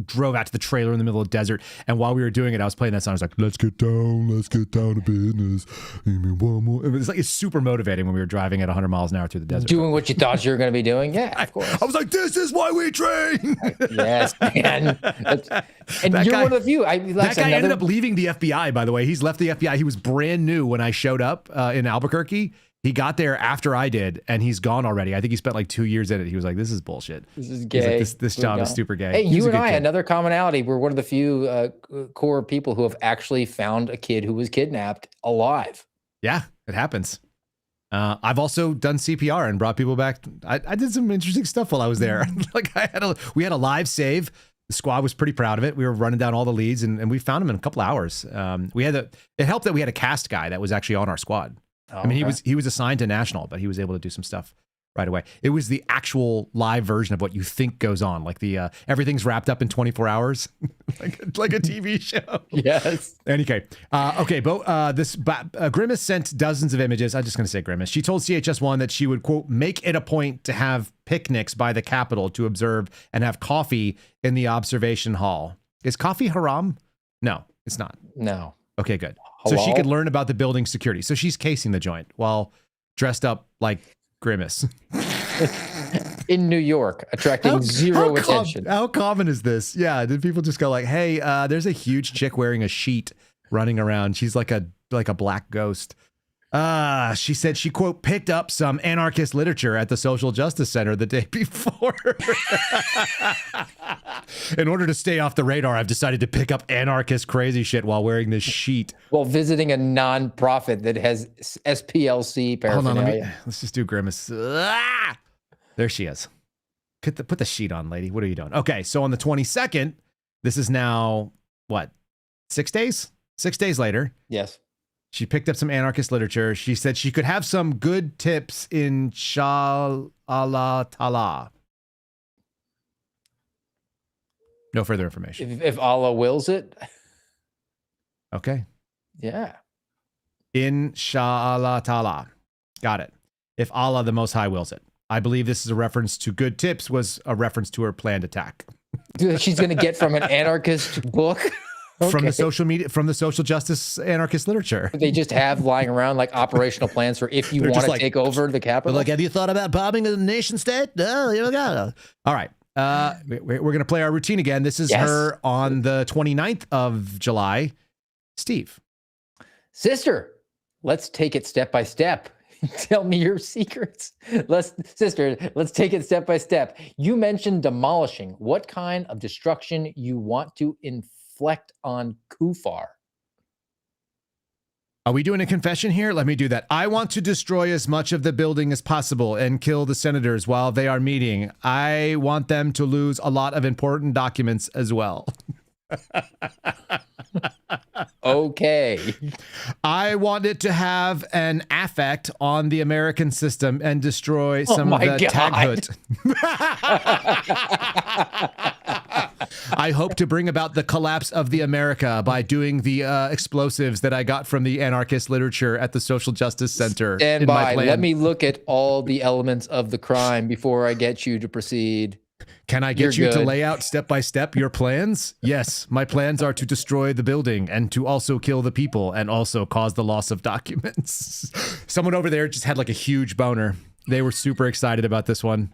drove out to the trailer in the middle of the desert. And while we were doing it, I was playing that song. I was like, let's get down to business. Give me one more. It was like, it's super motivating when we were driving at 100 miles an hour through the desert. Doing what you thought you were going to be doing. Yeah, of course. I was like, this is why we train. Yes, man. And That you're guy- one of the few. That guy ended up leaving the FBI, by the way. He's left the FBI. He was brand new when I showed up in Albuquerque. He got there after I did, and he's gone already. I think he spent like 2 years in it. He was like, this is bullshit. This is He's gay. like, this job is super gay. Hey, He's you a and good I, kid. another commonality. We're one of the few core people who have actually found a kid who was kidnapped alive. Yeah, it happens. I've also done CPR and brought people back. I did some interesting stuff while I was there. Like we had a live save. The squad was pretty proud of it. We were running down all the leads, and we found him in a couple hours. It helped that we had a cast guy that was actually on our squad. Oh, I mean, he was assigned to national, but he was able to do some stuff right away. It was the actual live version of what you think goes on, like the everything's wrapped up in 24 hours, like a TV show. Yes. Okay. Grimace sent dozens of images. I'm just going to say Grimace. She told CHS1 that she would, quote, make it a point to have picnics by the Capitol to observe and have coffee in the observation hall. Is coffee haram? No, it's not. No. Okay, good. So she Halal? could learn about the building security. So she's casing the joint while dressed up like Grimace. In New York, attracting zero attention. How common is this? Yeah, did people just go like, "Hey, there's a huge chick wearing a sheet running around. She's like a black ghost." She said she, quote, picked up some anarchist literature at the Social Justice Center the day before. In order to stay off the radar, I've decided to pick up anarchist crazy shit while wearing this sheet. While visiting a nonprofit that has SPLC paraphernalia. Hold on, let's just do Grimace. There she is. Put the sheet on, lady. What are you doing? Okay, so on the 22nd, this is now, what, 6 days? 6 days later. Yes. She picked up some anarchist literature. She said she could have some good tips in Shah Allah Ta'ala. No further information. If Allah wills it. Okay. Yeah. In Shah Allah Ta'ala. Got it. If Allah the Most High wills it. I believe this is a reference to good tips was a reference to her planned attack. She's going to get from an anarchist book. From the Okay. social media, from the social justice anarchist literature. They just have lying around like operational plans for if you They're want just to like- take over the capital. Like, have you thought about bombing a nation state? No, here we go. All right. We're going to play our routine again. This is Yes. her on the 29th of July. Steve. Sister, let's take it step by step. Tell me your secrets. Let's take it step by step. You mentioned demolishing. What kind of destruction you want to inflict on Kufar? Are we doing a confession here? Let me do that. I want to destroy as much of the building as possible and kill the senators while they are meeting. I want them to lose a lot of important documents as well. Okay. I want it to have an affect on the American system and destroy some of my the God. Taghut. I hope to bring about the collapse of the America by doing the explosives that I got from the anarchist literature at the Social Justice Center. Stand in my by. plan. Let me look at all the elements of the crime before I get you to proceed. Can I get You're you to good. lay out step by step your plans? Yes, my plans are to destroy the building and to also kill the people and also cause the loss of documents. Someone over there just had like a huge boner. They were super excited about this one.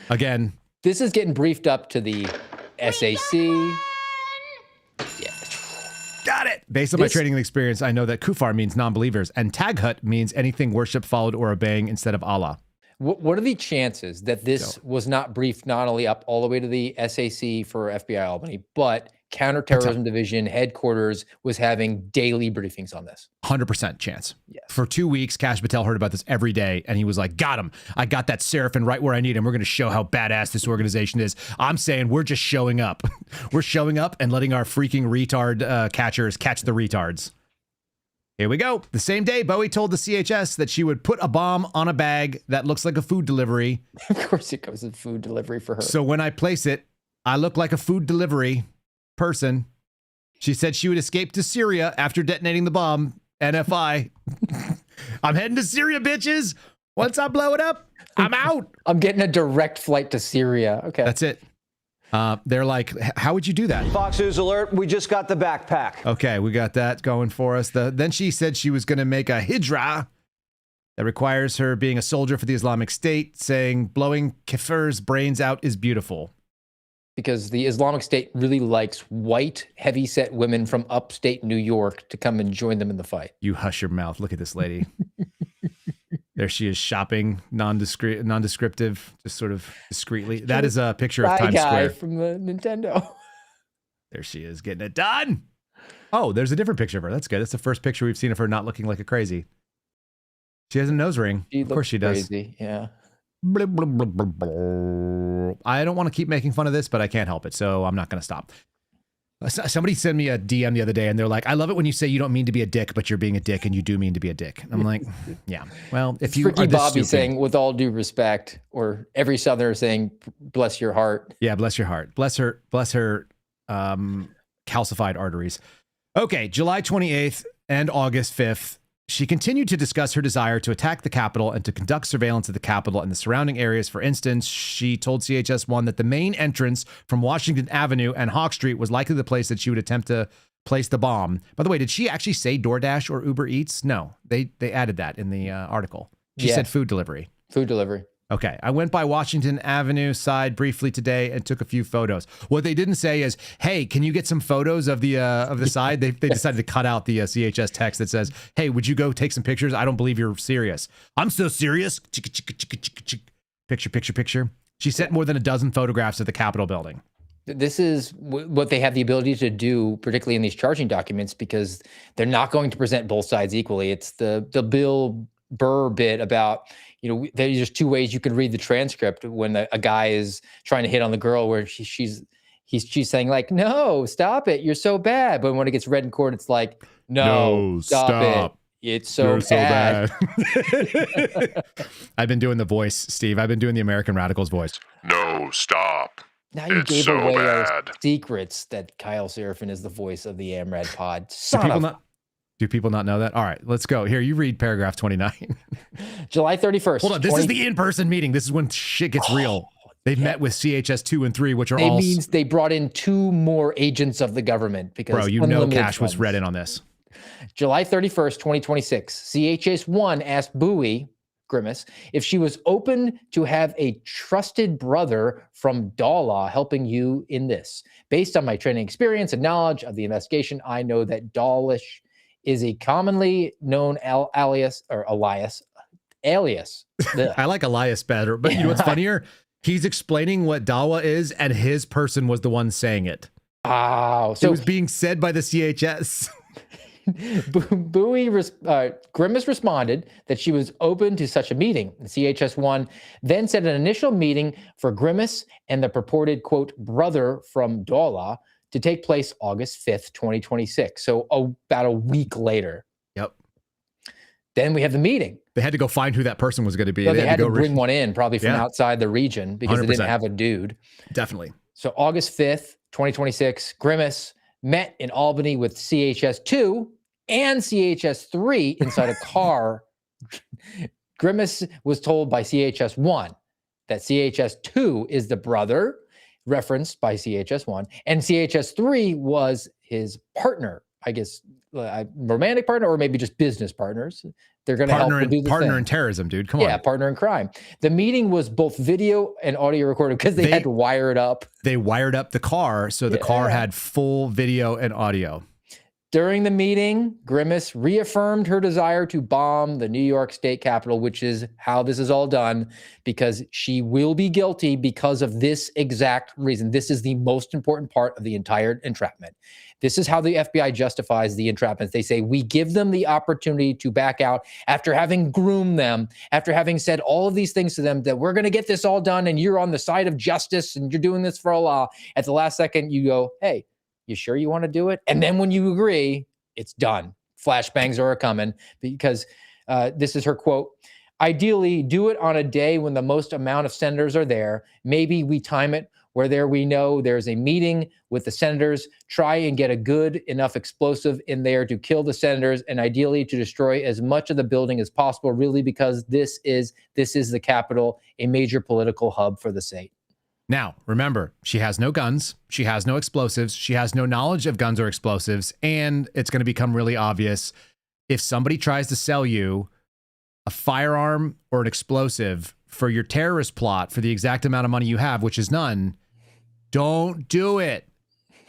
Again, This is getting briefed up to the SAC. Yeah. got it. Based on my This- training and experience, I know that Kufar means non-believers and Taghut means anything worship followed or obeying instead of Allah. What are the chances that this was not briefed not only up all the way to the SAC for FBI Albany, but Counterterrorism Division headquarters was having daily briefings on this? 100% chance. Yes. For 2 weeks, Cash Patel heard about this every day, and he was like, got him. I got that Seraphin right where I need him. We're going to show how badass this organization is. I'm saying we're just showing up. We're showing up and letting our freaking retard catchers catch the retards. Here we go. The same day, Bowie told the CHS that she would put a bomb on a bag that looks like a food delivery. Of course it goes in food delivery for her. So when I place it, I look like a food delivery person. She said she would escape to Syria after detonating the bomb. NFI. I'm heading to Syria, bitches. Once I blow it up, I'm out. I'm getting a direct flight to Syria. Okay. That's it. They're like, how would you do that? Fox News alert, we just got the backpack. Okay, we got that going for us. Then she said she was going to make a hijra that requires her being a soldier for the Islamic State, saying blowing Kafir's brains out is beautiful. Because the Islamic State really likes white, heavy-set women from upstate New York to come and join them in the fight. You hush your mouth. Look at this lady. There she is shopping, nondescriptive, just sort of discreetly. That is a picture of Times Square. From the Nintendo. There she is getting it done. Oh, there's a different picture of her. That's good. That's the first picture we've seen of her not looking like a crazy. She has a nose ring. Of course she does. Crazy. Yeah. Blah, blah, blah, blah, blah. I don't want to keep making fun of this, but I can't help it, so I'm not going to stop. Somebody sent me a DM the other day, and they're like, I love it when you say you don't mean to be a dick, but you're being a dick, and you do mean to be a dick. And I'm like, yeah. Well, if you Ricky are this Bobby stupid, saying, with all due respect, or every Southerner saying, bless your heart. Yeah, bless your heart. Bless her calcified arteries. Okay, July 28th and August 5th. She continued to discuss her desire to attack the Capitol and to conduct surveillance of the Capitol and the surrounding areas. For instance, she told CHS-1 that the main entrance from Washington Avenue and Hawk Street was likely the place that she would attempt to place the bomb. By the way, did she actually say DoorDash or Uber Eats? No, they added that in the article. She said food delivery. Food delivery. Okay, I went by Washington Avenue side briefly today and took a few photos. What they didn't say is, "Hey, can you get some photos of the side?" They decided to cut out the CHS text that says, "Hey, would you go take some pictures? I don't believe you're serious." I'm so serious. Picture. She sent more than a dozen photographs of the Capitol building. This is what they have the ability to do, particularly in these charging documents, because they're not going to present both sides equally. It's the Bill Burr bit about, there's just two ways you can read the transcript when a guy is trying to hit on the girl, where she's saying like, "No, stop it, you're so bad." But when it gets read in court, it's like, "No, stop it. It's so bad." I've been doing the voice, Steve. I've been doing the American Radicals voice. No, stop. Now you It's gave so away our bad. secrets that Kyle Seraphin is the voice of the AMRAD pod. Do people not know that? All right, let's go. Here, you read paragraph 29. July 31st. Hold on, this is the in-person meeting. This is when shit gets real. They've met with CHS 2 and 3, which are all... It means they brought in 2 more agents of the government. Because Bro, Cash was read in on this. July 31st, 2026. CHS 1 asked Bowie, Grimace, if she was open to have a trusted brother from Dala helping you in this. Based on my training experience and knowledge of the investigation, I know that Dawlish is a commonly known alias. I like Elias better, but you know what's funnier? He's explaining what Dawa is, and his person was the one saying it. Oh, so it was being said by the CHS. Grimace responded that she was open to such a meeting. The CHS-1 then set an initial meeting for Grimace and the purported, quote, brother from Dala to take place August 5th, 2026. So about a week later. Yep. Then we have the meeting. They had to go find who that person was going to be. So they had to bring one in, probably from outside the region, because 100%. They didn't have a dude. Definitely. So August 5th, 2026, Grimace met in Albany with CHS-2 and CHS-3 inside a car. Grimace was told by CHS-1 that CHS-2 is the brother referenced by CHS-1, and CHS-3 was his partner, I guess, romantic partner, or maybe just business partners. They're going to help him do the partner thing. in terrorism, dude. Come on. Yeah, partner in crime. The meeting was both video and audio recorded because they had to wire it up. They wired up the car, so the car had full video and audio. During the meeting, Grimace reaffirmed her desire to bomb the New York State Capitol, which is how this is all done, because she will be guilty because of this exact reason. This is the most important part of the entire entrapment. This is how the FBI justifies the entrapment. They say, we give them the opportunity to back out after having groomed them, after having said all of these things to them, that we're going to get this all done and you're on the side of justice and you're doing this for Allah. At the last second, you go, hey, you sure you want to do it? And then when you agree, it's done. flashbangs are coming because this is her quote. Ideally, do it on a day when the most amount of senators are there. Maybe we time it where we know there's a meeting with the senators. Try and get a good enough explosive in there to kill the senators, and ideally to destroy as much of the building as possible. Really, because this is the Capitol, a major political hub for the state. Now, remember, she has no guns. She has no explosives. She has no knowledge of guns or explosives. And it's going to become really obvious if somebody tries to sell you a firearm or an explosive for your terrorist plot for the exact amount of money you have, which is none, don't do it.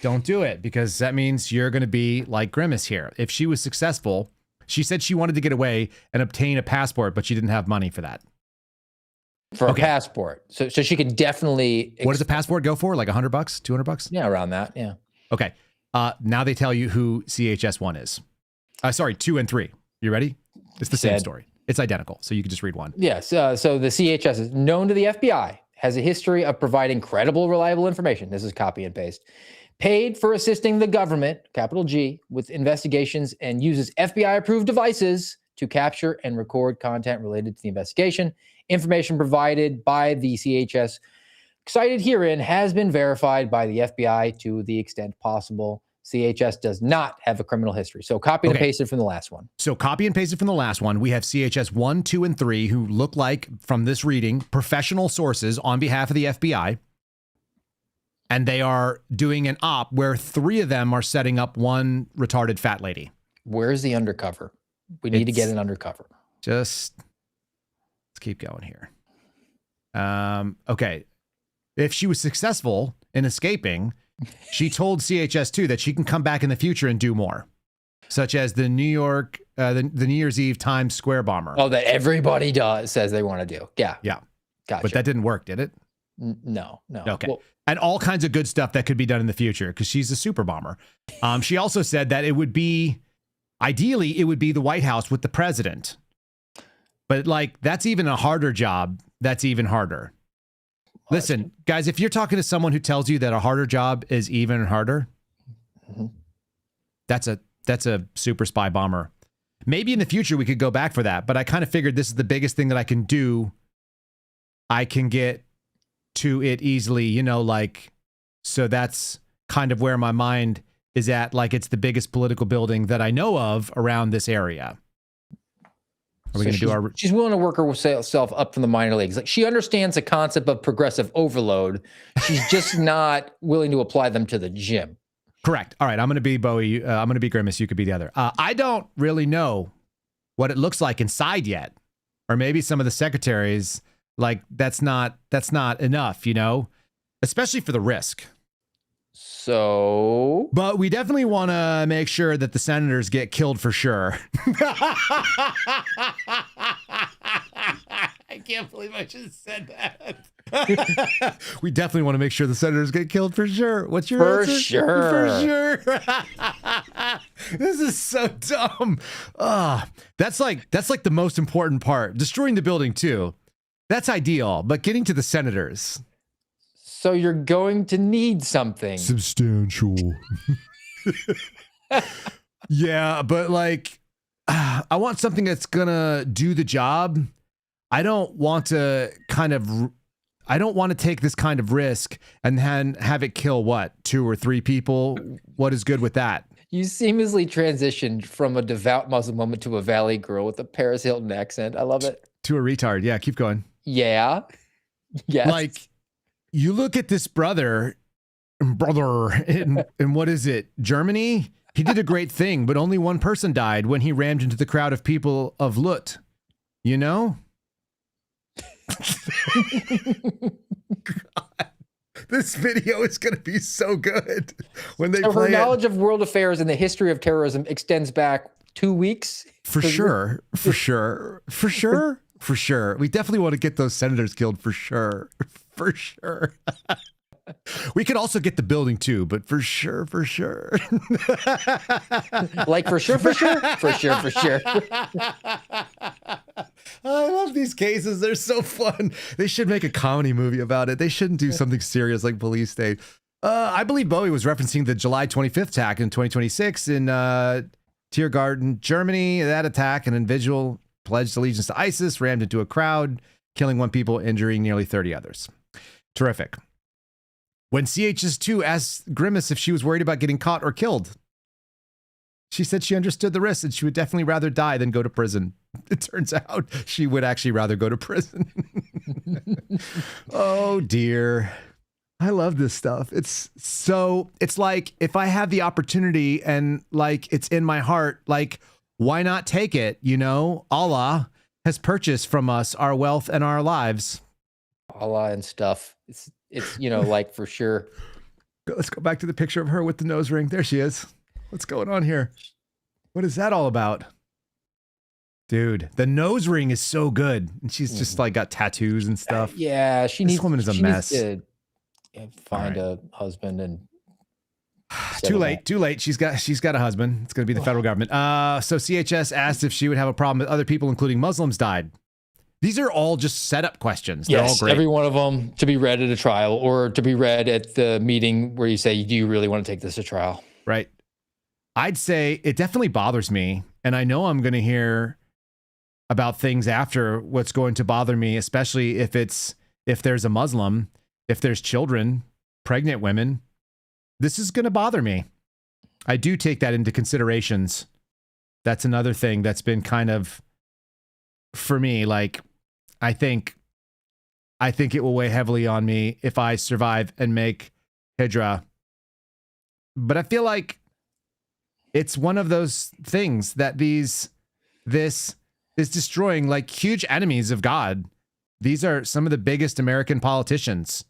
Don't do it, because that means you're going to be like Grimace here. If she was successful, she said she wanted to get away and obtain a passport, but she didn't have money for that. For a passport. So she could definitely... What does a passport go for? Like $100, $200? Yeah, around that, yeah. Okay. Now they tell you who CHS-1 is. Sorry, 2 and 3. You ready? It's the same story. It's identical, so you can just read one. Yes. So the CHS is known to the FBI, has a history of providing credible, reliable information. This is copy and paste. Paid for assisting the government, capital G, with investigations and uses FBI-approved devices to capture and record content related to the investigation. Information provided by the CHS cited herein has been verified by the FBI to the extent possible. CHS does not have a criminal history. So copy and paste it from the last one. So copy and paste it from the last one. We have CHS 1, 2, and 3, who look like, from this reading, professional sources on behalf of the FBI. And they are doing an op where 3 of them are setting up one retarded fat lady. Where's the undercover? We need to get an undercover. Just, let's keep going here. Okay. If she was successful in escaping, she told CHS2 that she can come back in the future and do more, such as the New York, the New Year's Eve Times Square bomber. Oh, that everybody says they want to do. Yeah. Yeah. Gotcha. But that didn't work, did it? No. Okay. Well, and all kinds of good stuff that could be done in the future because she's a super bomber. She also said that it would be, ideally, it would be the White House with the president. But like, that's even a harder job. That's even harder. Listen, guys, if you're talking to someone who tells you that a harder job is even harder, that's a super spy bomber. Maybe in the future we could go back for that, but I kind of figured this is the biggest thing that I can do. I can get to it easily, you know, like, so that's kind of where my mind is at. Like, it's the biggest political building that I know of around this area. Are we going to do our... She's willing to work herself up from the minor leagues. Like, she understands the concept of progressive overload. She's just not willing to apply them to the gym. Correct. All right. I'm going to be Bowie. I'm going to be Grimace. You could be the other. I don't really know what it looks like inside yet. Or maybe some of the secretaries, like, that's not enough, you know, especially for the risk. So, but we definitely want to make sure that the senators get killed for sure. I can't believe I just said that. We definitely want to make sure the senators get killed for sure. What's your answer? For sure. This is so dumb. That's like the most important part. Destroying the building too. That's ideal, but getting to the senators. So you're going to need something substantial. Yeah, but like, I want something that's gonna do the job. I don't want to take this kind of risk and then have it kill 2 or 3 people. What is good with that? You seamlessly transitioned from a devout Muslim woman to a valley girl with a Paris Hilton accent. I love it. To a retard. Yeah, keep going. Yeah. Yes. Like, you look at this brother in what is it, Germany? He did a great thing, but only one person died when he rammed into the crowd of people of Lut. You know? God, this video is going to be so good when they play her knowledge of world affairs and the history of terrorism extends back 2 weeks. For sure. We definitely want to get those senators killed for sure. For sure. We could also get the building too, but for sure. Like for sure. I love these cases. They're so fun. They should make a comedy movie about it. They shouldn't do something serious like Police State. I believe Bowie was referencing the July 25th attack in 2026 in Tiergarten, Germany. That attack, an individual pledged allegiance to ISIS, rammed into a crowd, killing 1 people, injuring nearly 30 others. Terrific. When CHS2 asked Grimace if she was worried about getting caught or killed, she said she understood the risks and she would definitely rather die than go to prison. It turns out she would actually rather go to prison. Oh, dear. I love this stuff. It's like if I have the opportunity and like it's in my heart, like why not take it? You know, Allah has purchased from us our wealth and our lives. Allah and stuff. It's like for sure. Let's go back to the picture of her with the nose ring. There she is. What's going on here? What is that all about? Dude, the nose ring is so good. And she's just like got tattoos and stuff. Yeah, This woman is a mess. Needs to find a husband and Too late. She's got a husband. It's going to be the federal government. So CHS asked if she would have a problem with other people, including Muslims, died. These are all just setup questions. They're all great. Every one of them to be read at a trial or to be read at the meeting where you say, do you really want to take this to trial? Right. I'd say it definitely bothers me. And I know I'm going to hear about things after what's going to bother me, especially if there's a Muslim, if there's children, pregnant women. This is going to bother me. I do take that into considerations. That's another thing that's been kind of, for me, like, I think it will weigh heavily on me if I survive and make Hijra. But I feel like it's one of those things that this is destroying, like, huge enemies of God. These are some of the biggest American politicians.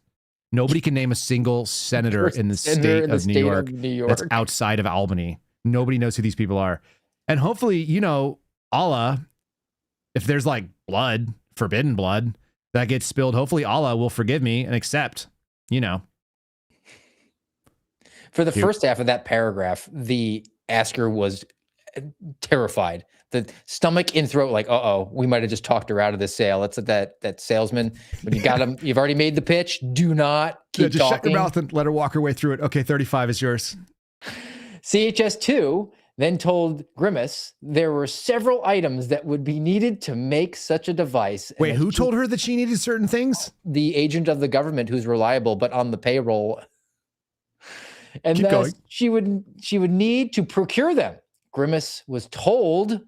Nobody can name a single senator in the state of New York that's outside of Albany. Nobody knows who these people are. And hopefully, Allah, if there's like blood, forbidden blood that gets spilled, hopefully Allah will forgive me and accept, For the first half of that paragraph, the asker was terrified. The stomach in throat, like, we might have just talked her out of this sale. That's that salesman. When you got him, you've already made the pitch. Do not keep just talking. Shut your mouth and let her walk her way through it. Okay, 35 is yours. CHS2 then told Grimace there were several items that would be needed to make such a device. Wait, who told her that she needed certain things? The agent of the government who's reliable, but on the payroll. And Keep going. she would need to procure them. Grimace was told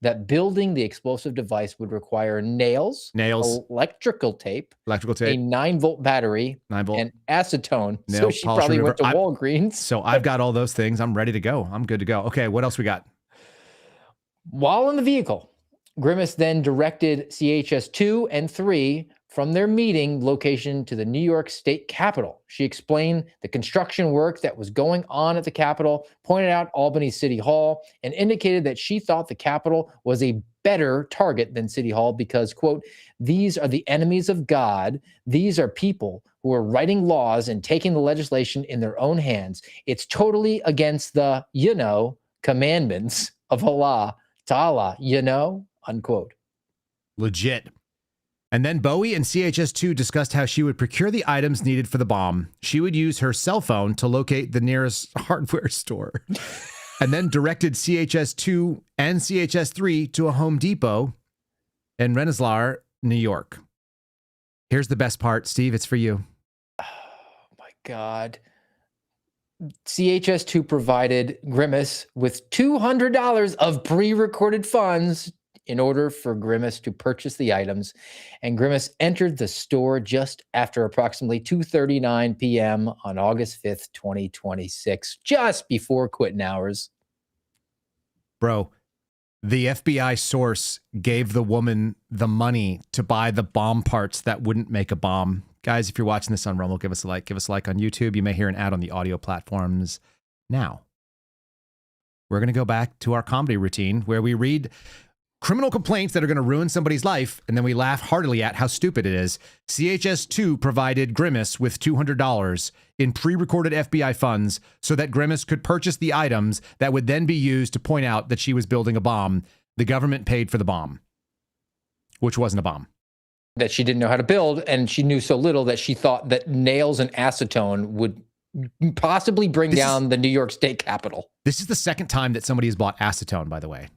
that building the explosive device would require nails, electrical tape, a 9-volt battery, and acetone. So she probably went to Walgreens. So I've got all those things. I'm ready to go. I'm good to go. Okay, what else we got? While in the vehicle, Grimace then directed CHS 2 and 3 from their meeting location to the New York State Capitol. She explained the construction work that was going on at the Capitol, pointed out Albany City Hall, and indicated that she thought the Capitol was a better target than City Hall because, quote, these are the enemies of God. These are people who are writing laws and taking the legislation in their own hands. It's totally against the, commandments of Allah Ta'ala, unquote. Legit. And then Bowie and CHS2 discussed how she would procure the items needed for the bomb. She would use her cell phone to locate the nearest hardware store, and then directed CHS2 and CHS3 to a Home Depot in Rensselaer, New York. Here's the best part, Steve. It's for you. Oh, my God. CHS2 provided Grimace with $200 of pre-recorded funds in order for Grimace to purchase the items, and Grimace entered the store just after approximately 2:39 p.m. on August 5th, 2026, just before quitting hours. Bro, the FBI source gave the woman the money to buy the bomb parts that wouldn't make a bomb. Guys, if you're watching this on Rumble, give us a like. Give us a like on YouTube. You may hear an ad on the audio platforms now. We're going to go back to our comedy routine where we read criminal complaints that are going to ruin somebody's life, and then we laugh heartily at how stupid it is. CHS2 provided Grimace with $200 in pre-recorded FBI funds so that Grimace could purchase the items that would then be used to point out that she was building a bomb. The government paid for the bomb, which wasn't a bomb. That she didn't know how to build, and she knew so little that she thought that nails and acetone would possibly bring down the New York State Capitol. This is the second time that somebody has bought acetone, by the way.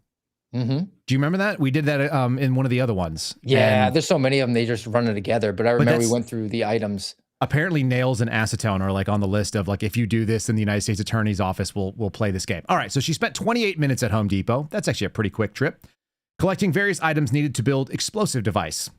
Mm-hmm. Do you remember that? We did that in one of the other ones. Yeah, and there's so many of them. They just run it together. But I remember we went through the items. Apparently nails and acetone are like on the list of like, if you do this, then the United States Attorney's Office will play this game. All right, so she spent 28 minutes at Home Depot. That's actually a pretty quick trip. Collecting various items needed to build explosive device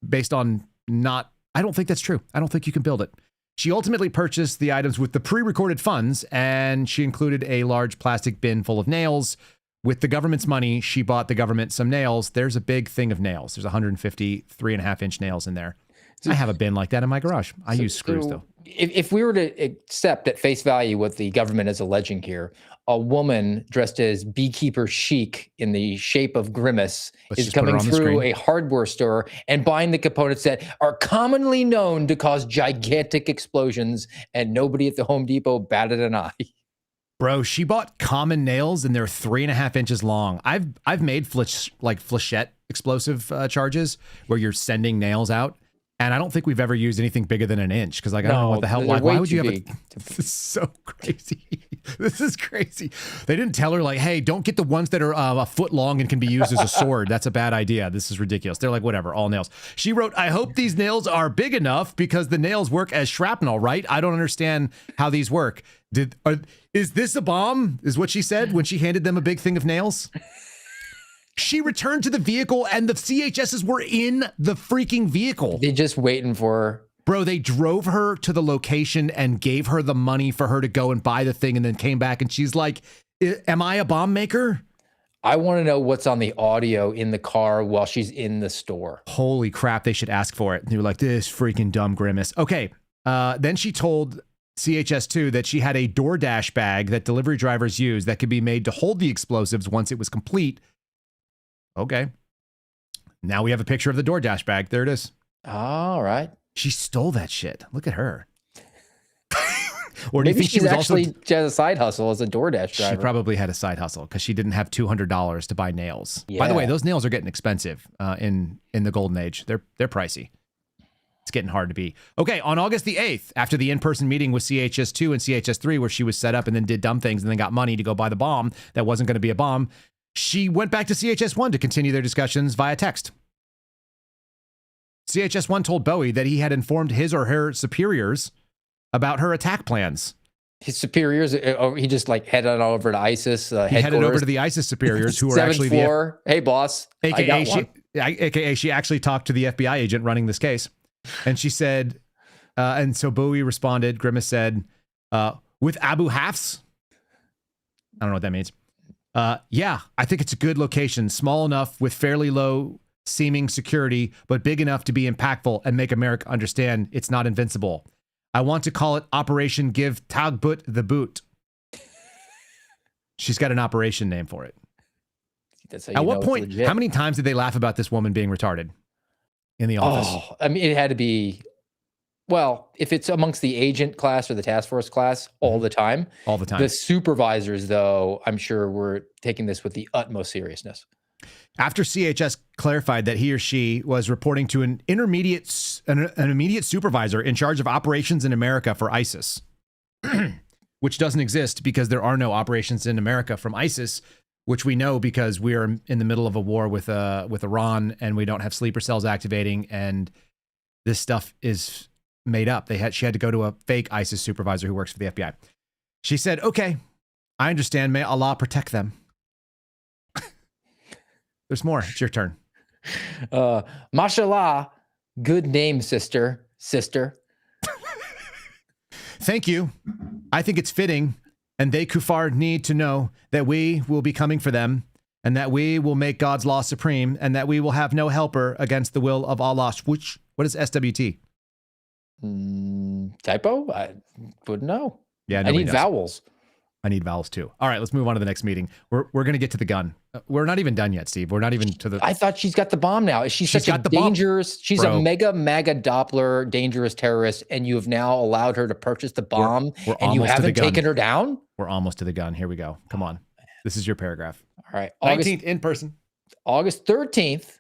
based on I don't think that's true. I don't think you can build it. She ultimately purchased the items with the pre-recorded funds, and she included a large plastic bin full of nails. With the government's money, she bought the government some nails. There's a big thing of nails. There's 150 3.5-inch nails in there. I have a bin like that in my garage. I use screws, though. If we were to accept at face value what the government is alleging here, a woman dressed as beekeeper chic in the shape of Grimace is coming through a hardware store and buying the components that are commonly known to cause gigantic explosions, and nobody at the Home Depot batted an eye. Bro, she bought common nails and they're 3.5 inches long. I've made flechette explosive charges where you're sending nails out. And I don't think we've ever used anything bigger than an inch because, like, I don't know what the hell. Why would you have This is so crazy. This is crazy. They didn't tell her, like, hey, don't get the ones that are a foot long and can be used as a sword. That's a bad idea. This is ridiculous. They're like, whatever, all nails. She wrote, I hope these nails are big enough because the nails work as shrapnel, right? I don't understand how these work. Is this a bomb? Is what she said when she handed them a big thing of nails? She returned to the vehicle and the CHSs were in the freaking vehicle. They're just waiting for her. Bro, they drove her to the location and gave her the money for her to go and buy the thing and then came back and she's like, am I a bomb maker? I want to know what's on the audio in the car while she's in the store. Holy crap, they should ask for it. And they were like, this freaking dumb Grimace. Okay, then she told CHS2 that she had a DoorDash bag that delivery drivers use that could be made to hold the explosives once it was complete. Okay. Now we have a picture of the DoorDash bag. There it is. All right. She stole that shit. Look at her. Or do Maybe you think she was actually also... has a side hustle as a DoorDash driver? She probably had a side hustle because she didn't have $200 to buy nails. Yeah. By the way, those nails are getting expensive in the golden age. They're pricey. It's getting hard to be. Okay, on August the 8th, after the in-person meeting with CHS2 and CHS3, where she was set up and then did dumb things and then got money to go buy the bomb that wasn't going to be a bomb, she went back to CHS1 to continue their discussions via text. CHS1 told Bowie that he had informed his or her superiors about her attack plans. His superiors, he just like headed on over to ISIS. He headed over to the ISIS superiors who were actually hey, boss. AKA she actually talked to the FBI agent running this case. And she said, and so Bowie responded, Grimace said, with Abu Hafs? I don't know what that means. Yeah, I think it's a good location, small enough with fairly low seeming security, but big enough to be impactful and make America understand it's not invincible. I want to call it Operation Give Tagbut the Boot. She's got an operation name for it. That's how At what point, how many times did they laugh about this woman being retarded in the office? Oh, I mean, it had to be, well, if it's amongst the agent class or the task force class, all the time. All the time. The supervisors, though, I'm sure were taking this with the utmost seriousness. After CHS clarified that he or she was reporting to an immediate supervisor in charge of operations in America for ISIS, which doesn't exist because there are no operations in America from ISIS, which we know because we are in the middle of a war with Iran and we don't have sleeper cells activating, and this stuff is made up. She had to go to a fake ISIS supervisor who works for the FBI. She said, okay, I understand. May Allah protect them. There's more. It's your turn. Mashallah. Good name, sister. Thank you. I think it's fitting. And they kuffar need to know that we will be coming for them and that we will make God's law supreme and that we will have no helper against the will of Allah. What is SWT? Typo? I wouldn't know. Yeah, I need vowels. I need vowels too. All right, let's move on to the next meeting. We're going to get to the gun. We're not even done yet, Steve. We're not even to the... I thought she's got the bomb now. She's such a dangerous... Bomb. She's a mega MAGA Doppler dangerous terrorist, and you have now allowed her to purchase the bomb, and you haven't taken her down? We're almost to the gun. Here we go. Come on. This is your paragraph. All right. 19th in person. August 13th,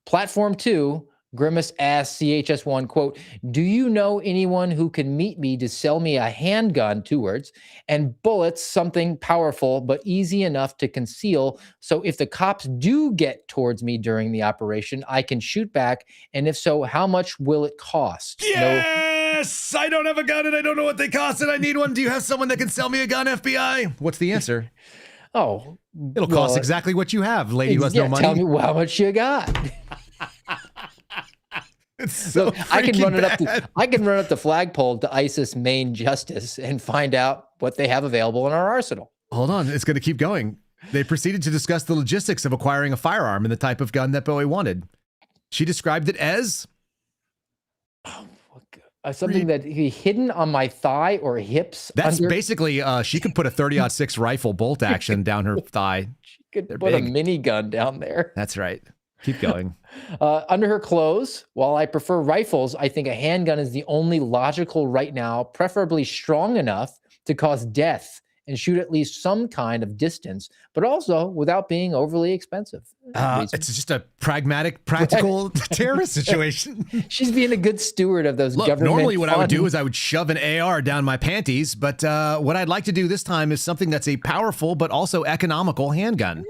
Platform 2, Grimace asked CHS1, quote, "Do you know anyone who can meet me to sell me a handgun," 2 words, "and bullets, something powerful but easy enough to conceal, so if the cops do get towards me during the operation, I can shoot back, and if so, how much will it cost?" Yes! I don't have a gun and I don't know what they cost and I need one. Do you have someone that can sell me a gun, FBI? What's the answer? Oh, It'll cost exactly what you have, lady who has no money. Tell me how much you got. It's so Look, I can run bad. it up. I can run up the flagpole to ISIS main justice and find out what they have available in our arsenal. Hold on, it's going to keep going. They proceeded to discuss the logistics of acquiring a firearm and the type of gun that Bowie wanted. She described it as something that he hidden on my thigh or hips. That's basically she could put a 30-06 rifle bolt action down her thigh. She could They're put big. a minigun down there. That's right. Keep going. Under her clothes, while I prefer rifles, I think a handgun is the only logical right now, preferably strong enough to cause death and shoot at least some kind of distance, but also without being overly expensive. It's just a pragmatic, practical terrorist situation. She's being a good steward of those government normally what I would do funds. is I would shove an AR down my panties, but what I'd like to do this time is something that's a powerful but also economical handgun.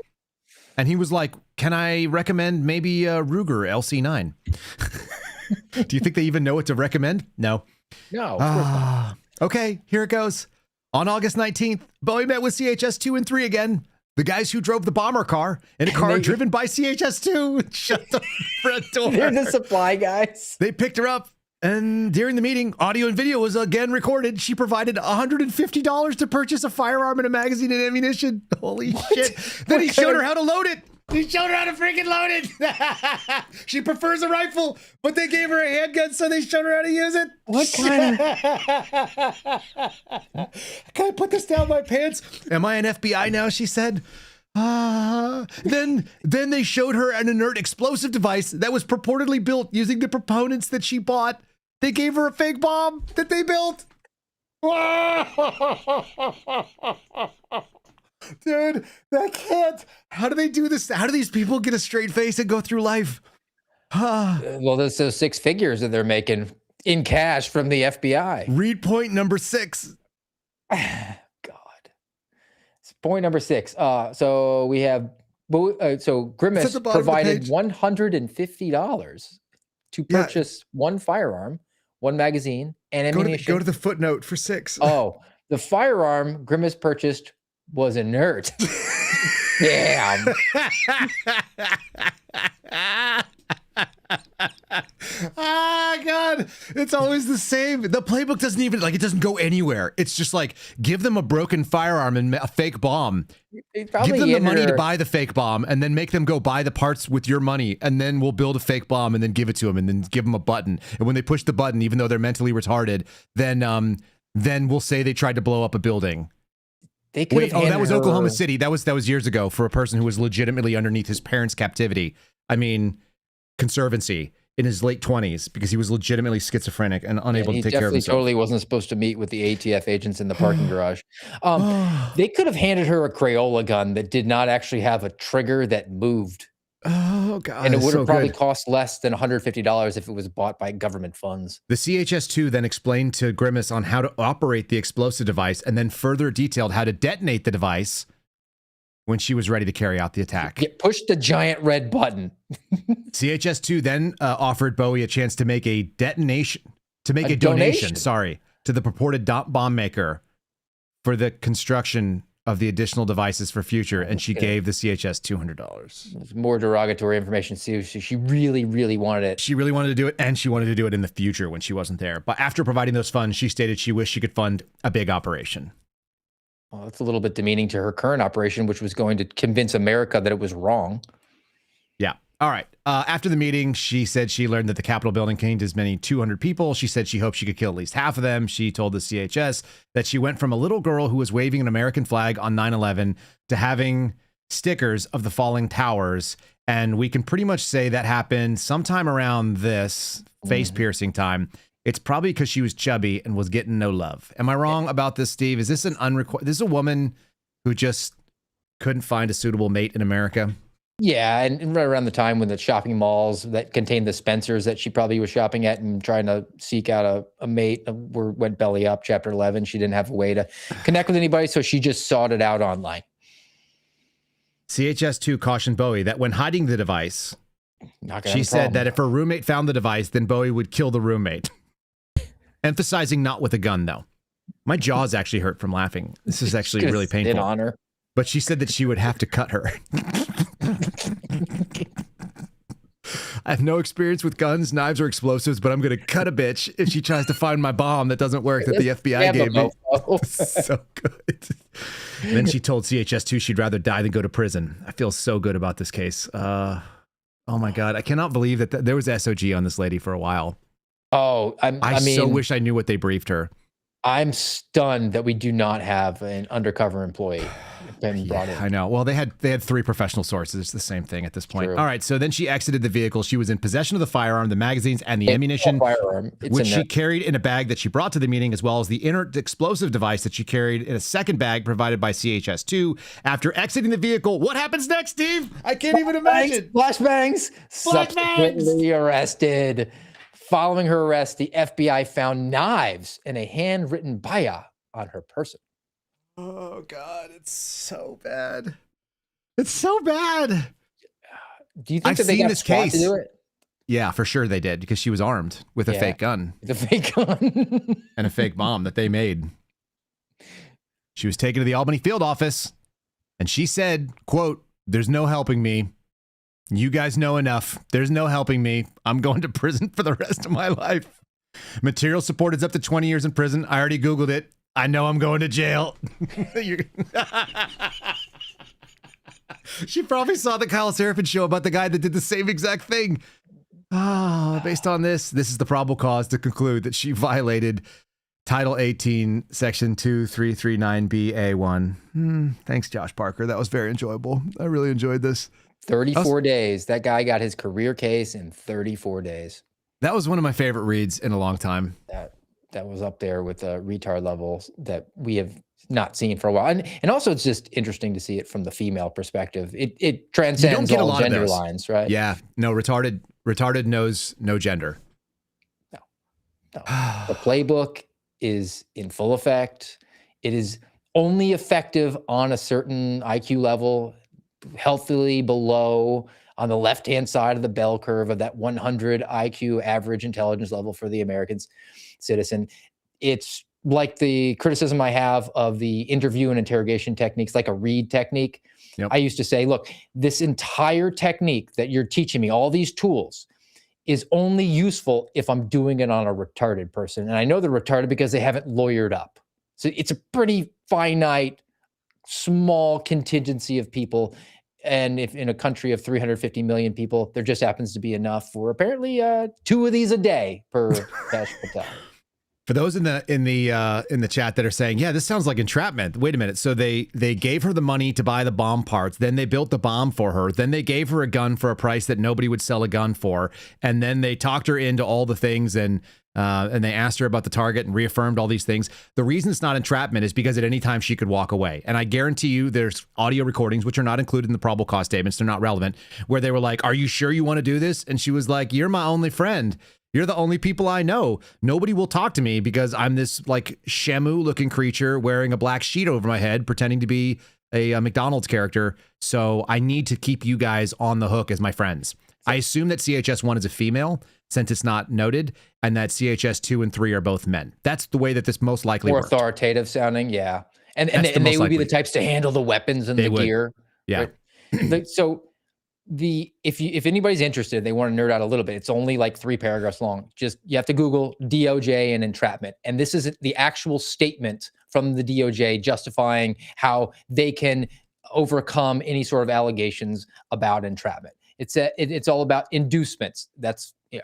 And he was like, can I recommend maybe a Ruger LC9? Do you think they even know what to recommend? No. No, of course not. Okay, here it goes. On August 19th, Bowie met with CHS2 and 3 again. The guys who drove the bomber car in a car driven by CHS2. Shut the front door. They're the supply guys. They picked her up, and during the meeting, audio and video was again recorded. She provided $150 to purchase a firearm and a magazine and ammunition. Holy shit. Then he showed her how to load it. He showed her how to freaking load it. She prefers a rifle, but they gave her a handgun, so they showed her how to use it. What kind of... Can I put this down my pants? Am I an FBI now? She said. Then they showed her an inert explosive device that was purportedly built using the components that she bought. They gave her a fake bomb that they built. Dude, that can't. How do they do this? How do these people get a straight face and go through life? Well, there's those 6 figures that they're making in cash from the FBI. Read point number 6. God. It's point number 6. So we have, so Grimace provided $150 to purchase one firearm, one magazine, and ammunition. Go to the footnote for 6. Oh, the firearm Grimace purchased was inert. Damn. God, it's always the same. The playbook doesn't even, like, it doesn't go anywhere. It's just like, give them a broken firearm and a fake bomb. Give them the money to buy the fake bomb and then make them go buy the parts with your money, and then we'll build a fake bomb and then give it to them and then give them a button. And when they push the button, even though they're mentally retarded, then we'll say they tried to blow up a building. They could have that was Oklahoma City. That was years ago for a person who was legitimately underneath his parents' captivity. I mean, conservancy in his late 20s, because he was legitimately schizophrenic and unable to take care of himself. He definitely wasn't supposed to meet with the ATF agents in the parking garage. They could have handed her a Crayola gun that did not actually have a trigger that moved. Oh, God. And it would have probably cost less than $150 if it was bought by government funds. The CHS-2 then explained to Grimace on how to operate the explosive device and then further detailed how to detonate the device when she was ready to carry out the attack. Push the giant red button. CHS-2 then offered Bowie a chance to make a donation to the purported bomb maker for the construction of the additional devices for future, and she gave the CHS $200. It's more derogatory information. She really, really wanted it. She really wanted to do it, and she wanted to do it in the future when she wasn't there. But after providing those funds, she stated she wished she could fund a big operation. Well, that's a little bit demeaning to her current operation, which was going to convince America that it was wrong. Yeah. All right. After the meeting, she said she learned that the Capitol building contained as many 200 people. She said she hoped she could kill at least half of them. She told the CHS that she went from a little girl who was waving an American flag on 9/11 to having stickers of the falling towers. And we can pretty much say that happened sometime around this face-piercing time. It's probably because she was chubby and was getting no love. Am I wrong about this, Steve? Is this this is a woman who just couldn't find a suitable mate in America? Yeah, and right around the time when the shopping malls that contained the Spencers that she probably was shopping at and trying to seek out a mate went belly up, chapter 11. She didn't have a way to connect with anybody, so she just sought it out online. CHS2 cautioned Bowie that when hiding the device, she said problem. that if her roommate found the device, then Bowie would kill the roommate. Emphasizing not with a gun, though. My jaw's actually hurt from laughing. This is actually really painful. On her. But she said that she would have to cut her. I have no experience with guns, knives, or explosives, but I'm going to cut a bitch if she tries to find my bomb that doesn't work that the FBI gave me. So good. And then she told CHS2 she'd rather die than go to prison. I feel so good about this case. Oh my God. I cannot believe that there was SOG on this lady for a while. Oh, I mean, so wish I knew what they briefed her. I'm stunned that we do not have an undercover employee been brought in. I know. Well, they had 3 professional sources. It's the same thing at this point. True. All right. So then she exited the vehicle. She was in possession of the firearm, the magazines, and the ammunition, which she carried in a bag that she brought to the meeting, as well as the inert explosive device that she carried in a second bag provided by CHS2. After exiting the vehicle, what happens next, Steve? I can't even imagine. Flashbangs. Subsequently arrested. Following her arrest, the FBI found knives and a handwritten baya on her person. Oh, God, it's so bad. It's so bad. Do you think that they got this SWAT case to do it? Yeah, for sure they did, because she was armed with a fake gun. The fake gun. And a fake bomb that they made. She was taken to the Albany field office, and she said, quote, "There's no helping me. You guys know enough. There's no helping me. I'm going to prison for the rest of my life. Material support is up to 20 years in prison. I already Googled it. I know I'm going to jail." She probably saw the Kyle Seraphin show about the guy that did the same exact thing. Based on this is the probable cause to conclude that she violated Title 18, Section 2339BA1. Thanks, Josh Parker. That was very enjoyable. I really enjoyed this. 34 days. That guy got his career case in 34 days. That was one of my favorite reads in a long time. That was up there with the retard levels that we have not seen for a while. And also it's just interesting to see it from the female perspective. It transcends all gender lines, right? Yeah. No, retarded knows no gender. No. The playbook is in full effect. It is only effective on a certain IQ level, healthily below on the left-hand side of the bell curve of that 100 IQ average intelligence level for the American citizen. It's like the criticism I have of the interview and interrogation techniques, like a Reed technique. Yep. I used to say, look, this entire technique that you're teaching me, all these tools, is only useful if I'm doing it on a retarded person. And I know they're retarded because they haven't lawyered up. So it's a pretty finite, small contingency of people. And if in a country of 350 million people, there just happens to be enough for apparently 2 of these a day per Kash Patel. For those in the chat that are saying, yeah, this sounds like entrapment. Wait a minute. So they gave her the money to buy the bomb parts. Then they built the bomb for her. Then they gave her a gun for a price that nobody would sell a gun for. And then they talked her into all the things and they asked her about the target and reaffirmed all these things. The reason it's not entrapment is because at any time she could walk away. And I guarantee you there's audio recordings, which are not included in the probable cause statements. They're not relevant, where they were like, "Are you sure you want to do this?" And she was like, "You're my only friend. You're the only people I know. Nobody will talk to me because I'm this like Shamu looking creature wearing a black sheet over my head, pretending to be a McDonald's character. So I need to keep you guys on the hook as my friends." I assume that CHS1 is a female, since it's not noted, and that CHS2 and 3 are both men. That's the way that this most likely More worked. authoritative sounding, yeah. And they would be the types to handle the weapons and the gear. Yeah. Right? So if anybody's interested, they want to nerd out a little bit, it's only like 3 paragraphs long. Just you have to Google DOJ and entrapment. And this is the actual statement from the DOJ justifying how they can overcome any sort of allegations about entrapment. It's all about inducements.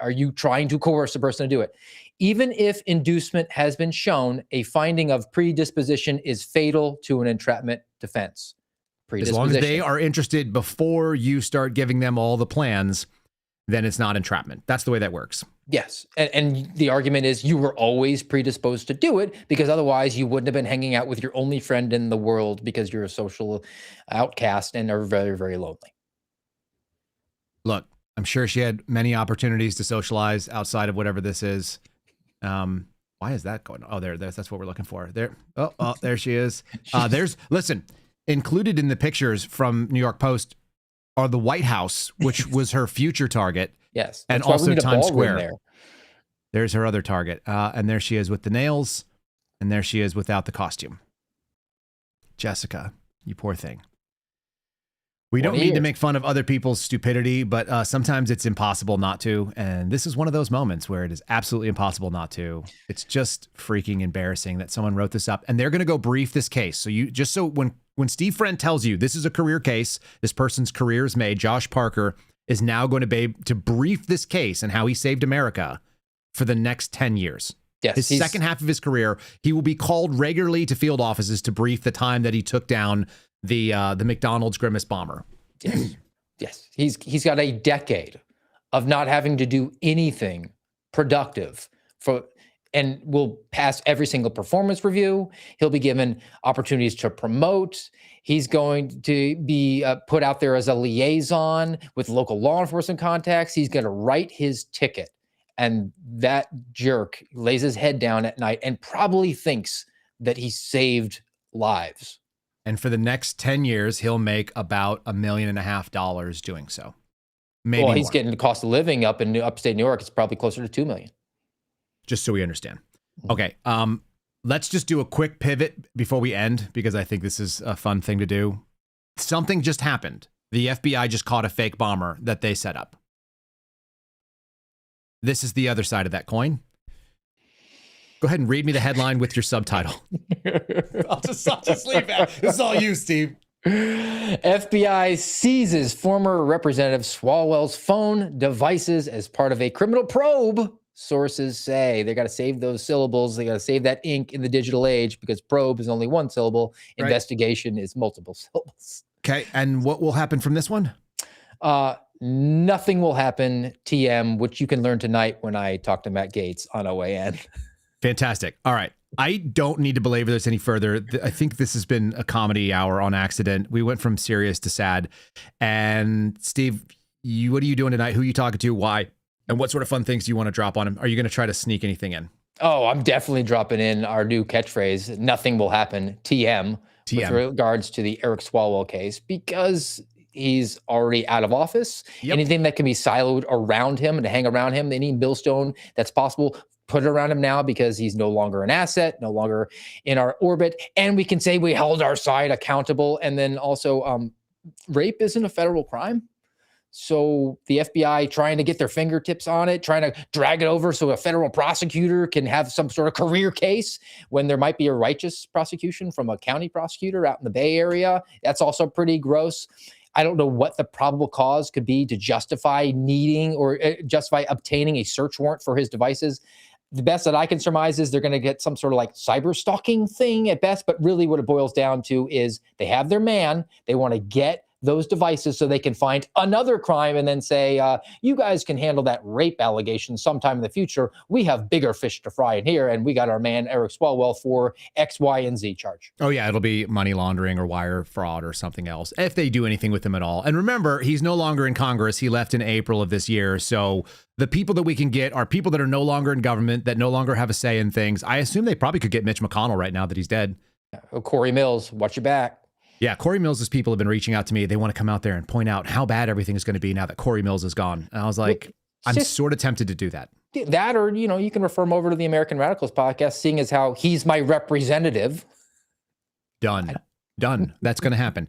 Are you trying to coerce a person to do it? Even if inducement has been shown, a finding of predisposition is fatal to an entrapment defense. As long as they are interested before you start giving them all the plans, then it's not entrapment. That's the way that works. Yes. And the argument is you were always predisposed to do it because otherwise you wouldn't have been hanging out with your only friend in the world because you're a social outcast and are very, very lonely. Look, I'm sure she had many opportunities to socialize outside of whatever this is. Why is that going? Oh, that's what we're looking for. There. Oh, there she is. Listen, included in the pictures from New York Post are the White House, which was her future target. Yes. And also Times Square. There's her other target. And there she is with the nails. And there she is without the costume. Jessica, you poor thing. We don't need to make fun of other people's stupidity, but sometimes it's impossible not to. And this is one of those moments where it is absolutely impossible not to. It's just freaking embarrassing that someone wrote this up, and they're going to go brief this case. So when Steve Friend tells you this is a career case, this person's career is made, Josh Parker is now going to brief this case and how he saved America for the next 10 years. Yes, his second half of his career, he will be called regularly to field offices to brief the time that he took down the McDonald's Grimace bomber. Yes. He's got a decade of not having to do anything productive and will pass every single performance review. He'll be given opportunities to promote. He's going to be put out there as a liaison with local law enforcement contacts. He's going to write his ticket. And that jerk lays his head down at night and probably thinks that he saved lives. And for the next 10 years, he'll make about $1.5 million doing so. Maybe well, he's more. getting the cost of living up in upstate New York. It's probably closer to $2 million. Just so we understand. Okay. Let's just do a quick pivot before we end, because I think this is a fun thing to do. Something just happened. The FBI just caught a fake bomber that they set up. This is the other side of that coin. Go ahead and read me the headline with your subtitle. I'll just leave that. This is all you, Steve. FBI seizes former Representative Swalwell's phone devices as part of a criminal probe. Sources say they got to save those syllables. They got to save that ink in the digital age, because probe is only one syllable. Right. Investigation is multiple syllables. Okay. And what will happen from this one? Nothing will happen, TM, which you can learn tonight when I talk to Matt Gaetz on OAN. Fantastic. All right. I don't need to belabor this any further. I think this has been a comedy hour on accident. We went from serious to sad. And Steve, what are you doing tonight? Who are you talking to? Why? And what sort of fun things do you want to drop on him? Are you going to try to sneak anything in? Oh, I'm definitely dropping in our new catchphrase, nothing will happen, TM, with regards to the Eric Swalwell case, because he's already out of office. Yep. Anything that can be siloed around him and to hang around him, any millstone that's possible, put it around him now, because he's no longer an asset, no longer in our orbit. And we can say we held our side accountable. And then also rape isn't a federal crime. So the FBI trying to get their fingertips on it, trying to drag it over so a federal prosecutor can have some sort of career case when there might be a righteous prosecution from a county prosecutor out in the Bay Area. That's also pretty gross. I don't know what the probable cause could be to justify needing or justify obtaining a search warrant for his devices. The best that I can surmise is they're going to get some sort of like cyber stalking thing at best. But really what it boils down to is they have their man. They want to get those devices so they can find another crime and then say, you guys can handle that rape allegation sometime in the future. We have bigger fish to fry in here. And we got our man, Eric Swalwell, for X, Y, and Z charge. Oh, yeah. It'll be money laundering or wire fraud or something else, if they do anything with him at all. And remember, he's no longer in Congress. He left in April of this year. So the people that we can get are people that are no longer in government, that no longer have a say in things. I assume they probably could get Mitch McConnell right now that he's dead. Corey Mills, watch your back. Yeah, Corey Mills' people have been reaching out to me. They want to come out there and point out how bad everything is going to be now that Corey Mills is gone. And I was like, I'm sort of tempted to do that. That, or, you can refer him over to the American Radicals podcast, seeing as how he's my representative. Done. That's going to happen.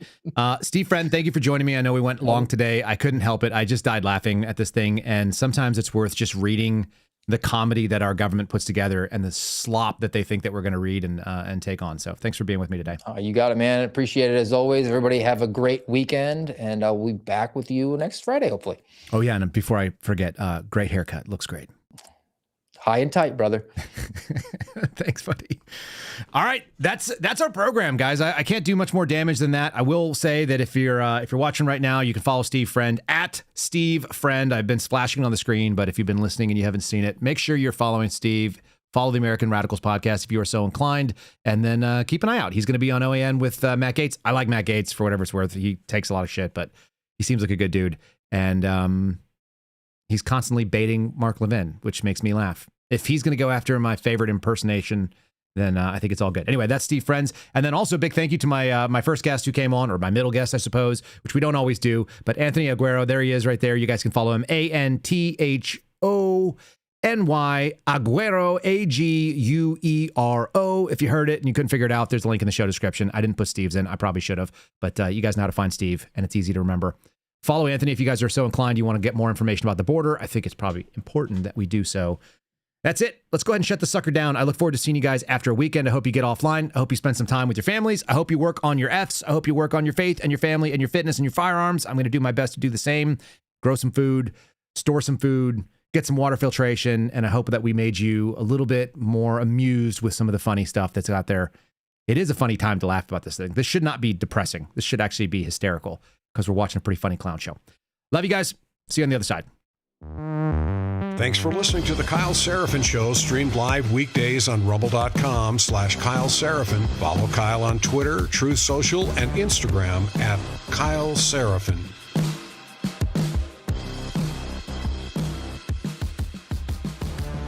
Steve Friend, thank you for joining me. I know we went long today. I couldn't help it. I just died laughing at this thing. And sometimes it's worth just reading the comedy that our government puts together and the slop that they think that we're going to read and take on. So thanks for being with me today. You got it, man. Appreciate it as always. Everybody have a great weekend, and we'll be back with you next Friday, hopefully. Oh, yeah. And before I forget, great haircut. Looks great. High and tight, brother. Thanks, buddy. All right, that's our program, guys. I can't do much more damage than that. I will say that if you're watching right now, you can follow Steve Friend at Steve Friend. I've been splashing on the screen, but if you've been listening and you haven't seen it, make sure you're following Steve. Follow the American Radicals podcast if you are so inclined, and then keep an eye out. He's going to be on OAN with Matt Gaetz. I like Matt Gaetz for whatever it's worth. He takes a lot of shit, but he seems like a good dude. And he's constantly baiting Mark Levin, which makes me laugh. If he's going to go after my favorite impersonation, then I think it's all good. Anyway, that's Steve Friends. And then also a big thank you to my first guest who came on, or my middle guest, I suppose, which we don't always do. But Anthony Aguero, there he is right there. You guys can follow him. ANTHONY Aguero, AGUERO. If you heard it and you couldn't figure it out, there's a link in the show description. I didn't put Steve's in. I probably should have. But you guys know how to find Steve, and it's easy to remember. Follow Anthony if you guys are so inclined. You want to get more information about the border. I think it's probably important that we do so. That's it. Let's go ahead and shut the sucker down. I look forward to seeing you guys after a weekend. I hope you get offline. I hope you spend some time with your families. I hope you work on your Fs. I hope you work on your faith and your family and your fitness and your firearms. I'm going to do my best to do the same. Grow some food, store some food, get some water filtration, and I hope that we made you a little bit more amused with some of the funny stuff that's out there. It is a funny time to laugh about this thing. This should not be depressing. This should actually be hysterical because we're watching a pretty funny clown show. Love you guys. See you on the other side. Thanks for listening to The Kyle Seraphin Show, streamed live weekdays on rumble.com/Kyle Seraphin. Follow Kyle on Twitter, Truth Social, and Instagram @Kyle Seraphin.